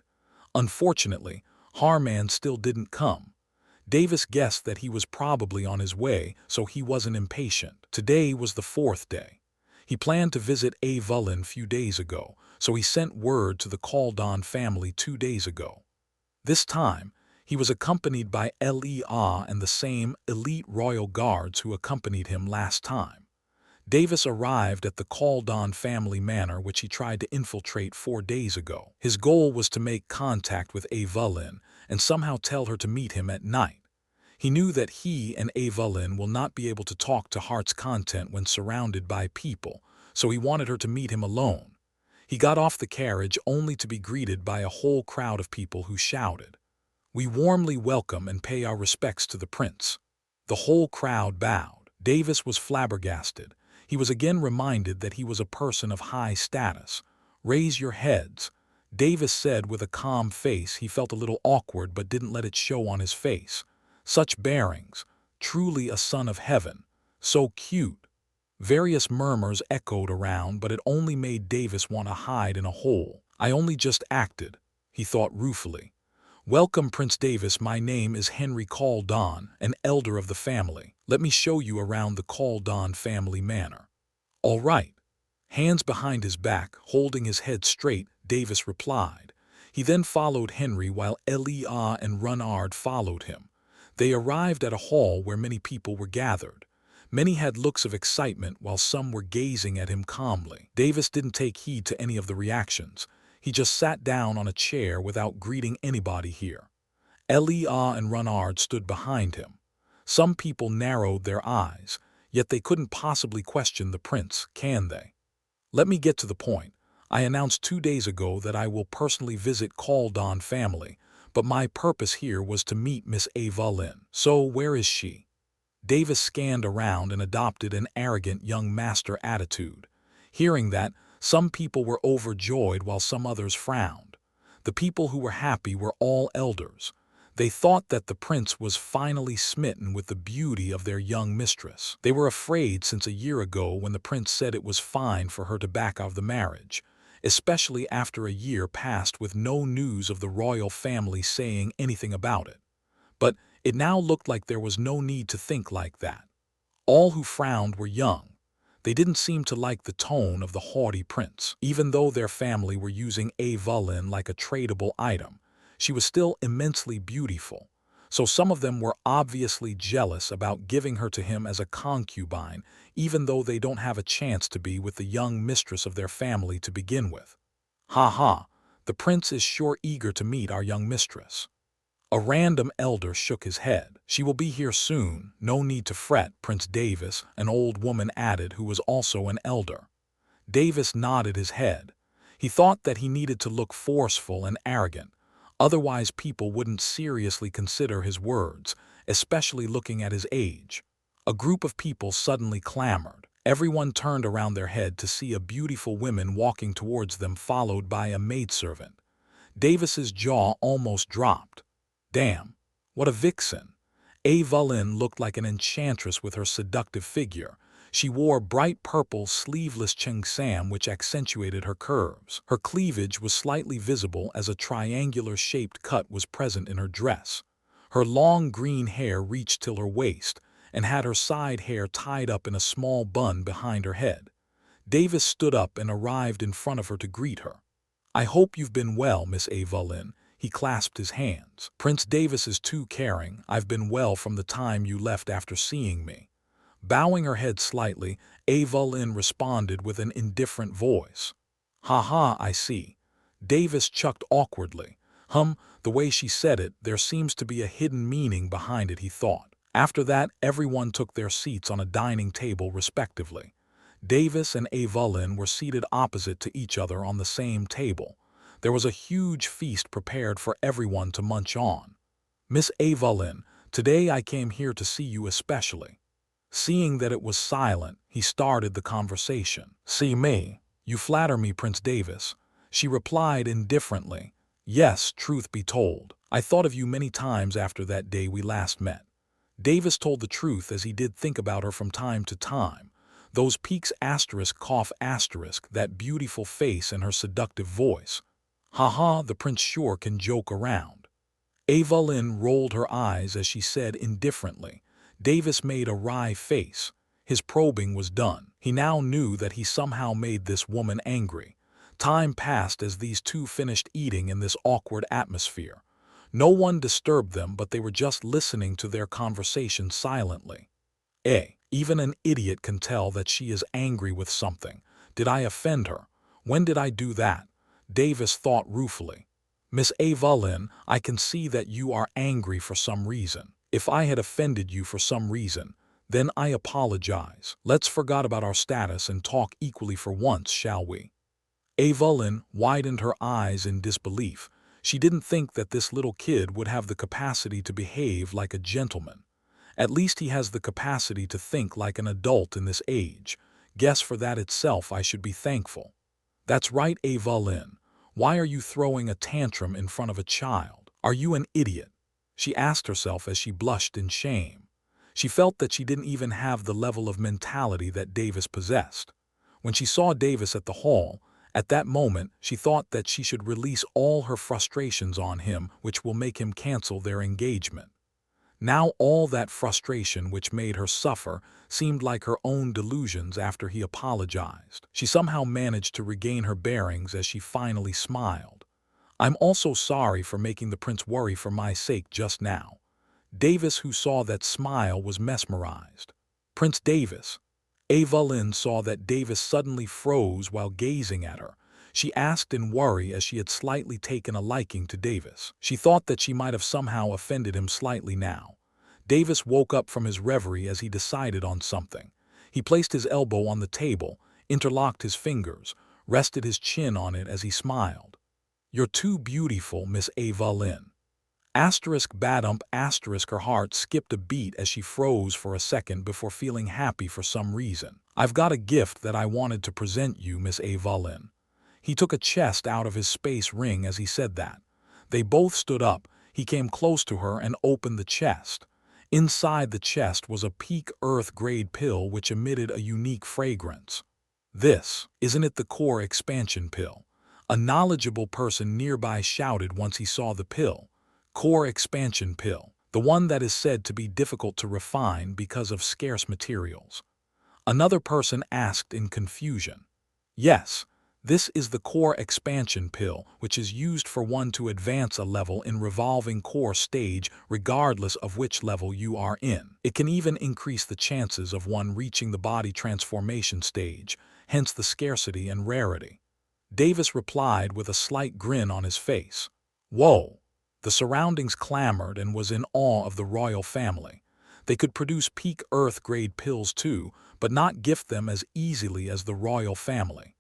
Unfortunately, Harman still didn't come. Davis guessed that he was probably on his way, so he wasn't impatient. Today was the 4th day. He planned to visit Avalon few days ago, so he sent word to the Kaldon family 2 days ago. This time, he was accompanied by Elia and the same elite royal guards who accompanied him last time. Davis arrived at the Kaldon family manor which he tried to infiltrate 4 days ago. His goal was to make contact with Avalon and somehow tell her to meet him at night. He knew that he and Avalon will not be able to talk to Heart's content when surrounded by people, so he wanted her to meet him alone. He got off the carriage only to be greeted by a whole crowd of people who shouted, "We warmly welcome and pay our respects to the prince." The whole crowd bowed. Davis was flabbergasted. He was again reminded that he was a person of high status. "Raise your heads," Davis said with a calm face. He felt a little awkward but didn't let it show on his face. Such bearings, truly a son of heaven, so cute. Various murmurs echoed around, but it only made Davis want to hide in a hole. "I only just acted," he thought ruefully. "Welcome, Prince Davis. My name is Henry Kaldon, an elder of the family. Let me show you around the Kaldon family manor." "All right." Hands behind his back, holding his head straight, Davis replied. He then followed Henry while Elia and Runard followed him. They arrived at a hall where many people were gathered. Many had looks of excitement while some were gazing at him calmly. Davis didn't take heed to any of the reactions. He just sat down on a chair without greeting anybody here. Elia and Runard stood behind him. Some people narrowed their eyes, yet they couldn't possibly question the prince, can they? "Let me get to the point. I announced 2 days ago that I will personally visit Kaldon family, but my purpose here was to meet Miss Avalon. So where is she?" Davis scanned around and adopted an arrogant young master attitude. Hearing that, some people were overjoyed while some others frowned. The people who were happy were all elders. They thought that the prince was finally smitten with the beauty of their young mistress. They were afraid since a year ago when the prince said it was fine for her to back out of the marriage, especially after a year passed with no news of the royal family saying anything about it. But it now looked like there was no need to think like that. All who frowned were young. They didn't seem to like the tone of the haughty prince. Even though their family were using Avalon like a tradable item, she was still immensely beautiful. So some of them were obviously jealous about giving her to him as a concubine, even though they don't have a chance to be with the young mistress of their family to begin with. Ha ha, The prince is sure eager to meet our young mistress." A random elder shook his head. "She will be here soon, no need to fret, Prince Davis," an old woman added who was also an elder. Davis nodded his head. He thought that he needed to look forceful and arrogant, otherwise people wouldn't seriously consider his words, especially looking at his age. A group of people suddenly clamored. Everyone turned around their head to see a beautiful woman walking towards them, followed by a maidservant. Davis's jaw almost dropped. Damn, what a vixen! Evelyn looked like an enchantress with her seductive figure. She wore bright purple sleeveless cheongsam which accentuated her curves. Her cleavage was slightly visible as a triangular-shaped cut was present in her dress. Her long green hair reached till her waist and had her side hair tied up in a small bun behind her head. Davis stood up and arrived in front of her to greet her. "I hope you've been well, Miss Evelyn." He clasped his hands. "Prince Davis is too caring. I've been well from the time you left after seeing me." Bowing her head slightly, Evelyn responded with an indifferent voice. "Ha ha, I see." Davis chuckled awkwardly. The way she said it, there seems to be a hidden meaning behind it, he thought. After that, everyone took their seats on a dining table respectively. Davis and Evelyn were seated opposite to each other on the same table. There was a huge feast prepared for everyone to munch on. "Miss Evelyn, today I came here to see you especially." Seeing that it was silent, he started the conversation. "See me? You flatter me, Prince Davis." She replied indifferently. "Yes, truth be told, I thought of you many times after that day we last met." Davis told the truth as he did think about her from time to time. Those peaks *cough*, that beautiful face and her seductive voice. Ha, the prince sure can joke around. Evelyn rolled her eyes as she said indifferently. Davis made a wry face. His probing was done. He now knew that he somehow made this woman angry. Time passed as these two finished eating in this awkward atmosphere. No one disturbed them, but they were just listening to their conversation silently. Even an idiot can tell that she is angry with something. Did I offend her? When did I do that? Davis thought ruefully. "Miss Evelyn, I can see that you are angry for some reason. If I had offended you for some reason, then I apologize. Let's forget about our status and talk equally for once, shall we?" Evelyn widened her eyes in disbelief. She didn't think that this little kid would have the capacity to behave like a gentleman. At least he has the capacity to think like an adult in this age. Guess for that itself I should be thankful. "That's right, Evelyn. Why are you throwing a tantrum in front of a child? Are you an idiot?" She asked herself as she blushed in shame. She felt that she didn't even have the level of mentality that Davis possessed. When she saw Davis at the hall, at that moment she thought that she should release all her frustrations on him, which will make him cancel their engagement. Now all that frustration which made her suffer seemed like her own delusions after he apologized. She somehow managed to regain her bearings as she finally smiled. "I'm also sorry for making the prince worry for my sake just now." Davis, who saw that smile, was mesmerized. "Prince Davis." Evelyn saw that Davis suddenly froze while gazing at her. She asked in worry as she had slightly taken a liking to Davis. She thought that she might have somehow offended him slightly now. Davis woke up from his reverie as he decided on something. He placed his elbow on the table, interlocked his fingers, rested his chin on it as he smiled. "You're too beautiful, Miss Evelyn." Her heart skipped a beat as she froze for a second before feeling happy for some reason. "I've got a gift that I wanted to present you, Miss Evelyn." He took a chest out of his space ring as he said that. They both stood up. He came close to her and opened the chest. Inside the chest was a peak earth-grade pill which emitted a unique fragrance. Isn't it the core expansion pill?" A knowledgeable person nearby shouted once he saw the pill. "Core expansion pill, the one that is said to be difficult to refine because of scarce materials." Another person asked in confusion. "Yes. This is the core expansion pill, which is used for one to advance a level in revolving core stage regardless of which level you are in. It can even increase the chances of one reaching the body transformation stage, hence the scarcity and rarity." Davis replied with a slight grin on his face. Whoa! The surroundings clamored and was in awe of the royal family. They could produce peak Earth-grade pills too, but not gift them as easily as the royal family.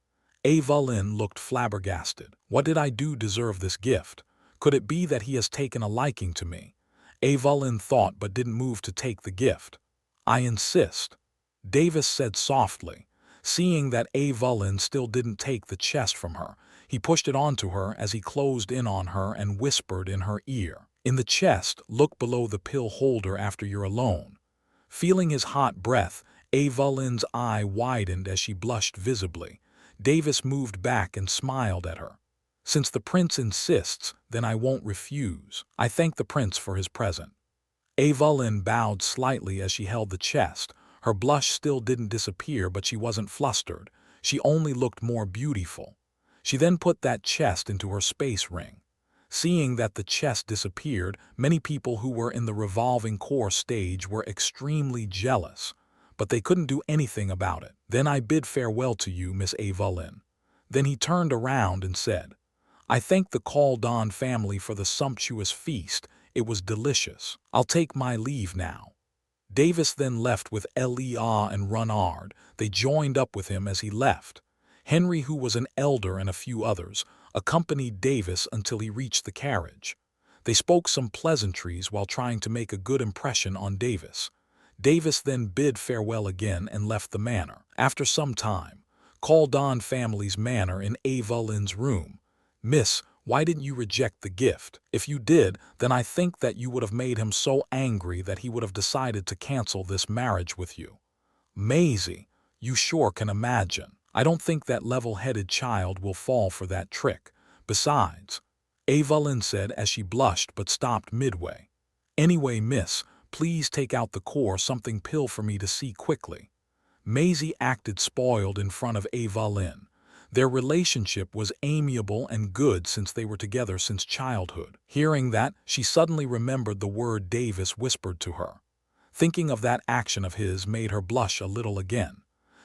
Evelyn looked flabbergasted. What did I do to deserve this gift? Could it be that he has taken a liking to me? Evelyn thought but didn't move to take the gift. I insist, Davis said softly. Seeing that Evelyn still didn't take the chest from her, he pushed it onto her as he closed in on her and whispered in her ear. In the chest, look below the pill holder after you're alone. Feeling his hot breath, Evelyn's eye widened as she blushed visibly. Davis moved back and smiled at her. Since the prince insists, then I won't refuse. I thank the prince for his present. Evelyn bowed slightly as she held the chest. Her blush still didn't disappear, but she wasn't flustered. She only looked more beautiful. She then put that chest into her space ring. Seeing that the chest disappeared, many people who were in the revolving core stage were extremely jealous, but they couldn't do anything about it. Then I bid farewell to you, Miss Evelyn. Then he turned around and said, I thank the Caldon family for the sumptuous feast. It was delicious. I'll take my leave now. Davis then left with Leah and Runard. They joined up with him as he left. Henry, who was an elder, and a few others, accompanied Davis until he reached the carriage. They spoke some pleasantries while trying to make a good impression on Davis. Davis then bid farewell again and left the manor. After some time, Caldon family's manor in Evelyn's room. Miss, why didn't you reject the gift? If you did, then I think that you would have made him so angry that he would have decided to cancel this marriage with you. Maisie, you sure can imagine. I don't think that level-headed child will fall for that trick. Besides, Evelyn said as she blushed but stopped midway. Anyway, miss, please take out the core something pill for me to see quickly. Maisie acted spoiled in front of Evelyn. Their relationship was amiable and good since they were together since childhood. Hearing that, she suddenly remembered the word Davis whispered to her. Thinking of that action of his made her blush a little again.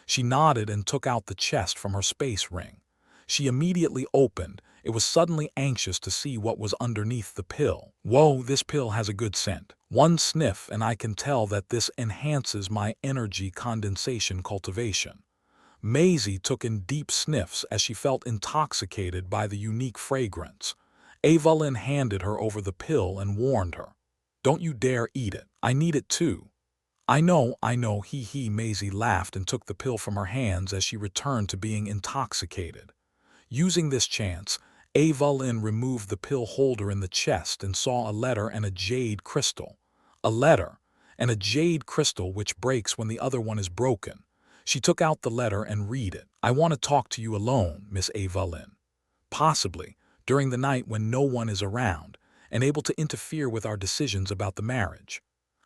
She nodded and took out the chest from her space ring. She immediately opened. It was suddenly anxious to see what was underneath the pill. Whoa, this pill has a good scent. One sniff and I can tell that this enhances my energy condensation cultivation. Maisie took in deep sniffs as she felt intoxicated by the unique fragrance. Evelyn handed her over the pill and warned her. Don't you dare eat it. I need it too. I know, hee, Maisie laughed and took the pill from her hands as she returned to being intoxicated. Using this chance, Evelyn removed the pill holder in the chest and saw a letter and a jade crystal. A letter and a jade crystal which breaks when the other one is broken. She took out the letter and read it. I want to talk to you alone, Miss Evelyn. Possibly, during the night when no one is around, and able to interfere with our decisions about the marriage.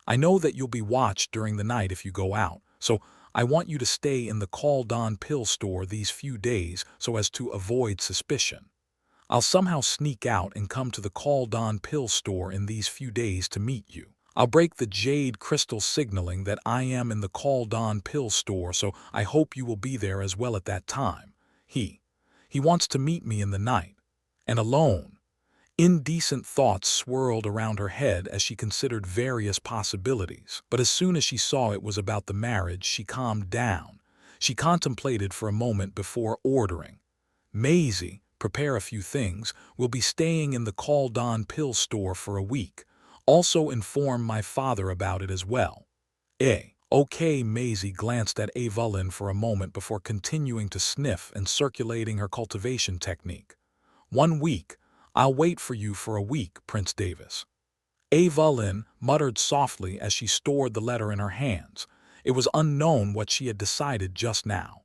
I know that you'll be watched during the night if you go out, so I want you to stay in the Caldon pill store these few days so as to avoid suspicion. I'll somehow sneak out and come to the Caldon pill store in these few days to meet you. I'll break the jade crystal signaling that I am in the Caldon pill store, so I hope you will be there as well at that time. He wants to meet me in the night. And alone. Indecent thoughts swirled around her head as she considered various possibilities. But as soon as she saw it was about the marriage, she calmed down. She contemplated for a moment before ordering. Maisie, prepare a few things. We'll be staying in the Caldon pill store for a week. Also inform my father about it as well. Okay, Maisie glanced at Evelyn for a moment before continuing to sniff and circulating her cultivation technique. 1 week. I'll wait for you for a week, Prince Davis. Evelyn muttered softly as she stored the letter in her hands. It was unknown what she had decided just now.